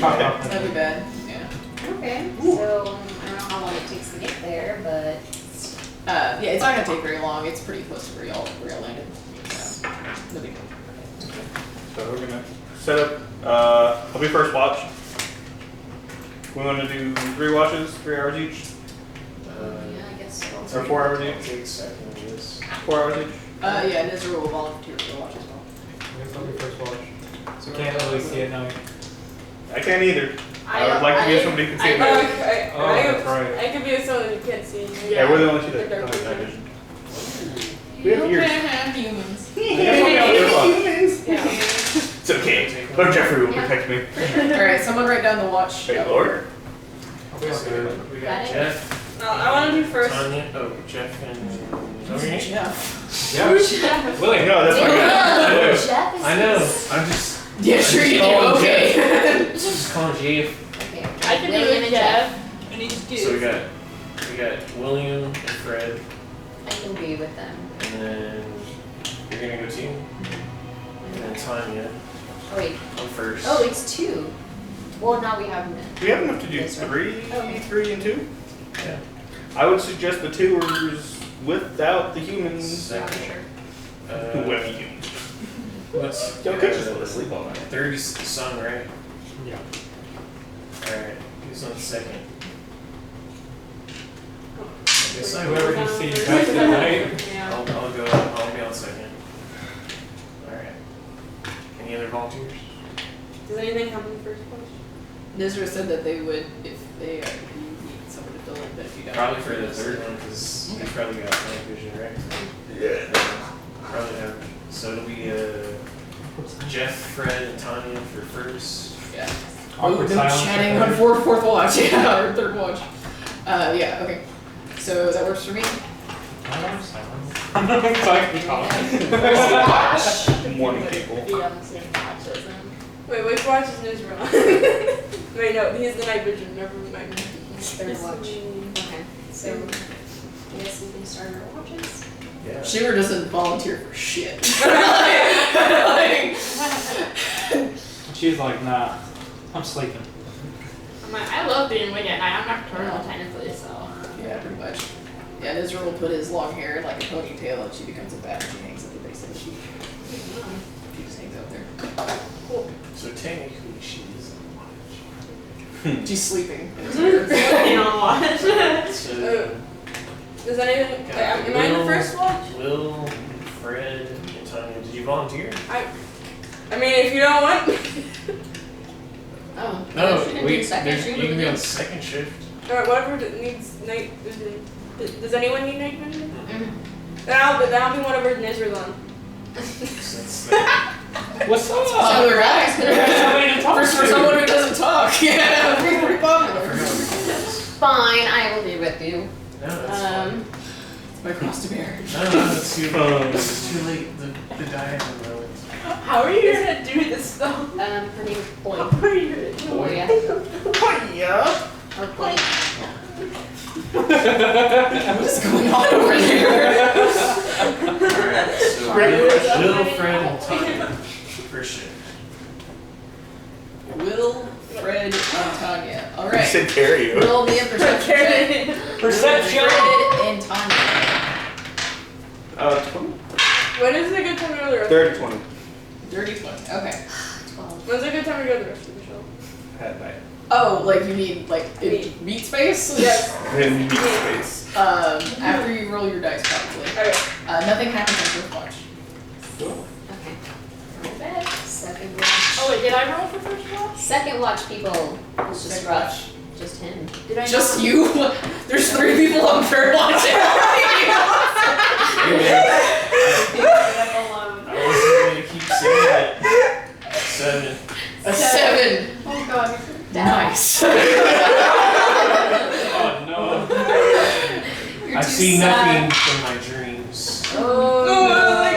Top That'd be bad. Yeah. Okay. So I don't know how long it takes to get there, but Yeah, it's not gonna take very long. It's pretty close to where y'all landed. So, no big deal. So we're gonna set up, I'll be first watch. We wanna do 3 watches, 3 hours each? yeah, I guess so. Or 4 hours I'll each? take second of this. 4 hours each? Yeah, Nizra will volunteer for the watch as well. I guess I'll be first watch. So can't really see at night. I can't either. I would like to be with somebody who can see it. Oh, that's right. I could be with someone who can't see. Yeah, we're the only 2 that They're don't have dark night vision. We have ears. have humans. Yeah. It's okay. Lord Jeffrey will protect me. Alright, someone write down the watch. Hey, Lord. I'll be up there. We Got got it? Jeff, I want to do first. Tanya, Jeff and... Okay. Yeah. Yeah. William. No, that's my guy. Jeff is I know, I'm just... Yeah, sure you do. Oh, Okay. Just calling Jeff. Okay. I can do William it, and Jeff. I need to do. So we got William and Fred, I can be with them. and then you're gonna go too? And then Tanya, Oh wait. I'm first. Oh, it's 2. Well, now we have men. Do we have enough to do Yes, sir. 3, Okay. 3 and 2? Yeah. I would suggest the 2ers without the humans. Second. Who would be humans? What's... Y'all could just let us sleep all night. Third is the sun, right? Yeah. Alright, who's on second? I guess I Whoever will. can see you guys at night. Yeah. I'll be on second. Alright. Any other volunteers? Does anything happen first watch? Nzira said that they would if they if you need someone to fill in, but if you don't. Probably for the third one, because he's probably got night vision, right? Yeah. Probably have. So it'll be Jeff, Fred, and Tanya for first. Yeah. Awkward no silence. chatting on fourth watch, yeah, or third watch. Yeah, okay. So that works for me. Morning people. Be on the same watch as him. Wait, which watch is Nzira? Wait, no, he's the night vision. Never mind. Third watch. Okay, so I guess we can start our watches. Yeah. Shimmer doesn't volunteer for shit. Like, She's like, nah, I'm sleeping. I'm like, I love being awake at night. I'm nocturnal technically, so. yeah, pretty much. Yeah, Nzira will put his long hair in like a ponytail and she becomes a bat and she hangs at the base of the sheet. She just hangs out there. So technically, she's She's sleeping. You know watch. So Does anyone? Wait, am I in the first watch? Will, Fred, and Tanya. Did you volunteer? I mean, if you don't want. Oh. No, she can we. do second. there's- She You can can do be on the- second shift. Alright, whatever needs night vision. Does anyone need night vision? Mhm. Then I'll be whatever Nzira on. What's So up? they're guys. Somebody to talk For to. someone who doesn't talk. Yeah, pretty popular. Fine, I will be with you. No, that's fine. It's my cross to bear. No, it's too It's too late. The die hasn't ruined. How are you gonna do this though? Her name is Boy. How are you gonna do Boy, it? yeah. Or Boy. What is going on over there? Alright, so Will, Fred, and Tanya. First shift. Will, Fred, and Tanya. You Alright. said carry you. Roll me a perception check. Perception. Fred and Tanya. 20. When is a good time to go to the rest? 30, 20. Dirty 20. Okay. 12. When's a good time to go to the rest of the show? At night. Oh, like you mean like in meat space? Yes. In meat space. After you roll your dice, probably. Okay. Nothing happens on first watch. Okay. Go to bed. Second watch. Oh wait, did I roll for first watch? Second watch, people. It's just Second rough. Just him. Did I Just not? you? There's 3 people on third watch. Hey, man, I wasn't going to keep saying that. 7. A 7. Oh god. Nice. Oh no. I see nothing from my dreams. Oh my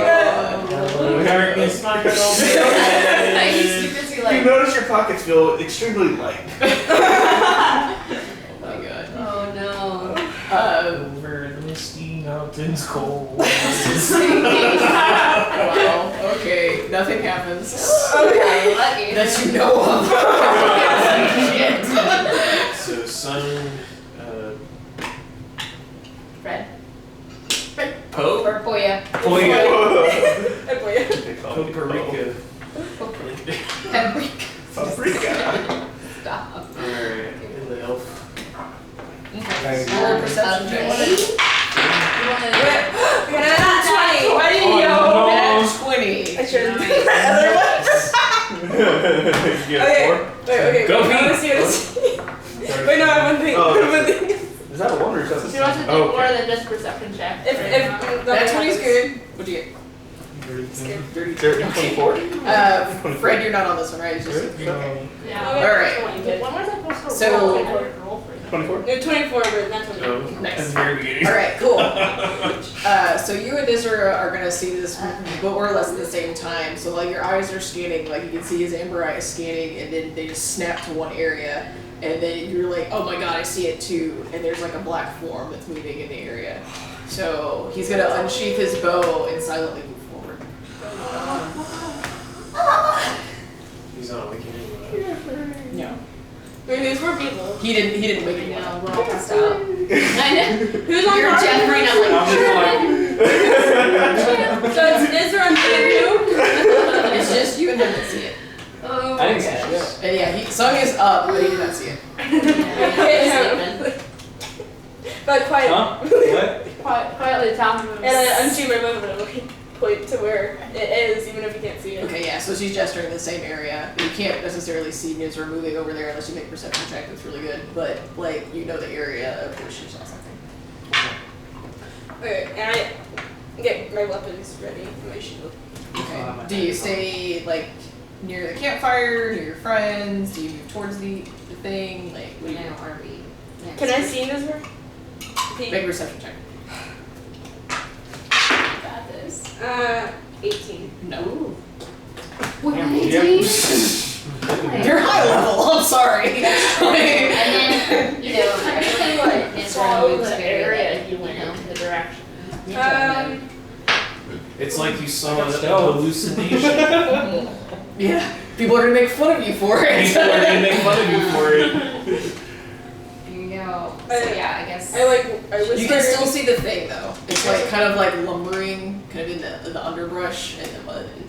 god. It's not good all He's too busy You like. notice your pockets feel extremely light. Oh my god. Oh no. Over the misty mountains cold. Well, okay, nothing happens. Okay, lucky. That you know of. Shit. So, son, Fred. Poe? Or Boya. Poya. Hey, boy. Paprika. Paprika. Stop. Alright, and the elf. Roll a perception check. That's 20. I shouldn't. You get a Okay. 4? Wait, Go I wanna Pete. see this. Wait, no, I have one thing. Oh, I have one thing. Is that a 1 or is that a She wants to do Oh, more okay. than just perception check. If That 20's good. What'd you get? 30. 24? Fred, you're not on this one, right? It's just, okay. Yeah. Alright. When was I supposed to So- roll? I had to roll for that. 24? No, 24, but that's what So, Nice. at the very beginning. Alright, cool. So you and Nzira are gonna see this more or less at the same time. So like your eyes are scanning, like you can see his amber eyes scanning, and then they just snap to one area, and then you're like, oh my god, I see it too. And there's like a black form that's moving in the area. So he's gonna unsheath his bow and silently move forward. He's not waking up. No, Wait, these were people. he didn't make it. No, we're all pissed out. I know. Who's on You're guard? Jeffrey and I'm like, So it's Nzira and you? It's just you and him that see it. Oh I my didn't see gosh. shit. And yeah, Sung is up, but he did not see it. But quiet. Huh? What? Quietly tell him. And I unsheathe my weapon. Okay. point to where it is, even if you can't see it. Okay, yeah, so she's gesturing in the same area. You can't necessarily see Nzira moving over there unless you make a perception check. That's really good. But, like, you know the area of which she saw something. Okay, and I get my weapons ready, my shield. Okay. Do you stay, like, near the campfire, near your friends? Do you move towards the thing? Like, what do you Now are we next Can I week? see this room? Make a perception check. Got this. 18. No. What Yeah, did I yeah. do? You're high level, I'm sorry. And then, you know, actually what Nzira Follow moves the very, area like, you went know, in, the direction. It's like you saw a Stealth. hallucination. Yeah. People are gonna make fun of you for it. People are gonna make fun of you for it. Here you go. So yeah, I guess. I whisper. You can still see the thing though. It's like kind of like lumbering, kind of in the underbrush and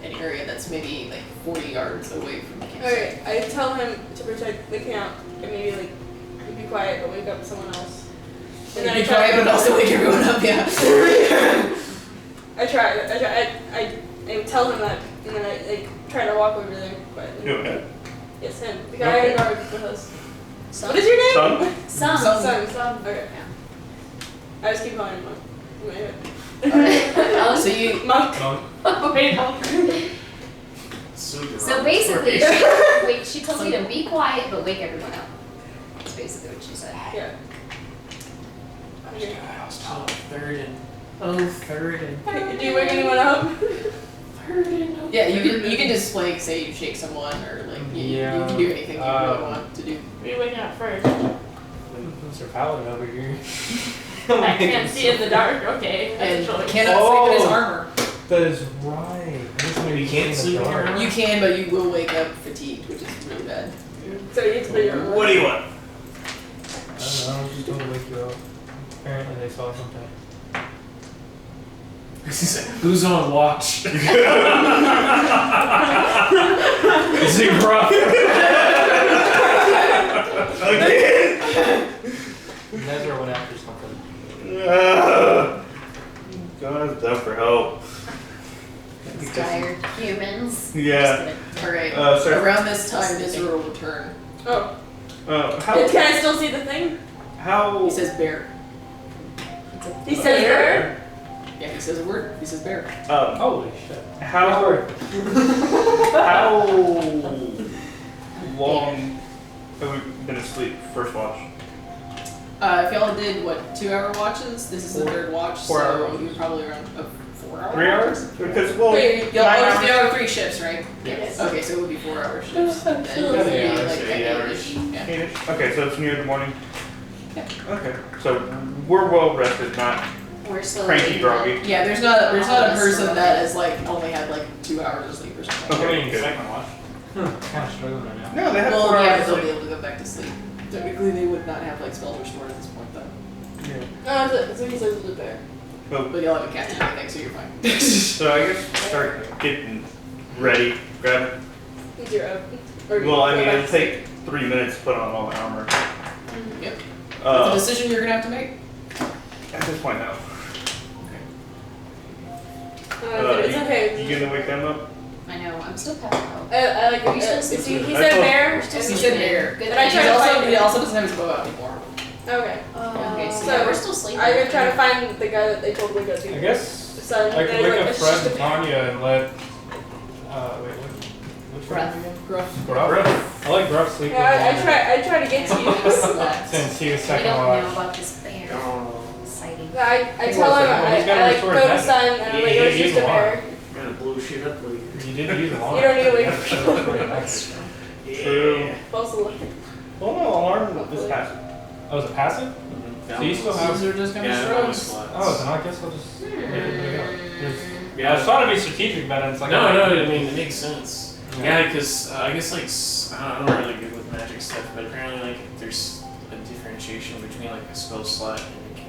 an area that's maybe like 40 yards away from the campsite. Alright, I tell him to protect the camp and maybe like be quiet but wake up someone else. And then Be quiet, but also wake everyone up. Yeah. I tell him that and then I like try to walk over there quietly. Go ahead. Yes, him. The guy in guard with us. Some. What is your name? Son? Some. Son. Okay. I just keep calling him Monk in my head. So you Monk. Wait, hold So basically, she tells you to be quiet but wake everyone up. That's basically what she said. Yeah. Okay. Third and Do you wake anyone up? yeah you can just like say you shake someone or like you can do anything you really want to do. Who are you waking up first? Mr. Paladin over here. I can't see in the dark. Okay, And that's a choice. cannot sleep in his armor. That is right. I guess maybe You can't sleep in your dark. armor? You can, but you will wake up fatigued, which is really bad. So you need to put your What do you want? I don't know, just don't wake you up. Apparently they saw something. Who's on watch? Is he rough? Again? Nezra went after something. God, up for help. Tired humans. Yeah. Alright. Sir. Around this time, Nzira will return. Oh. How? Can I still see the thing? How? He says bear. He says bear. Yeah, he says a word. He says bear. Holy shit. How? How long have we been asleep? First watch. If y'all did, 2-hour watches? This is the third watch, 4 so hours. you're probably around 4 hours. 3 hours? Because well, Wait, y'all 9 always hours. do 3 shifts, right? Yes. Okay, so it would be 4-hour shifts. And then it would be Yeah, like so 8 8 hours. Yeah. 8-ish? Okay, so it's near the morning. Yeah. Okay, so we're well rested, not We're still cranky waking groggy. up. Yeah, there's not a All person this that has like only had like 2 hours of sleep or something. Okay. I mean, second watch. Kind of struggling right now. No, they have 4 Well, yeah, hours but of they'll be sleep. able to go back to sleep. Technically, they would not have like spells restored at this point, though. Yeah. So he says the bear. But y'all haven't cast anything, so you're fine. So I guess start getting ready, grab it. You're up. Or Well, I mean, go back it'll to take 3 minutes to put on all the armor. Yep. It's a Uh, decision you're gonna have to make. at this point, no. It's okay. You gonna wake them up? I know, I'm still passed out. I like Are you still he sleeping? he I said thought- bear. We're still He sleeping. said bear. Good And I thing. tried to find He also doesn't have his bow out anymore. Okay. Okay, so, So, yeah, we're still sleeping. I'm gonna try to find the guy that they told me to go to. I guess So, I could and wake like, up it's Fred just and a bear. Tanya and let. Wait, which one Gruff. again? Gruff. Gruff. I like Gruff sleeping. Yeah, I try to get to you. Slept. Since he was We second don't know watch. about this bear. Exciting. I tell him Well, he's gotta I like restore go to magic. sun and I'm like, Yeah, it's he's just a a bear. Gotta blow shit up later. You didn't use alarm. You don't need to wait. True. False alarm. Well, no, alarm is passive. Oh, is it passive? So you still have. These are just kind of Yeah, strong. bonus slots. Oh, then I guess I'll just. There you go. 'Cause I Yeah. was trying to be strategic, but it's like. No, I mean, it makes sense. Yeah, because I guess, like, I'm not really good with magic stuff, but apparently, like, there's a differentiation between, like, a spell slot and a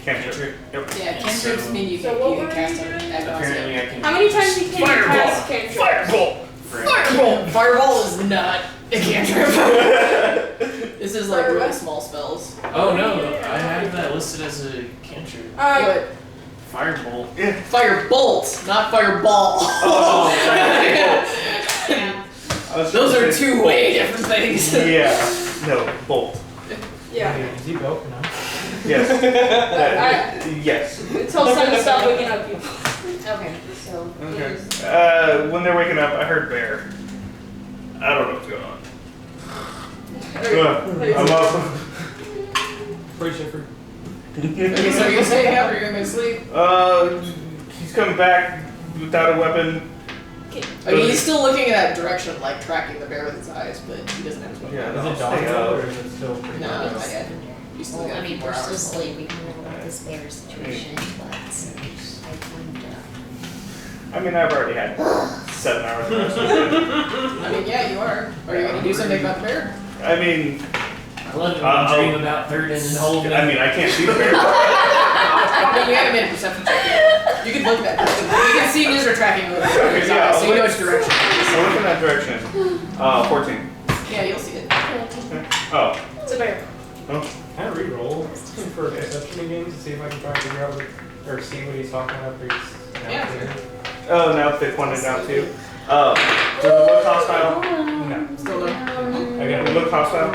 cantrip. Yep. Yeah, cantrips So- mean you So can, what you can were cast you them doing? agnostic. Apparently, I can. How many times you can Fireball! cast cantrip? Fireball! Fireball! Fireball is not a cantrip. This is like really small spells. Oh no, I have that listed as a cantrip. But Firebolt. Firebolt, not fireball. Oh, Yeah. Those are two way different things. Yeah. No, bolt. Yeah. Is he broken now? Yes. Yes. Until sun stop waking up you. Okay, so Okay. there's When they're waking up, I heard bear. I don't know what's going on. I'm up. Pretty Shepherd. Okay, so are you staying up or you're going to sleep? He's coming back without a weapon. I mean, he's still looking in that direction, like tracking the bear with his eyes, but he doesn't have his weapon. Yeah, Is I'll it dawn stay yet, up. or is it still pretty No, dark? not yet. He's still well, got I a few mean, more we're still hours. asleep. We kind of know about this bear situation, but I kind I mean, I've already had 7 hours of rest. I mean, yeah, you are. Are you going to do something about the bear? I mean, I love it when you dream about third and holding. I can't see the bear. I mean, you haven't made a perception check yet. You can look at that direction. You can see Nzira tracking with his Yeah, eyes, so you know I'll which direction. I look in that direction. 14. Yeah, you'll see it. Oh. It's a bear. Oh. Can I re-roll for perception games to see if I can try to figure out what, or see what he's talking about? Yeah, sure. Oh, now they pointed out too. Does it look hostile? No. Still no. Does it look hostile?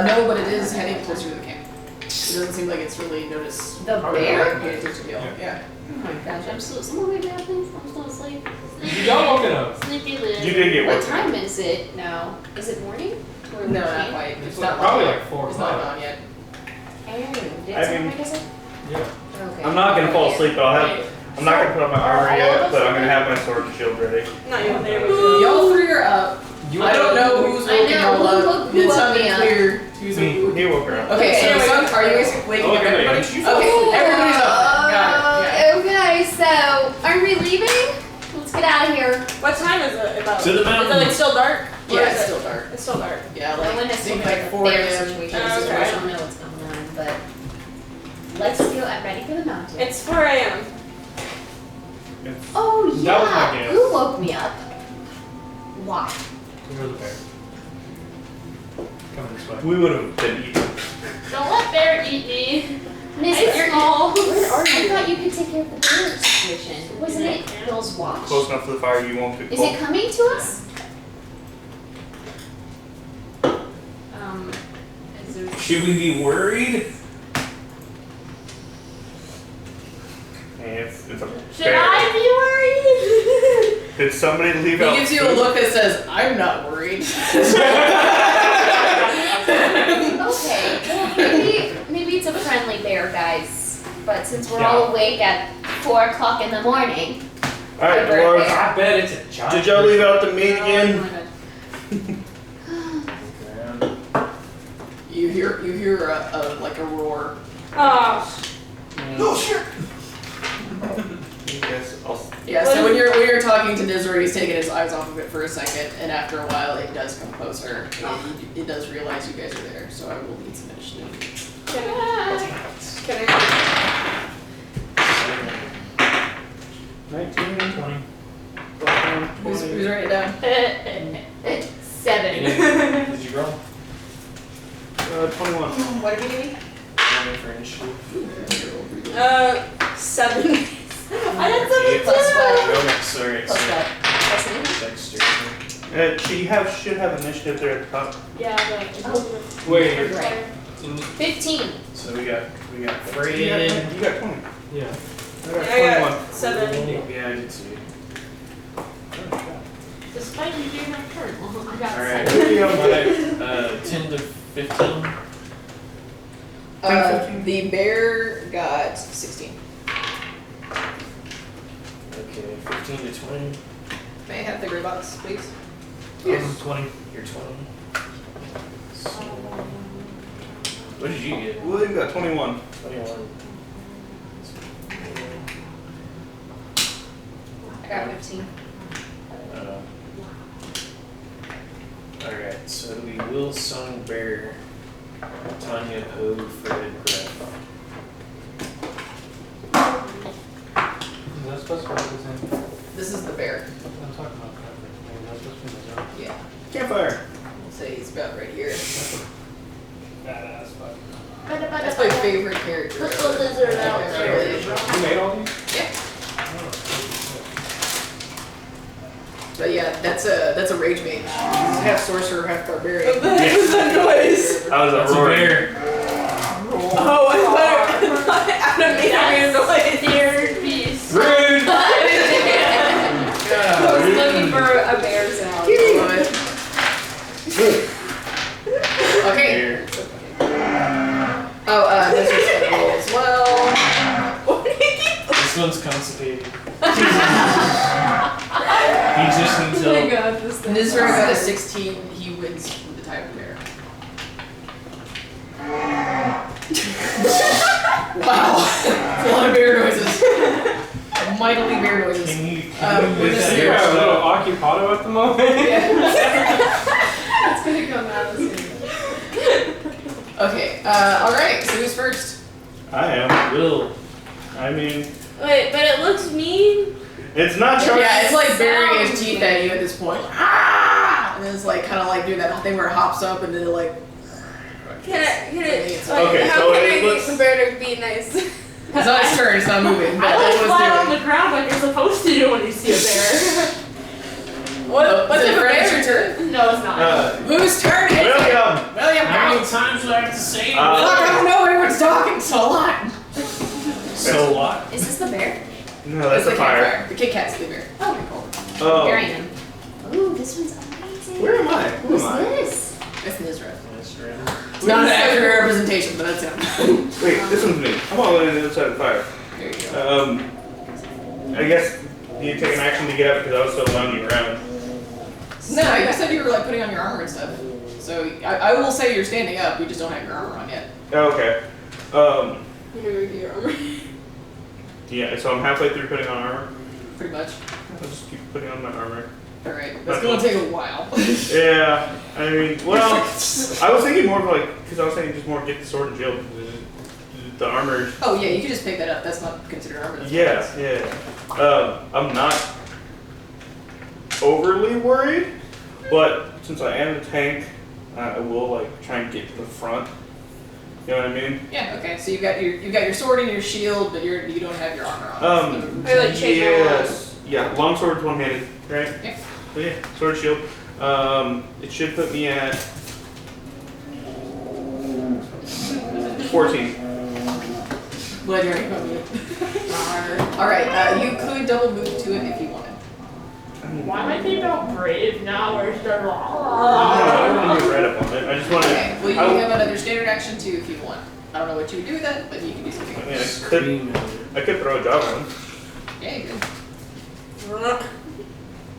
No, but it is heading closer to the camp. It doesn't seem like it's really noticed. The or bear? paid attention to you. Yeah. Oh my gosh, I'm still. Someone wake me up, please. I'm still asleep. Y'all woken up. Sleepy Liz. You did get What woken up. time is it now? Is it morning? Or No, not evening? quite. It's not probably long like 4 yet. It's not o'clock. on yet. Oh, did I someone mean- wake us up? Yeah. Okay. I'm not gonna fall asleep, but I'm not gonna put on my armor all yet, of us but I'm are- gonna have my sword and shield ready. Not even there. Y'all three are up. I don't know who's I woken know, y'all who up. woke- who It's woke me something up? clear. Who's He woke her up. Okay, so Okay. Sun, are you guys waking Oh, up okay. everybody? You Okay, everybody's up. Got it. Yeah. Okay, so are we leaving? Let's get out of here. What time is it about? To the Is it mountain. like still dark? Or Yeah, is it's it- still dark. It's still dark. Yeah, No one like has think told me like the 4 bear a.m. situation, Oh, so okay. I don't know what's going on, but let's go. I'm ready for the mountain. It's 4 a.m. Oh That was my yeah, guess. who woke me up? Why? You're the bear. Coming this way. We would have been eaten. Don't let bear eat me. Mrs. You're Small, Where are I you? thought you could take care of the bear situation. Wasn't it Bill's watch? Close enough to the fire, you won't get Is cold. it coming to us? Is there Should we be worried? It's a Should bear. I be worried? Did somebody leave He out gives you a food? look that says, "I'm not worried." Okay, well, maybe it's a friendly bear, guys. But since we're Yeah. all awake at 4 o'clock in the morning, Alright, Bear. dwarves. I bet it's a giant. Did y'all leave out the meat oh again? my god. You hear a like a roar. Oh, Yes, I'll Yeah. So when you're talking to Nzira, he's taking his eyes off of it for a second, and after a while, it does come closer. And it does realize you guys are there. So I will need some initiative. can I? 19, 20. 21, Who's 20. writing it down? 7. Did you roll? 21. What did you give me? 20 for initiative. 7. Plus I had 7 too. what? Oh, no, sorry. Plus sorry. what? Plus anything? Dexterity. She should have initiative there at the top. Yeah, but Wait. Right. 15. So we got You Fred. got 20. Yeah. I got I 21. got 7. Yeah, I did see it. Despite you being my turn. I got Alright. 7. 10 to 15. The bear got 16. Okay, 15 to 20. May I have the gray box, please? Yes. 20. You're 20. So, what did you get? William got 21. 21. I got 15. Alright, so we will song bear Tanya, Poe, Fred, Gruff. Is that supposed to represent? This is the bear. I'm talking about that. Maybe that's supposed to be Nzira. Yeah. Campfire. We'll say he's about right here. Badass, but. That's my favorite character. Put the lizard out there. Really. But yeah, that's a rage mage. He's half sorcerer, half barbarian. What the heck was that noise? That was That's a a roaring. bear. Oh, I thought Adam made a noise. Scared beast. Rude! I was looking for a bear sound. Okay. Here. Oh, this is gonna roll as well. This one's constipated. He just needs Oh my help. god, this thing. Nzira got a 16. He wins with the type of bear. Wow. That's a lot of bear noises. Mightily bear noises. Can you we're do just that? You have a little occupado at the moment. It's gonna come out as soon. Okay, alright, so who's first? I am. Will. I mean, Wait, but it looks mean. it's not charged. Yeah, it's like burying his Sounds teeth at you at this point. Ah! And then it's like kind of like doing that thing where it hops up and then it like. Can it? It's Okay, how so can it I looks- get the bear to be nice? not his turn, it's not moving, but I that's like what flat it's on doing. the ground like you're supposed to do when you see a bear. What's if it, a Fred? bear- It's your turn? No, it's not. Whose turn is it? William. William, How go! many times do I have to say it? Fuck, I don't know, everyone's talking so a lot. So what? Is this the bear? No, that's It's a the fire. campfire. The Kit Kat's the bear. Oh, Oh. burying him. Ooh, this one's amazing. Where am I? Who Who's am I? this? It's Nzira. That's right. It's not an accurate representation, but that's him. Wait, this one's me. I'm all on the other side of the fire. There you go. I guess you take an action to get up because I was so lounging around. No, you said you were like putting on your armor and stuff. So I will say you're standing up, you just don't have your armor on yet. Oh, okay. Here we go. Yeah, so I'm halfway through putting on armor. Pretty much. I'll just keep putting on my armor. Alright, that's gonna take a while. Yeah, I mean, well, I was thinking more of like, because I was thinking just more get the sword and shield. The armor. Oh yeah, you can just pick that up. That's not considered armor. That's Yeah. I'm not overly worried, but since I am a tank, I will like try and get to the front. You know what I mean? Yeah. Okay. So you've got your sword and your shield, but you don't have your armor on. I like chain yes. Yeah, longsword's one-handed, right? Yeah. So yeah, sword, shield. It should put me at 14. Glad you already put me in. Alright, you could double move to it if you wanted. Why am I thinking about brave now? Where's the I don't want to get right up on it. I just want to. Okay. Well, you can have another standard action too if you want. I don't know what you would do with that, but you can do something. I mean, I could throw a dog on. Yeah, you could.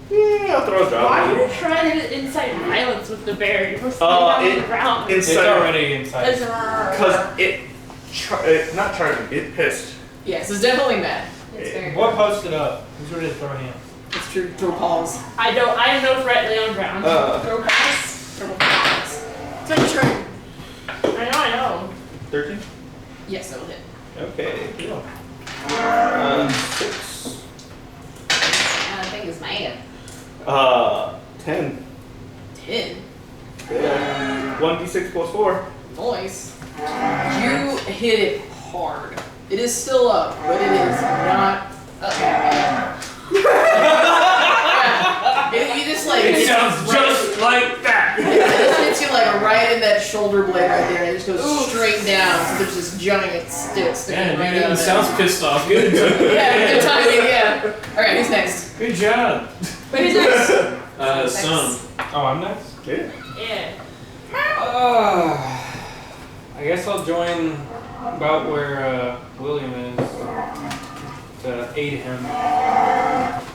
Yeah, I'll throw a dog Why on. are you trying to incite violence with the bear? You're supposed to Uh, lay down on it- the ground. It's already inside. Because it not charging, it pissed. Yes, it's definitely mad. It's very What posted up? Who's ready to throw hands? It's true. Throw paws. I am no threat, lay on ground. Throw paws. Throw paws. It's your turn. I know. 13? Yes, that'll hit. Okay. 6. I think it's made. 10. 10. Yeah. 1d6 plus 4. Nice. You hit it hard. It is still up, but it is not up. Yeah. You just like It sounds just like that. it just hits you like right in that shoulder blade right there, and it just goes straight down. So there's this giant stick sticking Yeah, right dude, out it of it. sounds pissed off. Good. Yeah, good timing. Yeah. All right, who's next? Good job. Wait, who's next? Son. Oh, I'm next? Yeah. Yeah. I guess I'll join about where William is to aid him.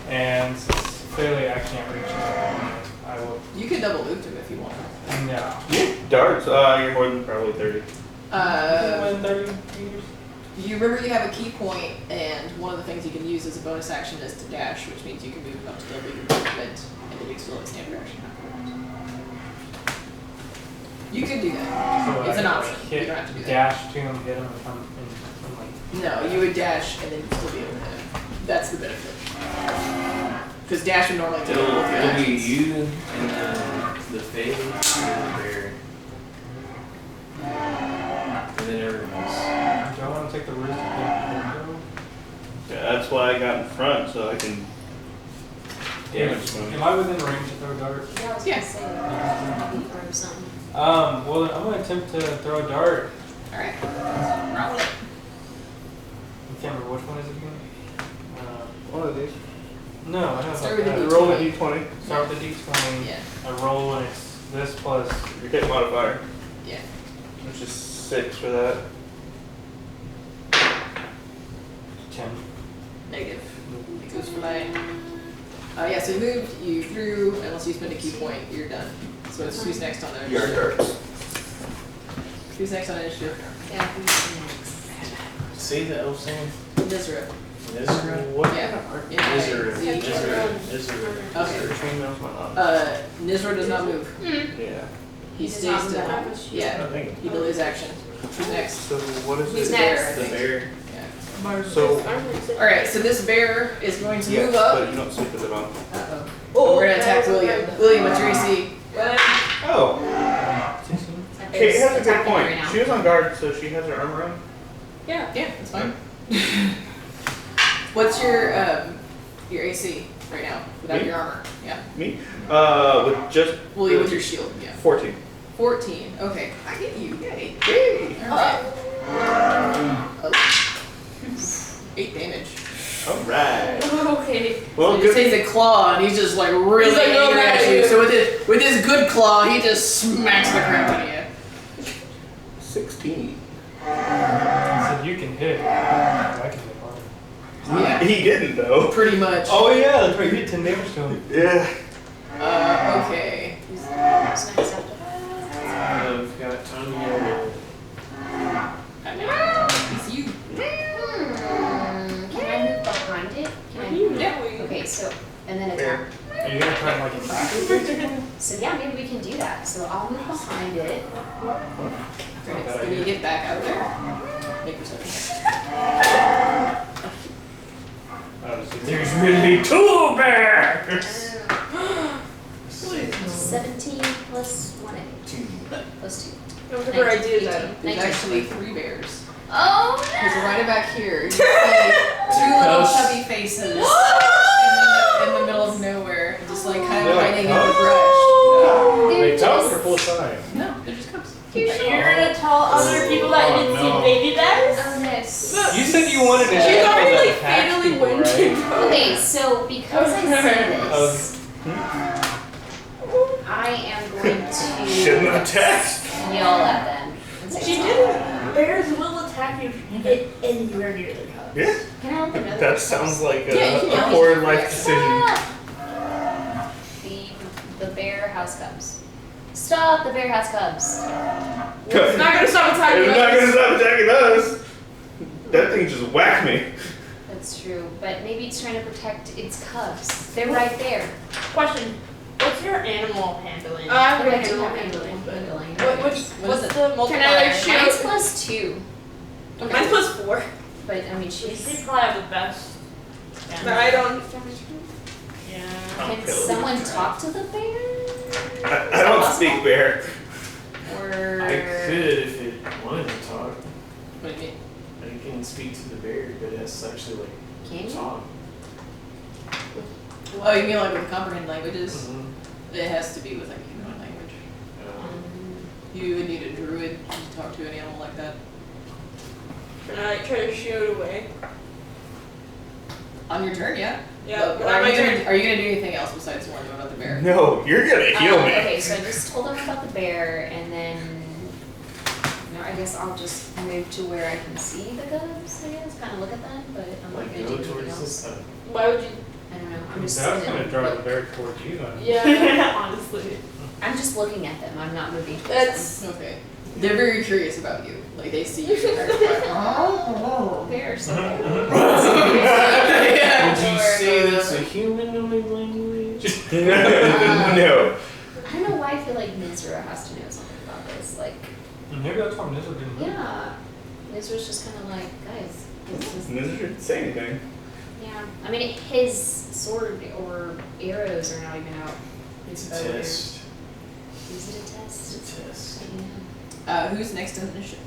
And since clearly I can't reach him, I will. You could double move to him if you want. No. Darts, you're more than probably 30. 30 meters? You remember you have a key point, and one of the things you can use as a bonus action is to dash, which means you can move up to double your movement, and then you still have a standard action. You could do that. So It's I an could, option. Hit, You don't have to do that. dash to him, hit him, and come and like. No, you would dash, and then you'd still be able to hit him. That's the benefit. Because dash would normally take both your It'll be actions. you and the Fae and the bear. And then everyone else. Do I want to take the risk of Yeah, that's why I got in front, so I can damage wound. Am I within range to throw darts? Yeah, I was Yeah. gonna say, maybe throw something. Well, then I'm gonna attempt to throw a dart. Alright. Roll it. I can't remember which one is it again. One of these. No, I know. Start with a Roll a D20. d20. Start with a d20. Yeah. I roll and it's this plus. Your hit modifier. Yeah. Which is 6 for that. 10. Negative. It goes for mine. Yeah, so you moved, you threw, unless you spend a key point, you're done. So it's who's next on the Yard initiative? darts. Who's next on the initiative? Yeah, who's next? Say the elf's name. Nizra. Nizra. What? Yeah. Nizra. Nizra. Nizra. Okay. Chainmail's my mom. Nizra does not move. Yeah. He does stays not still. move. Yeah. He delays action. Who's next? So what is Who's it? next? The bear. Yeah. So Alright, so this bear is going to yes, move up. but you don't sleep with it on. Uh-oh. Oh, we're gonna attack William. William, what's your AC? Oh. 16. Kate has a good Attacking point. right now. She was on guard, so she has her armor on. Yeah. Yeah, that's fine. What's your AC right now without Me? your armor? Yeah. Me? With just William with your shield. Yeah. 14. 14. Okay. I get you. Yay. Yay! Alright. 8 damage. Alright. Okay. Well, So he just good. takes a claw and he's just like really He's like, angry "Oh, at you. right." So with his good claw, he just smacks the crap out of you. 16. So you can hit. I can hit harder. Yeah. He didn't though. Pretty much. Oh yeah, that's right. You hit 10 damage to him. Yeah. Okay. Who's next after that? We've got Tanya. It's you. Can I move behind it? Can I? Yeah. Okay, so, and then Fair. attack. Are you gonna try and like attack it? So yeah, maybe we can do that. So I'll move behind it. Great. So when you get back out there, make perception. There's really 2 bears! 17 plus 1, I think. Plus 2. Don't give her ideas, 18. Adam. There's 19. actually 3 bears. Oh Because no! right about here, you see 2 little chubby faces in the middle of nowhere, just like kind of They're like hiding in the cubs? brush. They They're talk or just- full size? No, they're just cubs. You're gonna tell other people that you didn't no. see baby bears? Oh, yes. You said you wanted to She's hit already people like that attack fatally people, winching. right? Okay, so because I say this, Oh. I am going to Shouldn't have attacked. yell at them. And say She stop. didn't. Bears will attack you if you get anywhere near the cubs. Yeah. Can I let them know That sounds like Yeah, you can a always poor do life that. decision. Stop! The bear house cubs. Stop! The bear house cubs. It's not gonna stop attacking It's not us. gonna stop attacking us. That thing just whacked me. That's true, but maybe it's trying to protect its cubs. They're right there. Question. What's your animal handling? I'm Oh, gonna I do handle have handling. handling. What's it? the multiplier? Can I shoot? Mine's plus 2, Mine's plus 4. but I mean You she's. probably have the best. But I don't. Yeah. Can someone talk to the bear? I don't speak bear. Or I could if it wanted to talk. What do you mean? I can speak to the bear, but it has to actually like can you? talk. Oh, you mean like with comprehend languages? Mm-hmm. It has to be with like a human language. You would need a druid to talk to an animal like that. Can I like try to shoot it away? On your turn, yeah. Yeah, But on my turn. are you gonna do anything else besides warn them about the bear? No, you're gonna heal me. Okay, so I just told them about the bear, and then, I guess I'll just move to where I can see the cubs. I guess kind of look at them, but I'm not Like gonna do go anything towards else. this. Why would you? I don't know. I'm I just was sitting gonna there, draw the look- bear towards you then. Yeah, honestly. I'm just looking at them. I'm not moving. towards That's. Okay. They're very curious about you. Like they see you. And they're like, oh, bear. So. Would you say that's a humanoid language? No. I don't know why I feel like Nzira has to know something about this. Like, Maybe that's why Nizar didn't move. yeah, Nzira's just kind of like, guys, this is. Neither should say anything. Yeah, I mean, his sword or arrows are not even out. It's His a bow or- test. Is it a test? It's a test. Yeah. Who's next in the initiative?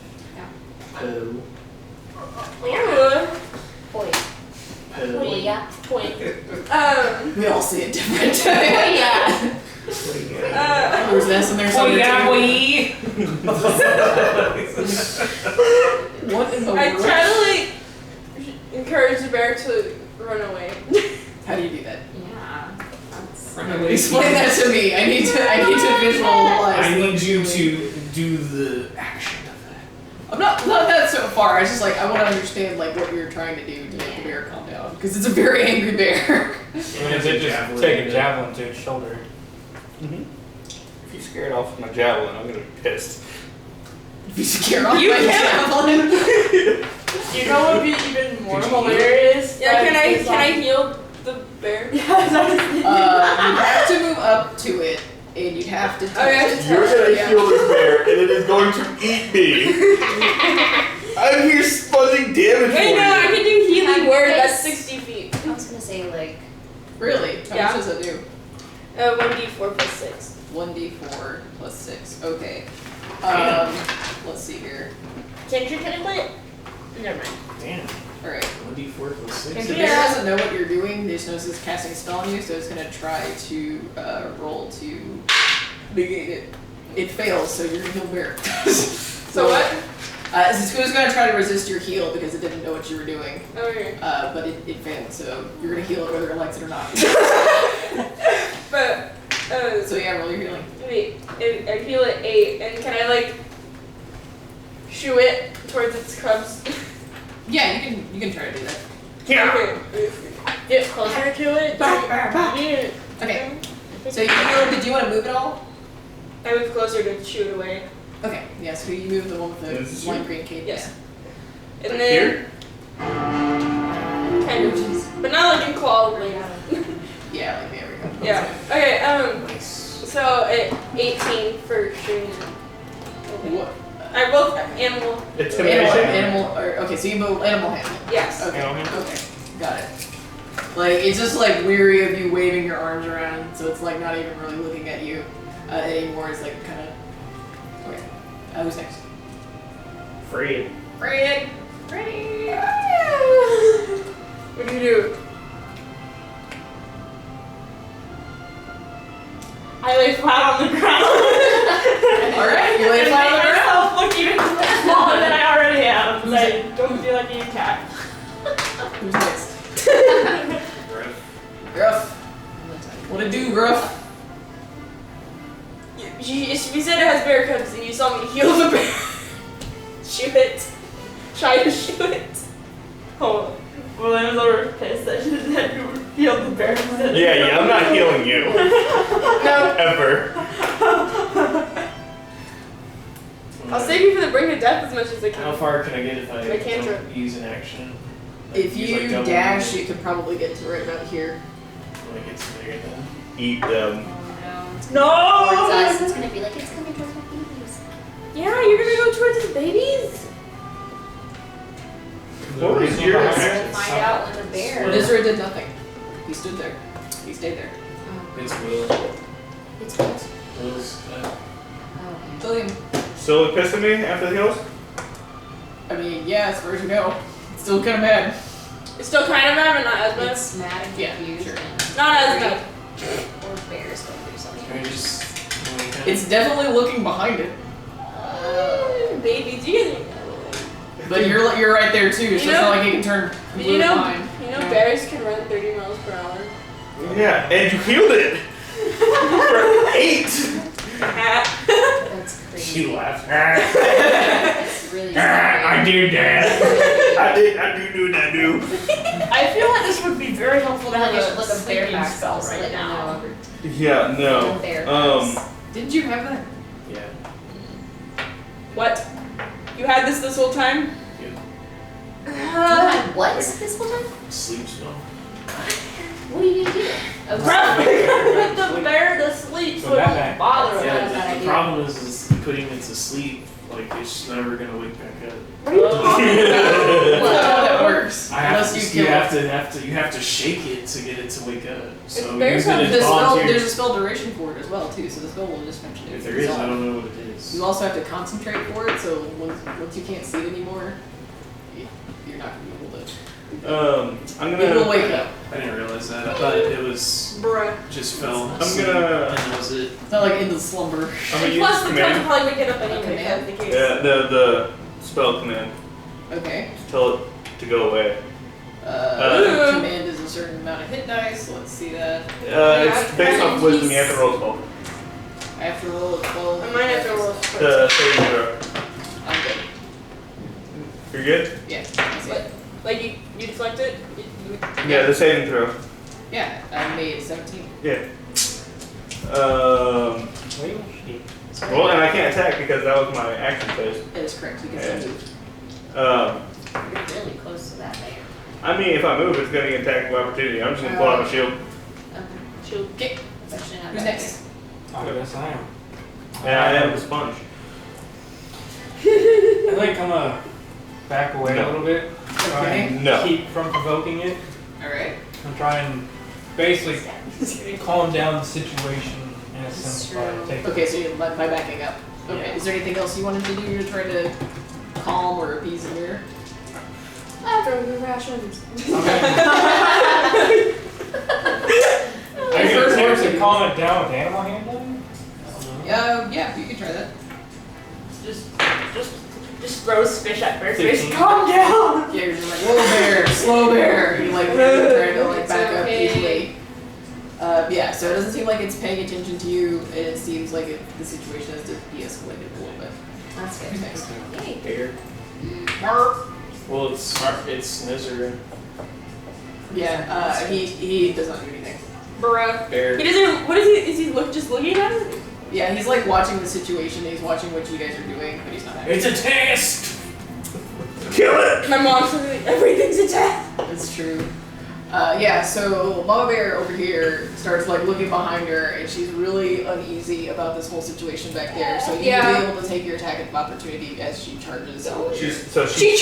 Oh. Ew. Boy. Well, yeah. Point. We all see it different. Well, yeah. There's this and there's other What in the I world? try to like encourage the bear to run away. How do you do that? Yeah. That's Explain that to me. I need to visualize. I need you to do the action of that. I'm not that so far. I was just like I want to understand like what you're trying to do to make the bear calm down because it's a very angry bear. And they just take a javelin to its shoulder. If you scare it off with my javelin, I'm gonna be pissed. If you scare off You my can't. javelin. You know what would be even more hilarious? Yeah, can I heal the bear? You'd have to move up to it, and you'd have to touch Oh, yeah, it. You're gonna Yeah. heal this bear, and it is going to eat me. I'm here sponging damage Wait, for no, I you. can do healing word. Nice. That's 60 feet. I was gonna say like. Really? How Yeah. much does it do? 1d4 plus 6. 1d4 plus 6. Okay. Let's see here. Can't you technically? Never mind. Damn. Alright. 1d4 plus 6. So the bear doesn't know what you're doing, they just knows it's casting a spell on you, so it's gonna try to roll to negate it. It fails, so you're gonna heal bear. So what? It's gonna try to resist your heal because it didn't know what you were doing. Okay. But it failed, so you're gonna heal it whether it likes it or not. But, So yeah, roll your healing. wait, I heal at 8, and can I like shoo it towards its cubs? Yeah, you can try to do that. Okay. Get closer to it. Okay. So did you want to move it all? I move closer to shoo it away. Okay. Yeah. So you move the one with This is the lime green cape. Yes. And Like then here? kind of, but not like in claw like. Yeah. Like there we go. Yeah. Okay. So at 18 for shooting. What? I both animal. Intimidation? Okay, so you move animal handling. Yes. Okay. Animal handling. Okay. Got it. Like it's just like weary of you waving your arms around, so it's like not even really looking at you anymore. It's like kind of. Okay. Who's next? Fred. Fred. What do you do? I lay flat on the ground. Alright, you lay And flat on the make ground. myself look even smaller than I already am, because I don't feel like being cat. Who's next? Gruff. What it do, Gruff? You said it has bear cubs, and you saw me heal the bear. Shoot it. Try to shoot it. Oh, William's over pissed that she said you healed the bear. Yeah, I'm not healing you. No. Ever. I'll save you for the brink of death as much as I How can. far can I get if I I can't don't use an action? Like, If use, you like, double dash, movement you can probably get to right about here. when it gets bigger then. Eat them. Oh no. Towards No! us, it's gonna be like it's coming towards my babies. Yeah, you're gonna go towards his babies? What was your We'll action? find out when the bear. Nizra did nothing. He stood there. He stayed there. It's Will. It's what? Will's Oh, okay. William. Still pissed at me after the heals? I mean, yeah, as far as you know. It's still kind of mad. It's still kind of mad, but not as bad. It's mad and Yeah, confused sure. and Not as bad. or bears go through something. Can we just It's definitely looking behind it. Babies, you guys But you're right there too, so You it's know- not like you can turn You completely know, blind. bears can run 30 miles per hour. Yeah, and you healed it! For 8! That's crazy. She laughed. It's really scary. do that. I do that. I feel like this would be very helpful to Like have I should a look a bear sleeping back spell so right that now. you know. Yeah, no. Bear Didn't you have that? Yeah. What? You had this whole time? You had what this whole time? Sleep spell. What are you gonna do? Put the bear to sleep so it that won't back. bother him. bad Yeah, the idea. problem is putting it to sleep. Like it's never gonna wake back up. That's not how that works. I have Unless to, you you kill have to shake it to get it to wake up. So bears using have it the spell, volunteer. there's a spell duration for it as well too, so the spell will just mention it. If there is, I don't know what it is. You also have to concentrate for it, so once you can't see it anymore, you're not gonna be able to. I'm It will gonna. wake up. I didn't realize that. I thought it was Bruh. just fell. I'm asleep, gonna- And that was it. It's not like into slumber. I'm gonna And use plus, the command. will probably wake it up anyway. Command? If that's the case. Yeah, the spell command. Okay. Just tell it to go away. Command is a certain amount of hit dice. Let's see that. It's based off wisdom. You have to roll 12. I have to roll a 12. I might have to roll. The saving throw. I'm good. You're good? Yeah. That's it. Like you deflect it. Yeah, the saving throw. Yeah, I made 17. Yeah. Well, and I can't attack because that was my action phase. That is correct. You can still move. You're really close to that bear. I mean, if I move, it's going to get attack of opportunity. I'm just going to pull out my shield. Shield. Okay. It's actually not Who's that next? I guess I am. And I am the sponge. I think I'm gonna back away a No. little bit. Try and No. keep from provoking it. Alright. And try and basically calm down the situation in a sense by taking. Okay, so you're by backing up. Okay. Yeah. Is there anything else you wanted to do to try to calm or appease the mirror? After the rations. I can attempt to calm it down with animal handling. Yeah, you can try that. Just throws fish at first. 15. Calm down. Yeah, you're just like, whoa bear, slow bear. You like trying to like back up easily. Yeah, so it doesn't seem like it's paying attention to you. It seems like the situation has de-escalated a little bit. That's good. Who's next? Yay. Bear. Well, it's Nzira. Yeah, he does not do anything. Bruh. Bear. He doesn't. What is he? Is he just looking at it? Yeah, he's like watching the situation. He's watching what you guys are doing, but he's not acting. It's a test! Kill it! My mom says everything's a test. It's true. Yeah, so Mama Bear over here starts like looking behind her, and she's really uneasy about this whole situation back there. So you Yeah. will be able to take your attack of opportunity as she charges. She charges? She's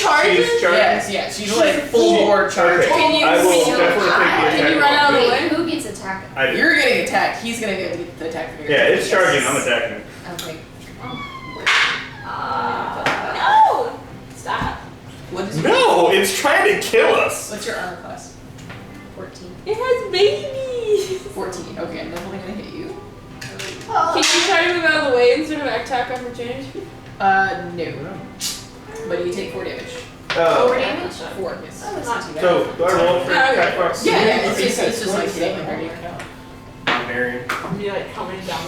charging. Yes, she's like full bore charge. Okay. Can you- I will can you- definitely take the attack. Can you run out of the way? Who gets attacked? I do. You're getting attacked. He's gonna get the attack from your Yeah, it's charging. I'm attacking. Okay. No. Stop. What is No, it's trying to kill us. What's your armor class? 14. It has babies. 14. Okay, I'm definitely gonna hit you. Can you try to move out of the way instead of attack opportunity? No. But you take 4 damage. 4 damage? 4, yes. Oh, it's not too bad. So, do I roll for attack box? Yeah, it's just like hitting her. Barbarian. Be like coming down.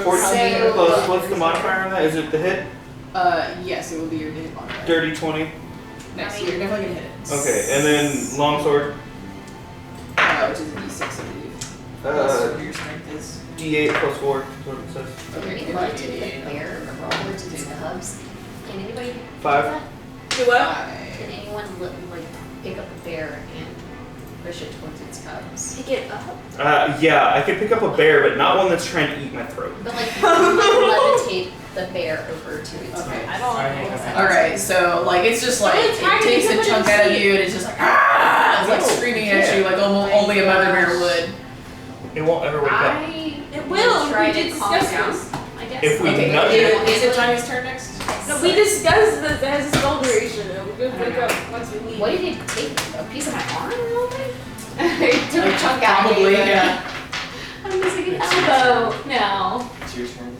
14 plus, what's the modifier on that? Is it the hit? Yes, it will be your hit modifier. Dirty 20. Nice, so you're definitely gonna hit it. Okay, and then longsword. Which is a d6, I believe. Plus your strength is. D8 plus 4 is what it says. Can Okay, we look to the bear or roll to its cubs? Can anybody do 5. that? Do what? Can anyone like pick up a bear and push it towards its cubs? Pick it up. Yeah, I could pick up a bear, but not one that's trying to eat my throat. But like levitate the bear over to its Okay. cubs. I don't I think know. that's- Alright, so like it's just like it Attack it, takes you a put it chunk in out of sleep. you and it's just like ah! It's like No, screaming you at you can't. like almost Oh my only a mother bear gosh. would. It won't ever wake up. It will. Try We to did calm discuss down. this. I guess. If we Okay, nudge it. is it Tanya's turn next? No, we discussed that it has a spell duration. It will go pick up once we leave. What did it take? A piece of my arm or something? It took a Like, chunk out of probably, me, but yeah. I'm missing an elbow. No. It's your turn.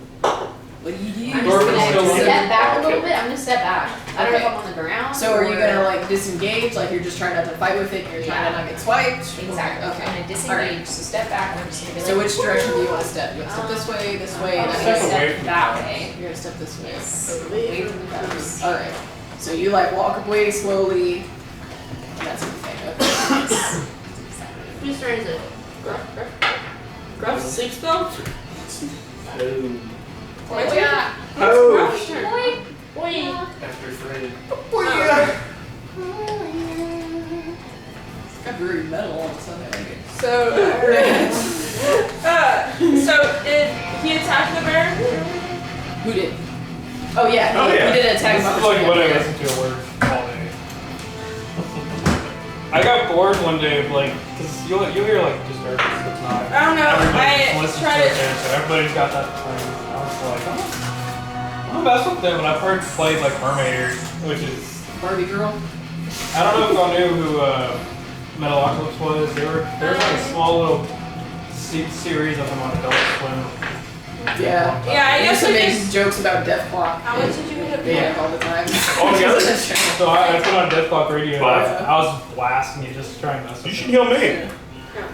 What do you do? I'm Dwarven just still gonna in. step back a little bit. I'm gonna step back. I don't know if Okay. I'm on the ground. So are you or- gonna like disengage? Like you're just trying not to fight with it and you're trying to not get swiped? Exactly. Okay. I'm gonna disengage. So step back. And I'm just gonna be So like, which direction do you want to step? You want to step this way, this way, I'm and gonna then Step away step from that the way. you're gonna step this way. Yes. Away from the cubs. Alright. So you like walk away slowly. And that's everything. Okay. Whose turn is it? Gruff sleep spell? What you got? Oh. Gruff's turn. Boy. After Fred. Got very metal all of a sudden. I like it. So, he attacked the bear? Who did? Oh yeah, Oh, yeah. he did attack This him. is like what I listen to at work all day. I got bored one day of like, cause you'll hear like disturbance. It's not. I don't know. Everybody I listens tried to it it. there, so everybody's got that thing. I was like, I'm gonna mess with them, and I've heard played like Mermaider, which is Barbie girl. I don't know if y'all knew who Metalocalypse was. There's like a small little series of them on Adult Swim. Yeah. Yeah, I I used guess to I make just. jokes about Death Clock. How much did you end up Yeah, paying? all the time. All together? So I put on Death Clock Radio. And Five. I was blasting you just to try and mess You with should them. heal me.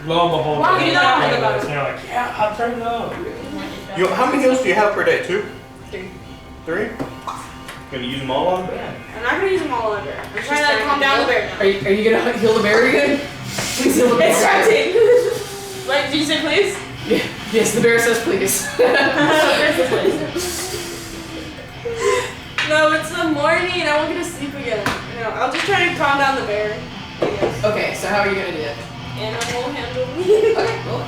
Lo and behold, Why they you were not playing about this, it? and they're like, yeah, I'll turn it up. How many heals do you have per day? 2? 3. 3? Gonna use them all on bear. I'm not gonna use them all on bear. I'm trying to calm down the bear now. Are you gonna heal the bear again? Please heal the bear. It's starting. What did you say, please? Yeah. Yes, the bear says please. No, it's the morning. I won't get to sleep again. No, I'll just try to calm down the bear. I guess. Okay, so how are you gonna do it? Animal handle me. Okay, roll it.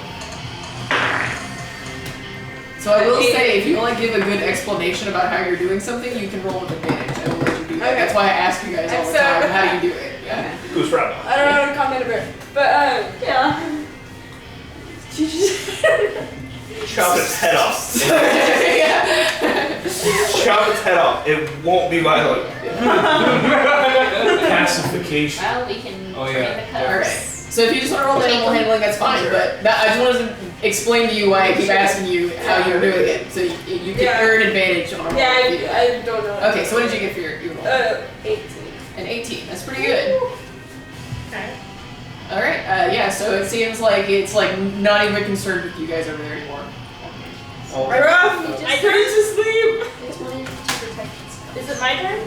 So I will say, if you want to give a good explanation about how you're doing something, you can roll with advantage. I will let you do that. Okay. That's why I ask you guys all the So- time how you do it. Yeah. Who's right? I don't know how to calm down a bear, but yeah. Chop its head off. yeah. Chop its head off. It won't be violent. Pacification. Well, we can Oh, train yeah. the cubs. Alright. So if you just want to roll the animal handling, that's fine. But that, I just wanted to explain to you why I keep asking you how you're doing it. So you can Yeah. earn advantage on a roll. Yeah, if you do that. I don't know. Okay, so what did you get for your roll? 18. An 18. That's pretty good. Okay. All right. Yeah. So it seems like it's like not even concerned with you guys over there anymore. Oh. Gruff, I couldn't to sleep. Just wanted to protect itself. Is it my turn?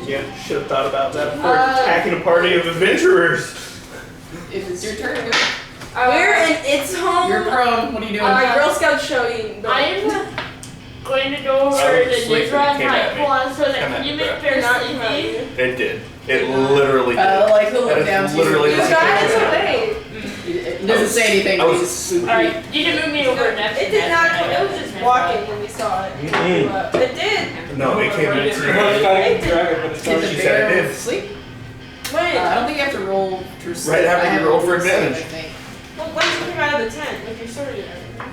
Yeah, should have thought about that before attacking a party of adventurers. If it's your turn, go. We're in its home. You're prone. What are you doing? Girl Scout showing. I'm going to go over I to was asleep Nzira and it came and at like, me. hold on, so Come that at can you me, make bro. bear Not sleepy? It did. It literally did. Like he'll look That is down to literally you. You guys away. He doesn't say anything. I But was he's super. Alright, you can move me over next. It did not. It was just walking when we saw it. Mm-mm. It did. No, it came It's in. trying to get the dragon, but it's Did not. the She said bear it did. sleep? Wait. I don't think you have to roll for sleep. Right after I you have roll a for save, advantage. I think. Well, when did you come out of the tent with your sword and everything?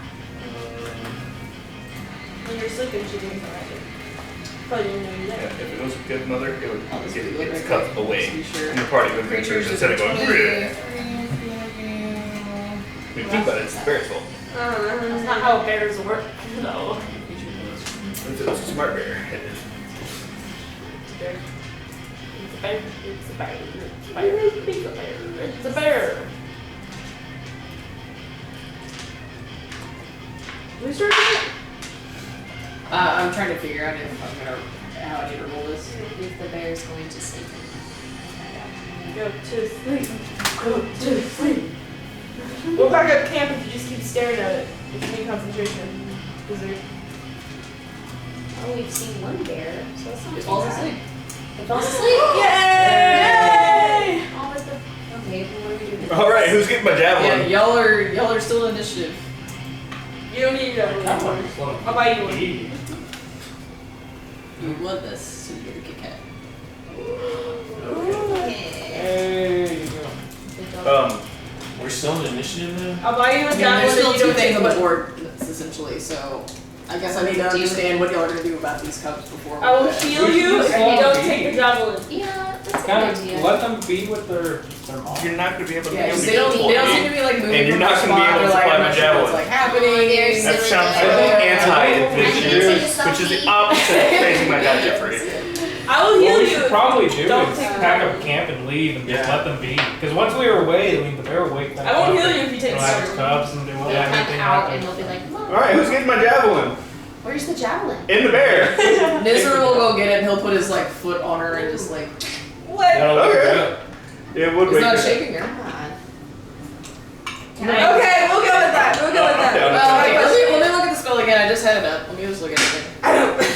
When you were sleeping, she didn't come out. Probably didn't know you Yeah, there. if it was a good mother, it would I'll just get do it its right cup quick, away just to be sure. in the party of adventurers instead of going. We do, but it's the bear's fault. That's not how bears work, though. If it was a smart bear, it is. It's a bear. It's a bear. It's a bear. It's a bear. It's a bear. Who's starting it? I'm trying to figure out if I'm gonna how I need to roll this. If the bear's going to sleep. Go to sleep. Go to sleep. We'll back up camp if you just keep staring at it. If you need concentration. Is there? Oh, we've seen one bear, so that's not It too falls bad. asleep. It falls asleep. Yay! Oh, but the. Okay, well, what are we doing? All right, who's getting my Yeah, javelin? y'all are still in initiative. You don't need that one. I'll buy you one. You won this, so you get a Kit Kat. Hey, you go. We're still in initiative now? I'll buy you a Yeah, there's javelin still and you two don't things take on the one. board, essentially. So I guess I need to understand what y'all are gonna do about these cubs before. I will we do that. heal you if you don't take the javelin. Yeah, that's a good Kind idea. of let them be with their mom. You're not going to be able to Yeah, heal 'cause me they don't full seem to game. be like moving. And you're from not their gonna be spot. able to They're like, supply I'm my not sure what's javelin. like happening. There's That silly sounds bear. like I anti-adventurous, can which is the take opposite of praising my god Jeffrey. I will What heal we you. should probably do Don't is take the pack javelin. up camp and leave and just Yeah. let them be. Because once we were away, I mean, the bear will wake back I won't up. heal you if you take They'll the have its javelin. cubs and they won't They'll have come anything out happen. and they'll be like, Mom, All right, who's getting my javelin? where's the javelin? In the bear. Nizra will go get it and he'll put his like foot on her and just like What? That'll wake her Okay. up. It would it's wake not her up. shaking her. Come on. Okay, we'll go with that. We'll go with that. Okay, let me look at the spell again. I just had it up. Let me just look at it again. I don't.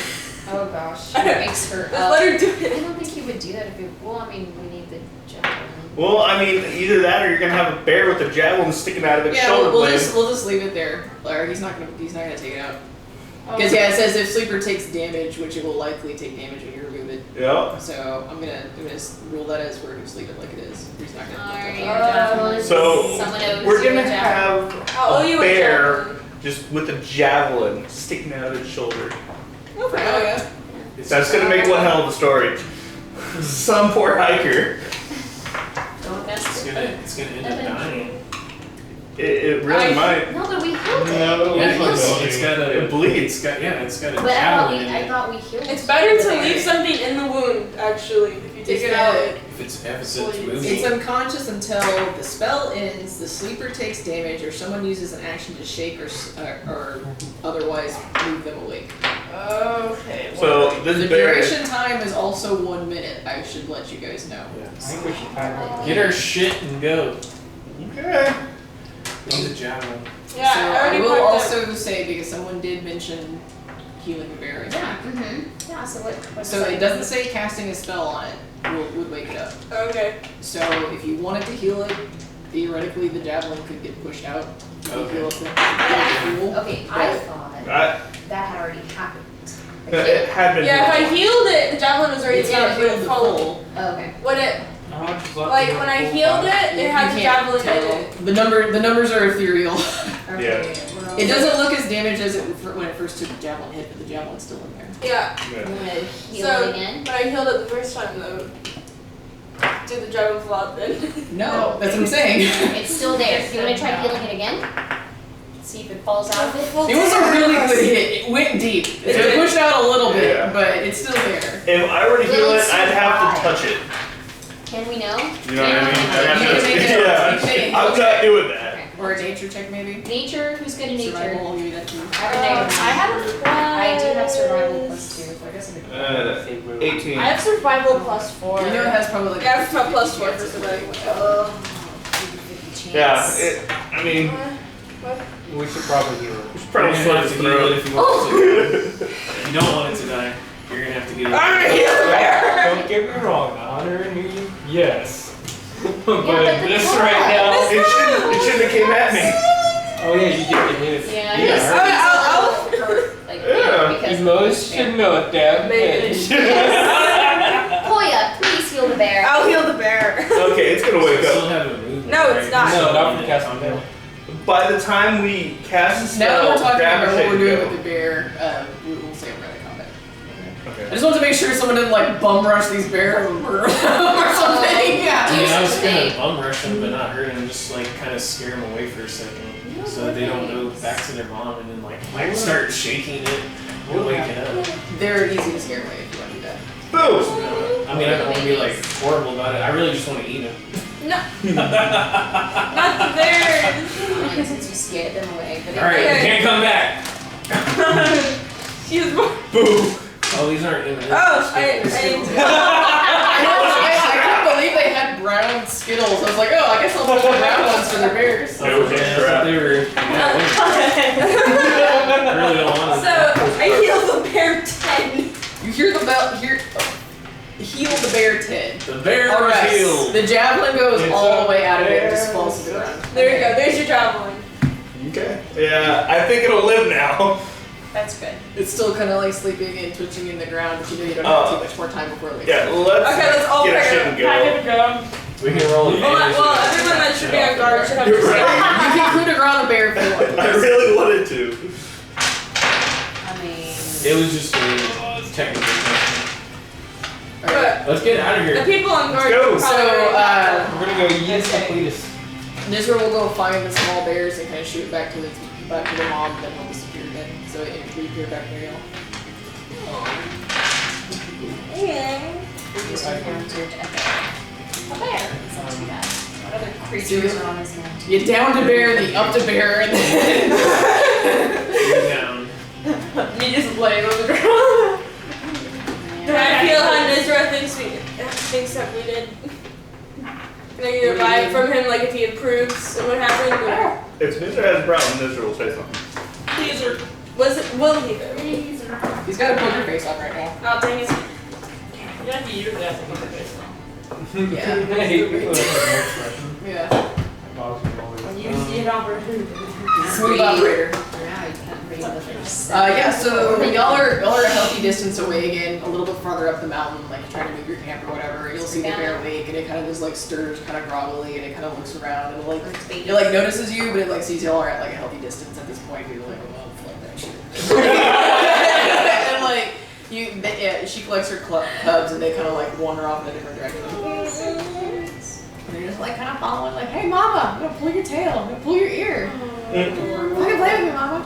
Oh gosh, it wakes her Just up. let her do I it. don't think he would do that if it. Well, I mean, we need the javelin. Well, I mean, either that or you're gonna have a bear with a javelin sticking out of its Yeah, shoulder we'll blade. just leave it there. Or he's not gonna take it out. Because yeah, it says if sleeper takes damage, which it will likely take damage when you remove it. Yeah. So I'm gonna rule that as we're just leave it like it is. He's not gonna. Alright, touch your it. javelin. So Someone owes we're you gonna a javelin. have I'll owe you a a bear javelin. just with a javelin sticking out of its shoulder. Oh yeah. That's gonna make one hell of a story. Some poor hiker. it's gonna end up dying. It really might. No, but we healed it. No, Yeah, It's got a It bleeds. It's got a But javelin in I it. thought we healed It's better to the leave bear. something in the wound, actually, if you take It's it out. good. If it's Please. moving. It's unconscious until the spell ends, the sleeper takes damage, or someone uses an action to shake or otherwise move them awake. Okay. So The this bear. duration time is also 1 minute. I should let you guys know. I think we should pack it. Get our shit and go. Okay. Use a javelin. Yeah, So I I already will packed also say, because someone did mention healing the bear. Yeah. Yeah. So what? So it doesn't say casting a spell on it would wake it up. it. Okay. So if you wanted to heal it, theoretically the javelin could get pushed out. You could Okay. heal it with fuel. Okay, I But thought I, that had already happened. it had been. Yeah, if I healed it, the javelin was already It's not in, but healed it the followed. full. Oh, okay. When it, I'll just let like the when I full healed body- it, it had the javelin in tell. it. The numbers are ethereal. Okay. Well, It doesn't look as damaged as it when it first took the javelin hit, but the javelin's still in there. Yeah, You wanna heal So- it again? but I healed it the first time though. Did the javelin fall out then? No, that's what I'm saying. It's still there. You wanna try healing it again? See if it falls out of it. It was a really good hit. It went deep. It pushed out a little bit, Yeah. but it's still there. If I were to heal it, I'd have to touch it. Can we know? You know what I mean? I'd have You to. can make it- Yeah. you can make it I'm heal not check. doing that. Okay. Or a nature check, maybe. Nature. Who's good at nature? Survival, I'll give you that too. I have a negative. I have a plus. I do have survival plus 2, so I guess I'm 18. I have survival plus 4. You know it has probably like. Yeah, I have my plus 4 for survival. Yeah. I mean, We should probably heal it. we should You're probably gonna slit have his to heal it throat. if you want to. If you don't want it to die, you're gonna have to get it. I'm gonna heal the bear! Don't get me wrong, honor me, yes. But but the this claw. right now. It shouldn't have came at me. Oh yeah, you did get hit. Yeah, You got he's hurt. I'll- hurt. Like, Yeah. because You most should know it, Dad. Maybe. Koya, please heal the bear. I'll heal the bear. Okay, it's gonna wake Still up. have a movement. No, it's right? not. No, not from casting down. By the time we cast the Now that spell, we're talking grab about a what shake we're doing and with the bear, we'll say we're in combat. I go. just want to make sure someone didn't like bum rush these bears and murder them or something. Yeah. I mean, I was Interesting. gonna bum rush them, but not hurt them. Just like kind of scare them away for a second, so that they don't go back to their mom and then like start shaking it and wake it up. They're easy to scare away if you want to do that. Boom! I mean, I don't want to be like horrible about it. I really just want to eat them. No. Not the bears. Fine, since you scared them away. But All right, Okay. you can't come back. She was born. Boom! Oh, these aren't even. Oh, I couldn't believe they had brown Skittles. I was like, oh, I guess I'll put the brown ones for their bears. Oh, yeah, I thought they were. I really don't want them. So, I healed the bear 10. You hear the bell? Heal the bear 10. The bear All was right. healed. The javelin goes It's all a the way out of it and bear. just falls to the ground. There you go. There's your javelin. Okay. Yeah, I think it'll live now. That's good. It's still kind of like sleeping and twitching in the ground, but you know you don't have too much more time before it wakes Yeah, up. let's Okay, let's all get our pack shit it and up. go. We can roll it. Well, everyone that should be on guard should have You're to right. You can include a ground bear if you want. I really wanted to. I mean, It was just a technical question. But Let's get out of the here. people on guard go. probably So, already We're gonna go use the Cletus. Nizra will go find the small bears and kind of shoot it back to the mom, and then he'll disappear again. So it reappear back near y'all. we just encountered a bear. It's not too bad. What other creatures are on his map? You down to bear, the up to bear, and then You're down. me just laying on the ground. Do I feel how Nizra thinks that we did? Can I get a vibe from him, like if he approves of what happened? Or If Nizar has a problem, Nizar will say something. will he though? he's got a poker face on right now. Oh, dang it. You have to use that to get the face on. Yeah. I hate people that have no expression. Yeah. That bothers me always. When you see it opportunity. Smooth operator. Now you can't read the first. Yeah, so y'all are a healthy distance away again, a little bit farther up the mountain, like trying to move your camp or whatever. You'll see the bear wake, and it kind of just like stirs, kind of groggily, and it kind of looks around, and like it like notices you, but it like sees y'all are at like a healthy distance at this point. You're like, oh, fuck that shit. And like she collects her cubs, and they kind of like wander off in a different direction. just like kind of following, like, hey, mama, I'm gonna pull your tail, I'm gonna pull your ear. Fucking play with me, mama.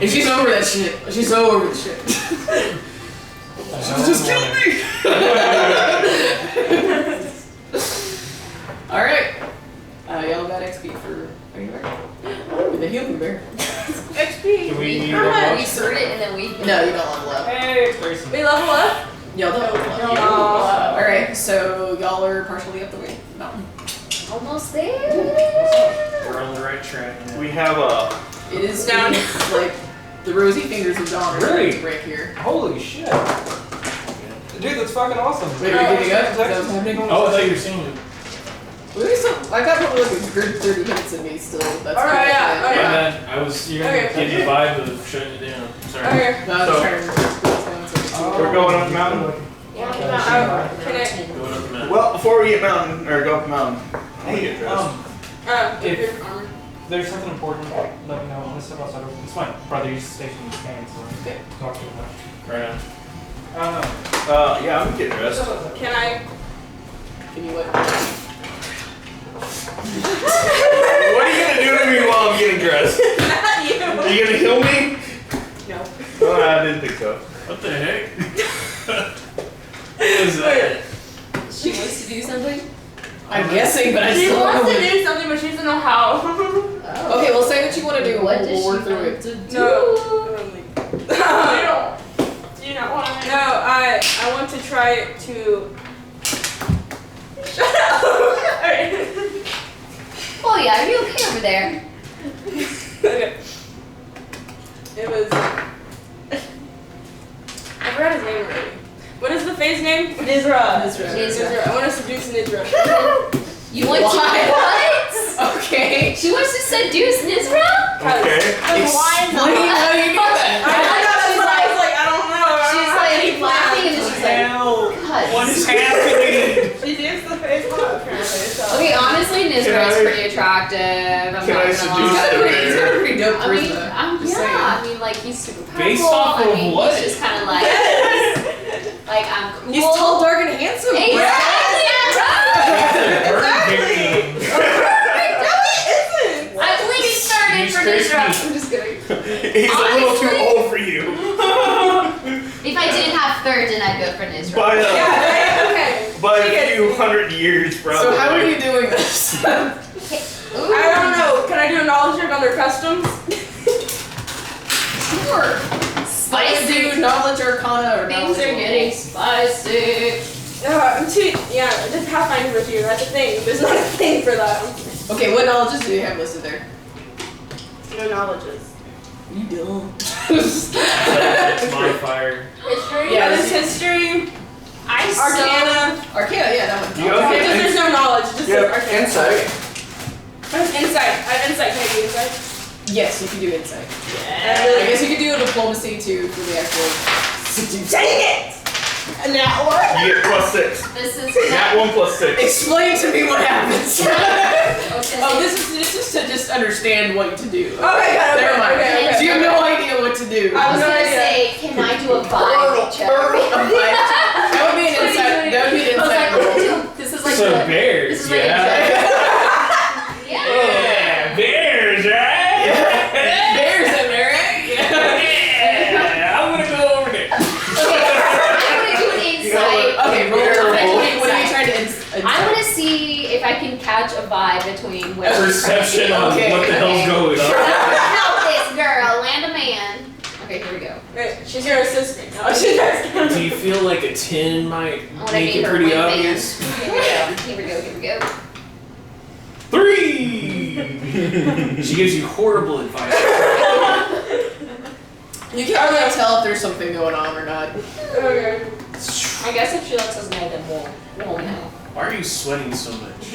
And she's over that shit. She's so over the shit. Just kill me. All right. Y'all got XP for. Are you ready? The healing bear. XP. Do we need How to much? We sort it and then we. No, you don't level up. Hey, Grayson. We level up? Y'all don't level up. No. All right. So y'all are partially up the way mountain. Almost there. We're on the right track. Now. We have a. It is Down. like the rosy fingers of dawn are Really? starting to break here. Holy shit. Dude, that's fucking awesome. Wait, are you giving up? Is that what's happening? Oh, I thought you were singing. I got probably like a good 30 minutes in me still. That's Alright, good. yeah, My bad. I was Okay. getting the vibe of shutting it down. Sorry. Okay. No, I'm just So- trying to We're going up the mountain. Can I? Going up the mountain. Well, before we get mountain or go up the mountain, I need to get dressed. If Your armor. there's something important, let me know. This is outside of it's my brother used to station in Spain, so talk to him about Right now. it. I don't know. Yeah, I'm gonna get dressed. Can I? Can you what? What are you gonna do to me while I'm getting dressed? Not you. Are you gonna kill me? No. Oh, I didn't think so. What the heck? What is that? She wants to do something. I'm guessing, but I She still don't wants know. to do something, but she doesn't know how. Okay, well, say what you want to do. What We'll does work she through want it. to do? No. Do you not want to? No, I want to try to. Shut up. Alright. Oh yeah, are you okay over there? Okay. It was. I forgot his name already. What is the phase name? Nzira. Nzira. I want to seduce Nzira. You want to Why? what? Okay. She wants to seduce Nzira? Okay. Explain how you do that. I don't know. That's what I was like. I don't know. She's like laughing and then she's like, "Cut." What is happening? She did the face apparently. So. Okay, honestly, Can Nzira's I- pretty attractive. I'm can not I gonna seduce He's lie. got a pretty dope I mean, charisma. yeah, Just saying. I mean, like he's super powerful. Based off I of mean, what? He's just kind of like, like I'm cool. He's tall, dark, and handsome. Exactly. bro. I believe he started He's for crispy. Nzira. I'm just kidding. He's a little too Honestly? old for you. If I didn't have third, then I'd go for Nzira. By Okay. by a few hundred years, probably. So how are you doing this? Ooh. I don't know. Can I do a knowledge check on their customs? Sure. I Spicy. do knowledge arcana or Things knowledge are getting spicy. I'm too. Yeah, just Pathfinder with you. That's a thing. There's not a thing for that. Okay, what knowledges do you have listed there? No knowledges. You don't. It's modifier. History. Yeah, There's this- history. Arcana. Arcana, yeah, that one. You okay? There's no knowledge. Just Yeah, arcana. insight. I have insight. I have insight. Can I do insight? Yes, you can do insight. Yeah. I guess you could do a diplomacy too for the actual. Dang it! And now what? You get +6. This is That 1 + 6. Explain to me what happens. Okay. Oh, this is to just understand what to do. Oh my god. Never mind. Okay. So you have no idea what to do. I was No gonna idea. say, can I do a vibe check? That would be an insight. That would be an I was like, insight roll. this is like So the, bears, this is like yeah. yeah. Yeah, bears, right? Bears in there, right? Yeah, I'm gonna go over there. Okay, I'm gonna do an insight. Okay, roll. Bear roll. What are you trying to insight? I'm gonna see if I can catch a vibe between what she's Perception trying on to do. Okay, what the hell's going on. Help this girl, land a man. Okay, here we go. Right. She's your assistant. No, she does. Do you feel like a 10 might I wanna make be it her pretty wingman. obvious? Here we go. Here we go. Here we go. 3! She gives you horrible advice. You can't really tell if there's something going on or not. Okay. I guess if she lets us know, then we'll know. Why are you sweating so much?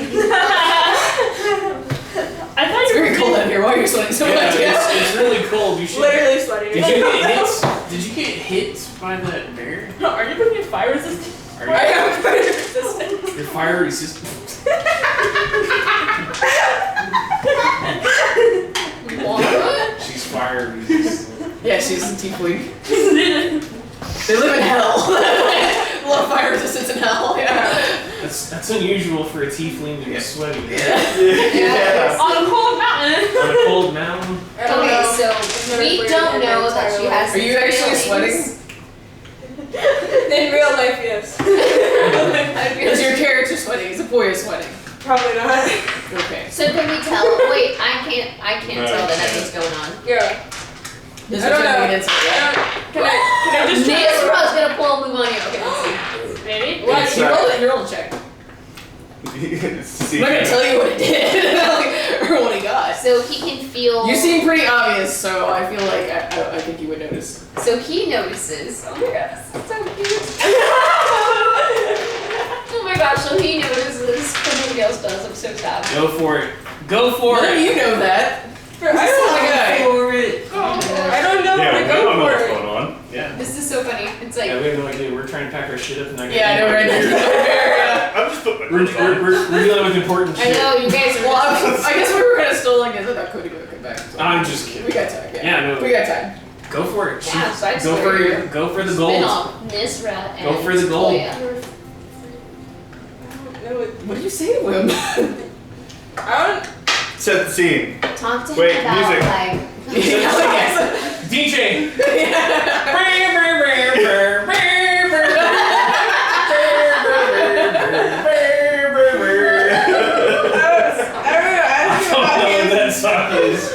I thought It's you were very cold out here. Why are you sweating so much? It's really cold. You should. Literally sweating. Did you get hit? Did you get hit by that bear? Are you putting fire resistant? Are I you? am fire resistant. You're fire resistant. What? She's fire resistant. Yeah, she's a tiefling. They live in hell. A lot of fire resistance in hell. Yeah. That's unusual for a tiefling to be sweaty. Yeah. On a cold mountain. On a cold mountain. I don't Okay, know. so we don't know that she has. Are you actually feelings. In real life, yes. Is your character sweating? Is the boy sweating? Probably not. Okay. So can we tell? Wait, I can't No, tell that you nothing's going on. Yeah. This I don't know. an insult. Can I just try Nizra's to gonna pull a move on you. Okay, let's see. Maybe. What? It's, You roll it. You roll a check. See, I'm not gonna tell you what it did or what he got. So he can feel. You seem pretty obvious, so I feel like I think you would notice. So he notices. Oh my god, this is so cute. Oh my gosh, so he notices, but nobody else does. I'm so sad. Go for it. Go for None of it. you know that. I don't know. For it. I don't know Yeah, how we to don't know go what's for it. going on. Yeah. This is so funny. It's like. Yeah, we have no idea. We're trying to pack our shit up and not get Yeah, I know, right? I'm just putting my We're clothes on. dealing with important I shit. know you guys are. Well, I guess we were gonna stolen is that Cody would come back. So. I'm just kidding. We got time. Yeah, no. We got time. Go for it. Yeah, so I Go for your. Go for the Spin gold. off Nizra and Go for the gold. Toya. What did you say to him? I don't. Set the scene. Talk to him Wait, about music. like. DJ. That song is.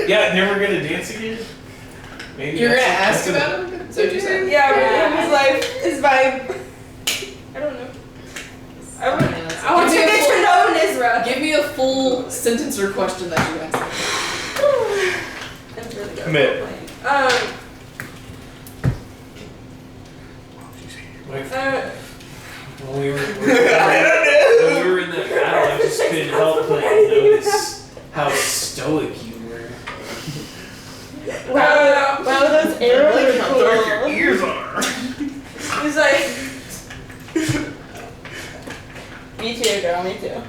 Yeah, never gonna dance again. Maybe You're gonna that's- ask that's about him? Is that what you said? Yeah, his life, his vibe. I don't know. I want to Give me a get to full- know Nizra. Give me a full sentence or question that you asked. I'm really good. Commit. Wait, Uh, when we were in that battle, I just couldn't help but notice how stoic you were. wow, those arrows are How dark your cool. ears are. He's like, me too, girl, me too.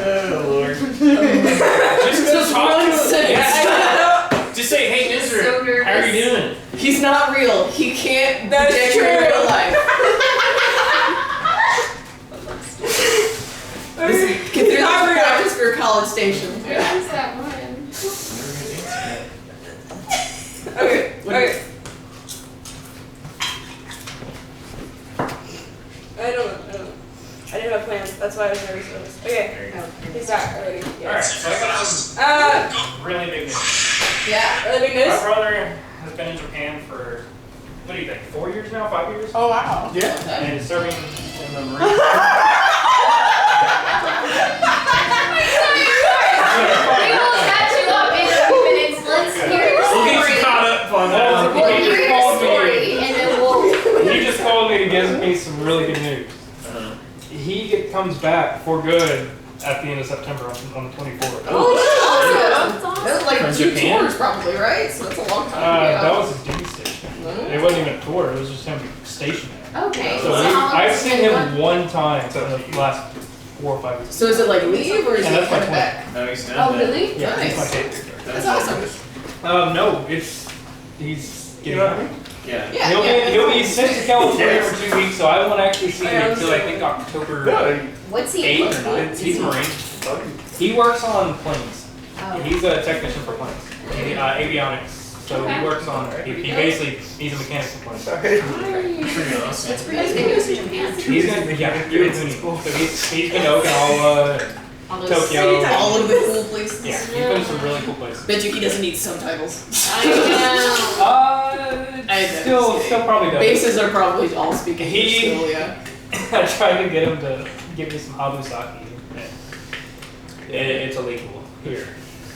Oh Lord. Just go talk to him. sentence. Yeah, just say, hey, So Nizra, nervous. how are you doing? He's not real. He can't That's project your true. real life. Get through Not the real. practice for your college station. Yeah. Who's that one? Okay, What- okay. I don't know. I didn't have plans. That's why I was nervous about this. Okay, he's back already. Yeah. Alright, so I got some really big news. Yeah. Really big My news? brother has been in Japan for, what do you think, 4 years now, 5 years? Oh wow. Yeah. And is serving in the Marine. We will catch you up in a few minutes. Let's hear your We'll get you story. caught up on that. We'll hear your story and then we'll. He just called me to give me some really good news. He comes back for good at the end of September on the 24th. Oh, that's awesome. That's That was like From 2 Japan? tours probably, right? So that's a long time. That was his duty station. It wasn't even a tour, it was just him stationed there. Okay. So how long I've has seen it been him one time in the last 4 or 5 years. So is it like leave or is And he that's my coming point. back? No, he's Oh, not. really? Yeah, he's my Nice. favorite. That's awesome. No, he's getting out. Yeah. Yeah. He'll be sent to California for 2 weeks, so I won't actually see him until I think October What's he 8th in? or 9th. He's a Marine. He works on planes. Oh. He's a technician for planes. Avionics. So Okay. he works on, he basically, he's a mechanic for planes. Pretty awesome. That's pretty good news in Japan. He's gonna, yeah, it's cool. So he's been to Okinawa, All those Tokyo. All of the cool places. Yeah, he's been to some really cool places. Bet you he doesn't need subtitles. I know. I know, Still just probably does. Bases are probably all speaking English He- still, yeah. I tried to get him to give me some habu sake. It's illegal here.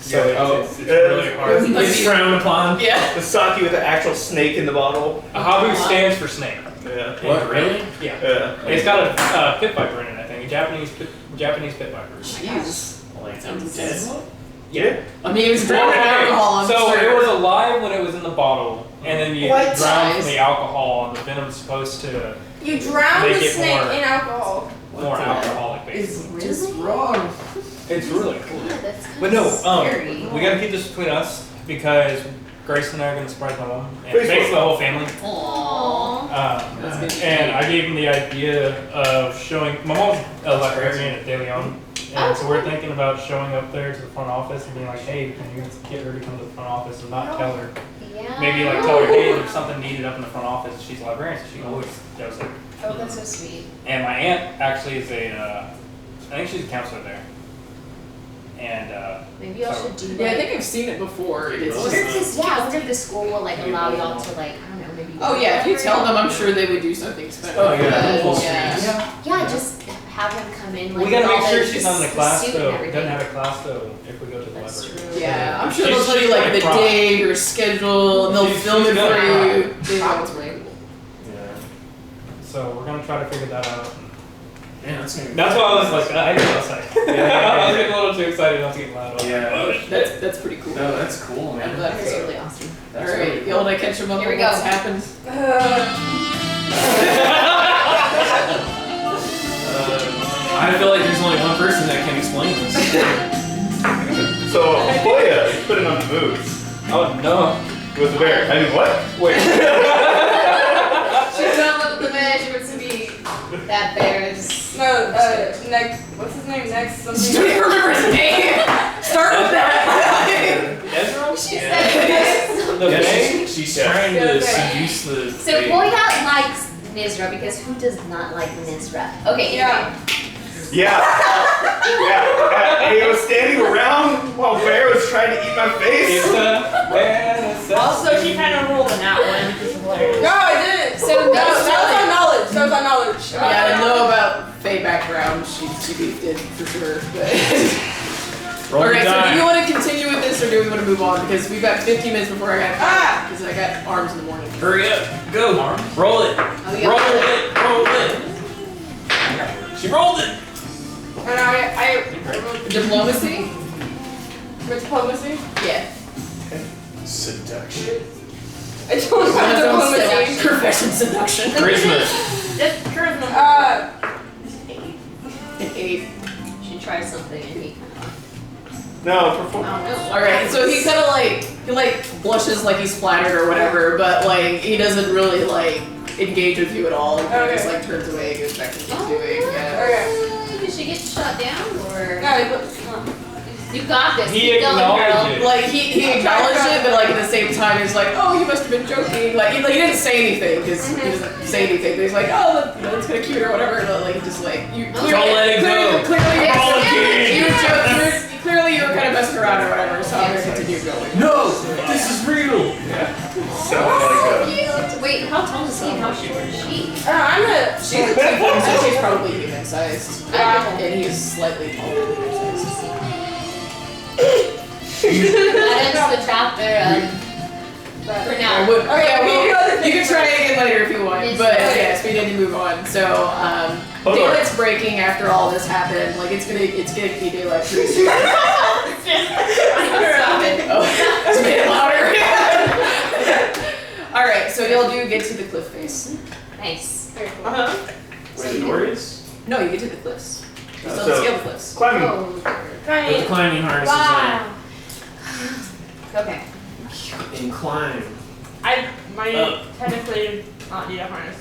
So it's really hard. It's frowned upon. Yeah. The sake with the actual snake in the bottle. A habu stands for snake. Yeah. What, really? Yeah. Yeah. It's got a pit viper in it, I think. A Japanese pit viper. Jeez. Like, Sounds intense. Yeah. I mean, it was drinking alcohol, I'm So sure. it was alive when it was in the bottle, and then you What? drown Nice. from the alcohol, and the venom's supposed to You drown Make the it snake more- in alcohol. more alcoholic, It's basically. just wrong. It's really cool. Yeah, that's kind But no, of scary. we gotta keep this between us because Grace and I are gonna surprise my mom and Facebook. basically the whole family. Aww. And I gave him the idea of showing. My mom's a librarian at De Leon, and so we're thinking about showing up there to the front office and being like, "Hey, can you get her to come to the front office and not tell her? Yeah. Maybe like tell her, hey, there's something needed up in the front office. She's a librarian, so she always does it." Oh, that's so sweet. And my aunt actually is I think she's a counselor there. And Maybe y'all should do Yeah, I like. think I've seen it before. It's I wonder if just, this, I wonder if the school will like allow y'all to like, I don't know, maybe. oh yeah, if you tell them, I'm sure they would do something special. Oh, yeah, But, full yeah. Yeah, just have them come in. Like, we gotta with all make sure the- she's on the the class suit and though. everything. Doesn't have a class though if we go to the That's library. true. Yeah, I'm sure She's- they'll tell you she's like the like day or schedule, and they'll She's- film she's it for got- you. That's really cool. Yeah. So we're gonna try to figure that out. Man, that's gonna be That's why I was like, I was like, I was getting a little too excited not to get loud. Yeah. That's pretty cool. No, that's cool, I'm man. glad That's it's really awesome. all right. Y'all wanna catch them up Here we on go. what's happened? I feel like there's only one person that can explain this. So, Boya is putting on the moves Oh no. with the bear. I mean, what? Wait. She's done with the bear. She wants to be that bear is. No, next. What's his name? Next Don't something. even remember his name. Start with that. Ezra? She Yeah. said this. The Yeah, Fae? she's Yeah. trying Yeah, to okay. seduce the. So Fae. Boya likes Nzira because who does not like Nzira? Okay, Yeah. Yeah. Yeah. He was standing around while Bear was trying to eat my face. Also, she kind of ruled in that one, which is hilarious. No, I didn't. So No, that was Nzira- on knowledge. That was on knowledge. Yeah, I know about Faye background. She beefed it for sure. But Roll the alright, so do die. we want to continue with this or do we want to move on? Because we've got 15 minutes before I got Ah! because I got arms in the morning. Hurry up, go, roll it, Oh, yeah. roll it, roll it. She rolled it. And I wrote Diplomacy? diplomacy. Yeah. Seduction. I told him about diplomacy. Profession seduction. Charisma. Just charisma. 8. She tries something and he. No, perform. Alright, so he kind of like blushes like he's flattered or whatever, but like he doesn't really like engage with you at all. He kinda just like turns away and goes back to what he's doing. Yeah. Okay. Did she get shut down or? No, I put. You got this. He Keep going, acknowledged girl. it. Like he acknowledged it, but like at the same time he's like, oh, you must have been joking. Like he didn't say anything because he doesn't say anything. But he's like, oh, that's kind of cute or whatever. But like just like you Don't let it go. Clearly, Yes. you were joking. Clearly you were kind of messing around or whatever. So I'm gonna continue going. No, this is real. Sounds like Cute. Wait, how tall is he? How short is she? I'm a. She's a tiefling, so she's probably human sized, Yeah. and he's slightly taller than human sized. That ends the chapter. For now. I would, Okay, yeah, we well, do other you things can try it again later if you want, Yes. but Okay. yes, we need to move on. So, Hold on. daylight's breaking after all this happened. Like it's gonna be daylight pretty soon. Stop it. Oh, it's made it louder. All right, so y'all do get to the cliff face. Nice. Very cool. Where the door is? No, you get to the cliffs. It's on the So- scale of cliffs. climbing. Oh. With the climbing harnesses Wow. Okay. in. And climb. I might Up. technically not need a harness.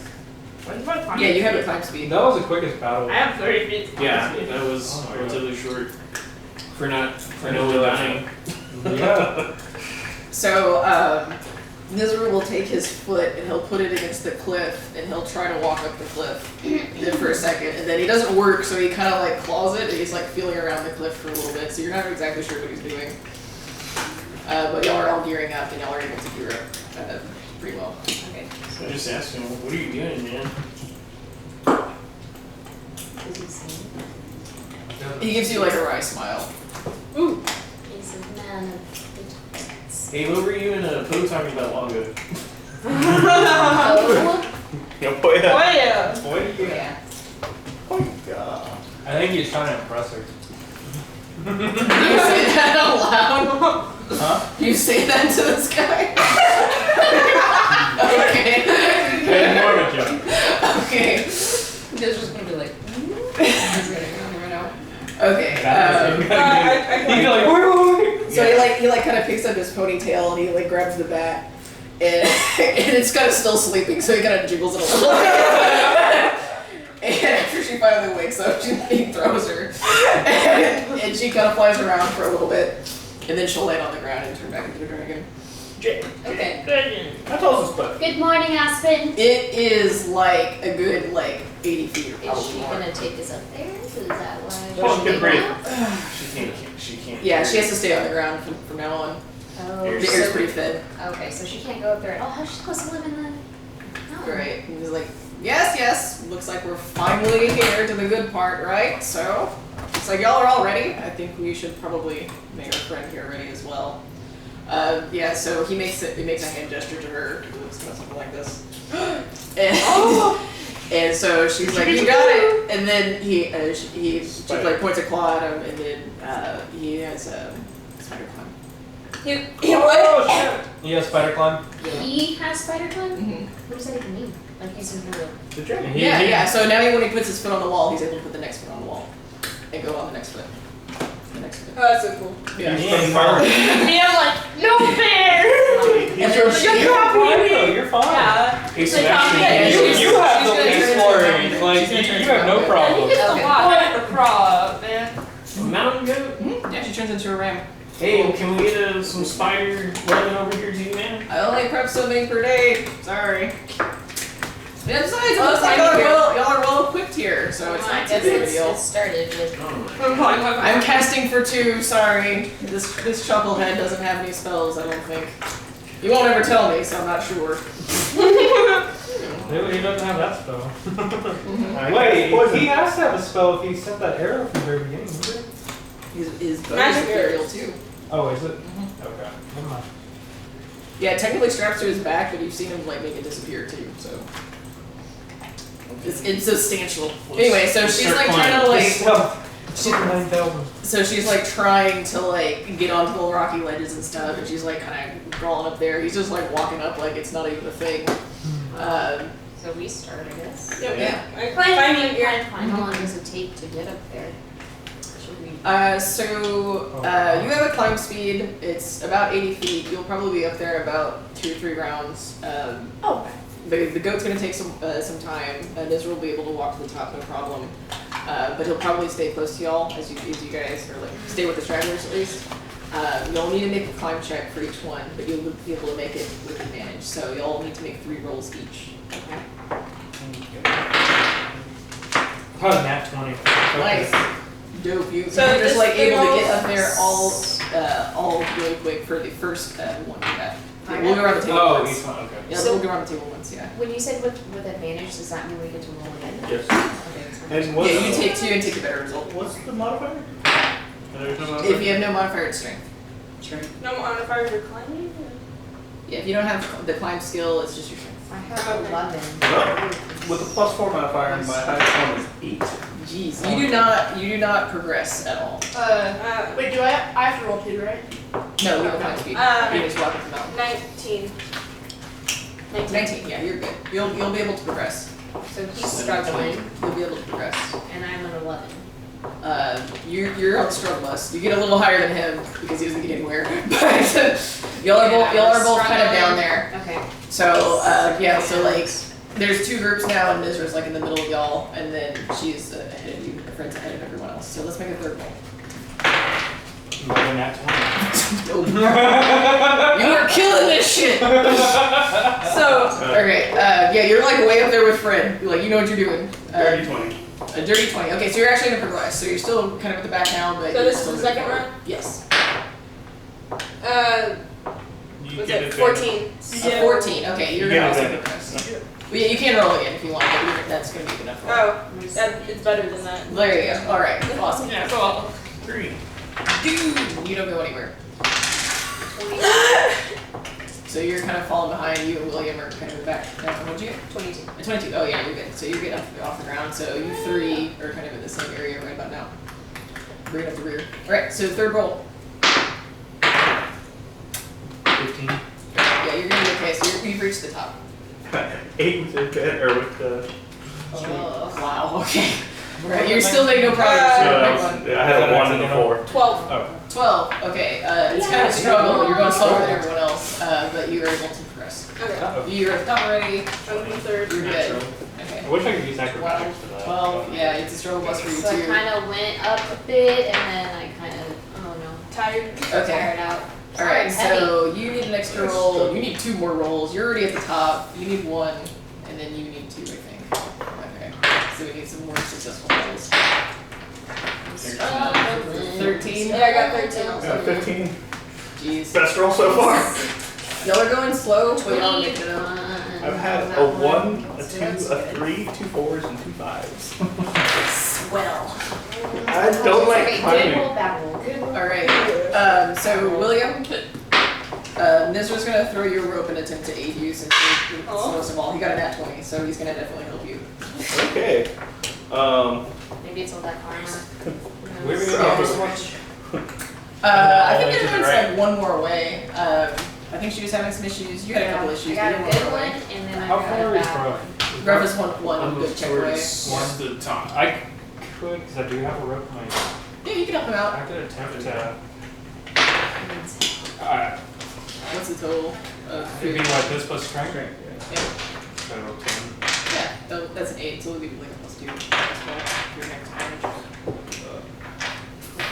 When's my climb? Yeah, you have the climb speed. That was the quickest battle. I have 30 feet. Yeah, that was Oh my relatively short. For no one dying. Yeah. So, Nzira will take his foot and he'll put it against the cliff and he'll try to walk up the cliff for a second. And then he doesn't work, so he kind of like claws it and he's like feeling around the cliff for a little bit. So you're not exactly sure what he's doing. But y'all are all gearing up and y'all are able to gear up pretty well. Okay. So I just asked him, what are you doing, man? Is he saying? He gives you like a wry smile. He's a man of good thoughts. Hey, what were you and Poe talking about long ago? Oh. Yeah, boy, yeah. Oh yeah. Boy, Yeah. Oh my god. I think he's trying to impress her. You say that out loud? Huh? You say that to this guy? Okay. And more of a joke. Okay. He's just gonna be like, he's gonna never know. Okay. He'd be like, wait. So he like like kind of picks up his ponytail and he like grabs the bat, and it's kind of still sleeping, so he kind of jiggles it a little bit. And after she finally wakes up, he throws her, and she kind of flies around for a little bit, and then she'll land on the ground and turn back into a dragon. Okay. Good. How tall is this book? Good morning, Aspen. It is like a good 80 feet or Is probably she more. gonna take us up there? Is that why? Oh, she can breathe. She can't. Yeah, she has to stay on the ground from now on. Oh, The air's so- pretty thin. Okay, so she can't go up there at all. How's she supposed to live in the? Oh. Right. And he's like, yes. Looks like we're finally here to the good part, right? So, it's like y'all are all ready. I think we should probably make our friend here ready as well. Yeah, so he makes a hand gesture to her. It looks kind of something like this. And so she's like, you got it. And then she like points a claw at him, and then he has a spider climb. He what? Oh shit! You have spider climb? He has spider climb? Mm-hmm. What does that even mean? Like he's invisible. The dragon. Yeah. So now when he puts his foot on the wall, he's able to put the next foot on the wall and go on the next foot. The next foot. Oh, that's so cool. Yeah. Me, I'm like, no fair. And so she, You're fine though, you're fine. Yeah. He's Like, actually. yeah, You, she's- you have she's the gonna turn least into a worry. mountain. Like, She's gonna you turn have into a no mountain. problem. It's a Okay. lot of prob, man. Mountain goat? Yeah, she turns into a ram. Hey, can we get some spider webbing over here too, man? I only prep something per day. Sorry. And besides, it Oh, looks like thank you. y'all are well equipped here, so it's I not too guess big of a it's deal. it started with. Oh I'm casting for 2. Sorry, this chucklehead doesn't have any spells. I don't think. You won't ever tell me, so I'm not sure. Maybe he doesn't have that spell. Mm-hmm. Wait, he has to have a spell if he sent that arrow from the very beginning, remember? His bow is Magic ethereal arrows. too. Oh, is it? Mhm. Okay, never mind. Yeah, technically straps to his back, but you've seen him like make it disappear too. So it's substantial. Anyway, so she's start like climbing. trying to like. She's 9,000. So she's like trying to like get onto the rocky ledges and stuff, and she's like kind of crawling up there. He's just like walking up like it's not even a thing. So we start, I guess. Yep. Yeah. I Climb climbing your here. How long does it take to get up there? Should we? You have a climb speed. It's about 80 feet. You'll probably be up there about 2 or 3 rounds. Oh, The goat's gonna take some time. Nizra will be able to walk to the top, no problem. But he'll probably stay close to y'all as you guys are like stay with the stragglers at least. You'll need to make a climb check for each one, but you'll be able to make it with advantage. So you'll need to make 3 rolls each. Okay. Oh, nat 20. Nice. Dope. You're So just just like the able to get rolls- up there all really quick for the first one you got. We'll go around the table Oh, once. each one, okay. Yeah, So- we'll go around the table once, yeah. When you said with advantage, does that mean we get to roll again? Yes. Okay, that's fine. And what's Yeah, you take 2 and take the better result. what's the modifier? There's no modifier? If you have no modifier, it's strength. No modifier for climbing? Yeah, if you don't have the climb skill, it's just your strength. I have 11. Well, with a +4 modifier, my highest one is 8. Jeez, you do not progress at all. Wait, I have to roll 2, right? No, you have a climb speed. You just walk up the mountain. 19. 19, yeah, you're good. You'll be able to progress. So he's struggling, You'll be able to progress. and I'm an 11. You're on the struggle bus. You get a little higher than him because he doesn't get anywhere. But y'all are both kind of down there. Okay. So yeah, so like there's 2 groups now, and Nizra's like in the middle of y'all, and then she's ahead of you. Her friend's ahead of everyone else. So let's make a 3rd roll. More than nat 20. You are killing this shit. So okay, yeah, you're like way up there with Fred. Like you know what you're doing. Dirty 20. A dirty 20. Okay, so you're actually gonna progress. So you're still kind of at the back now, but So you're this is still the moving second forward. run? Yes. You Was get it advantage. 14? A 14. Okay, you're You gonna get also advantage. progress. Well, yeah, you can roll again if you want, but that's gonna be good enough. Roll. Oh, it's better than that. There you go. All right, awesome. yeah, cool. 3. Dude, you don't go anywhere. So you're kind of falling behind. You and William are kind of in the back. What'd you get? 22. A 22. Oh yeah, you're good. So you're getting off the ground. So you 3 are kind of in the same area right about now. Right up the rear. All right. So 3rd roll. 15. Yeah, you're gonna be okay. So you've reached the top. 8 with advantage, or with the... Oh, wow. Okay. Right, you're still making no progress. So You're that gonna was, pick I had a 1 and a 4. 12. Oh. one. 12. Okay, it's kind of a struggle. You're going slower than everyone else, but you are able to progress. Okay. Uh-oh. You're at the top already. I'm the third. You're good. I Okay. wish I could use acrobatics for that. 12. Yeah, it's a struggle bus for you So I too. kind of went up a bit and then I kind of, oh no, Tired. Okay. tired out. All right, Sorry, so you need an extra roll. You need 2 more rolls. You're already at the top. You need 1, and then you need 2, I think. Okay. So we need some more successful rolls. 13. Yeah, I got 13 also. 15. Jeez. Best roll so far. Y'all are going slow, but y'all make it up. I've had a 1, a 2, a 3, 2 4s, and 2 5s. Swell. I don't like Good climbing. roll, bad roll. Good roll. All right. So William, Nizra's gonna throw you a rope and attempt to aid you since you're the slowest of all. He got a nat 20, so he's gonna definitely help you. Okay. Maybe it's all that armor. Where we So- go this much? I think to the everyone's right. like one more away. I think she was having some issues. You had a couple issues. I got but a you good were one one away. and then I How got far a is bad Grub? one. Grub is one good check away. towards the top. I could, because I do have a rope in my. Yeah, you can help him out. I could attempt to. What's the total? It'd be like this plus strength. Yeah. So 10. Yeah, that's an 8, so we'll give you like a +2 as well. Your next damage.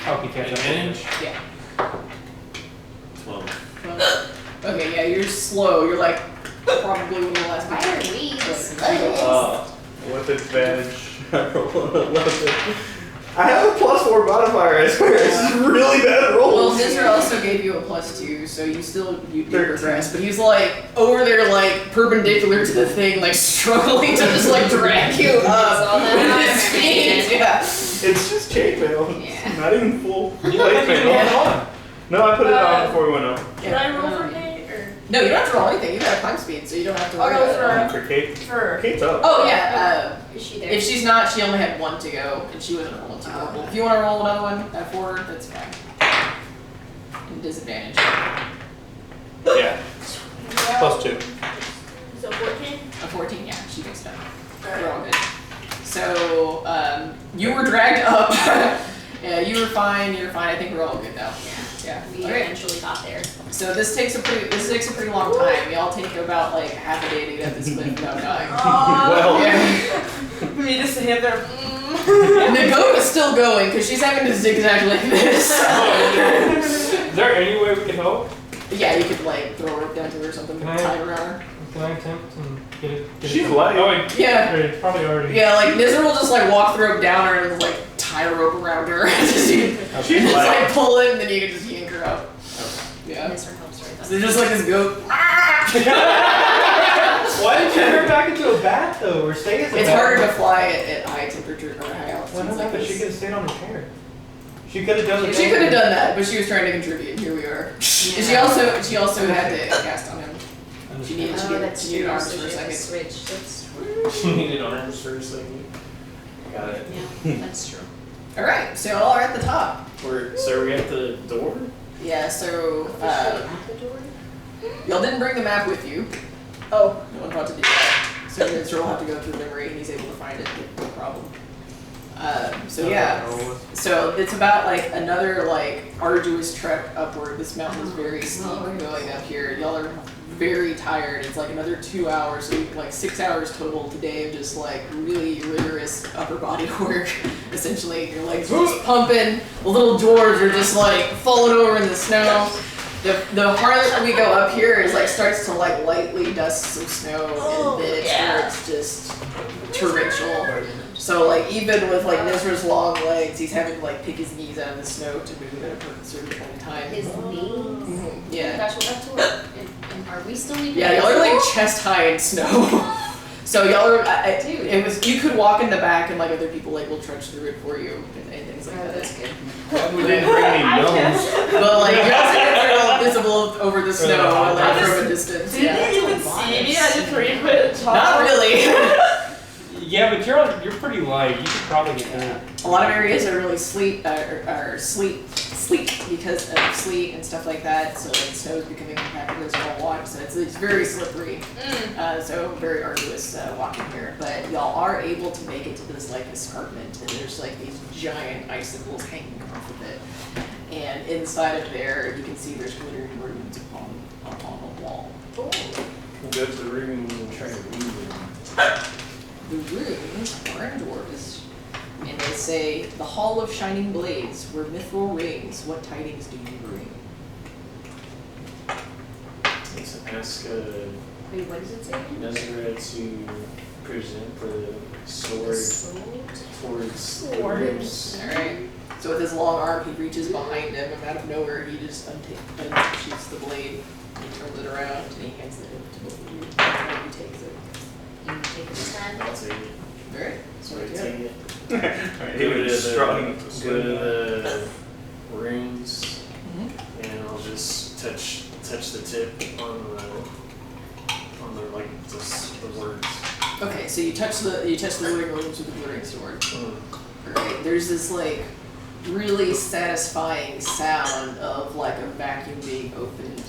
Help you catch up. Advantage? Yeah. 12. Well, okay, yeah, you're slow. You're like probably one of the last Why people. are we the slowest? With advantage, I roll an 11. I have a +4 modifier, I swear. It's really bad Well, rolls. Nizra also gave you a +2, so you Thirteen. progress. But he's like over there, like perpendicular to the thing, like struggling to just like drag you up all that with his armor, feet. man. Yeah. It's just chainmail. Yeah. It's not even full. You like to roll it on. No, I put it on before we went up. Should I roll for Kate or? No, you don't have to roll anything. You got climb speed, so you don't have to worry I'll go about it. For Kate. For. Kate's up. Oh yeah. Is she there? If she's not, she only had 1 to go, and she wasn't rolling too horrible. If you want to roll another one at 4, that's fine. And disadvantage. Yeah. +2. So 14? A 14, yeah, she makes it up. We're all good. So, you were dragged up. Yeah, you were fine. You're fine. I think we're all good now. Yeah. We Okay. eventually got there. So this takes a pretty long time. Y'all take about like half a day to get up this cliff without dying. Well, Yeah. Me just sitting there. And the goat is still going because she's having to zigzag like this. Is there any way we can help? Yeah, you could like throw a rope down to her or something, Can I- tie it around her. Can I attempt and get it? She's it light. Oh wait. Yeah. It's probably already. Yeah, like Nizra will just like walk the rope down her and like tie a rope around her. Just, she's just light. like pull it and then you can just yank her up. Yeah. Mr. helps right So they're just like this goat. Why did you turn her back into a bat though, or stay as a It's bat? harder to fly at high temperature or high altitudes Why like not? But she this. could have stayed on her chair. She could have done it. She could have done that, but she was trying to contribute. And here we are. And she also had to cast on him. She needed Oh, that's she needed true. arms So for a she had to second. switch. That's true. She needed arms for a second. Got it. Yeah, that's true. All right, so y'all are at the top. So are we at the door? Yeah, so At the door? y'all didn't bring the map with you. Oh. No one thought to do that. So Nizra will have to go through memory, and he's able to find it. No problem. So yeah, so it's about like another like arduous trek upward. This mountain is very steep going up here. Y'all are very tired. It's like another 2 hours, so like 6 hours total today of just like really rigorous upper body work. Essentially, your legs are just pumping. The little dwarves are just like falling over in the snow. The farther we go up here is like starts to like lightly dust some snow, and then it starts just torrential. So like even with like Nizra's long legs, he's having to like pick his knees out of the snow to move at a certain point in time. His knees? Mhm, yeah. Gosh, we'll have to look. And are we still even Yeah, y'all are like chest high in snow. So y'all are, Dude. it was, you could walk in the back and like other people like will trudge through it for you and things like Oh, that. that's good. We didn't bring any gnomes. But like you're also visible over the snow I like just- from a distance. Didn't Yeah. you even see me? I just ran by the top. Not really. Yeah, but you're pretty light. You could probably get there. A lot of areas are really sleet because of sleet and stuff like that. So like snow is becoming impacted as well walk. So it's very slippery. So very arduous walking here. But y'all are able to make it to this like escarpment, and there's like these giant icicles hanging off of it. And inside of there, you can see there's glittering runes upon the wall. We'll go to the room and try to read them. The runes are in Dwarves, and they say, "The Hall of Shining Blades, where mithril rings, what tidings do you bring?" Let's ask Wait, what does it say again? Nzira to present the sword towards the Swords. rooms. Alright. So with his long arm, he reaches behind him, and out of nowhere, he just unshoots the blade, and he turns it around, and he hands it to both of you. And he takes it. You take it this time? I'll take it. Alright. So I take it. Alright, Go he to was strong. go to the runes, Mhm. and I'll just touch the tip on the like the words. Okay, so you touch the glittering runes with the glittering sword. Alright, there's this like really satisfying sound of like a vacuum being opened.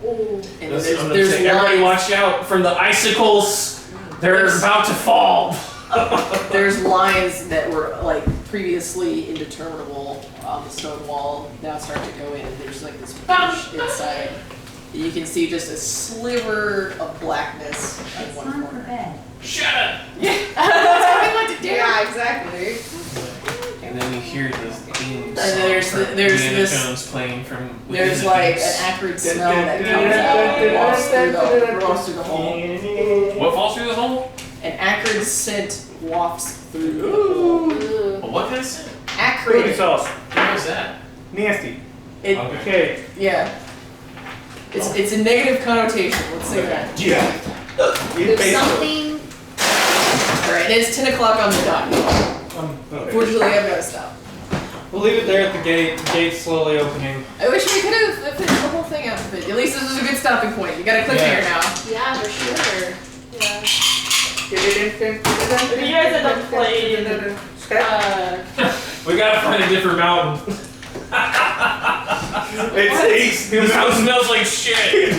And I'm there's gonna say, everybody lines, watch out for the icicles. They're about to fall. there's lines that were like previously indeterminable on the stone wall now start to go in, and there's like this push inside. You can see just a sliver of blackness in one corner. Shut up! Tell me what to do. Yeah, exactly. And then you hear the themes. And there's Indiana this. Jones playing from within There's the like deeps. an acrid smell that comes out and wafts through the hall. What falls through the hole? An acrid scent wafts through the hall. Well, what kind of scent? Acrid. sauce. What is that? Nasty. It, Okay. yeah. It's a negative connotation. Let's say that. Yeah. There's something. Alright, it's 10 o'clock on the dot. Unfortunately, I've got to stop. We'll leave it there at the gate. The gate's slowly opening. I wish we could have finished the whole thing out, but at least this was a good stopping point. You got a cliffhanger now. Yeah, for sure. Yeah. If you guys end up playing, We gotta find a different mountain. It's This house smells like shit.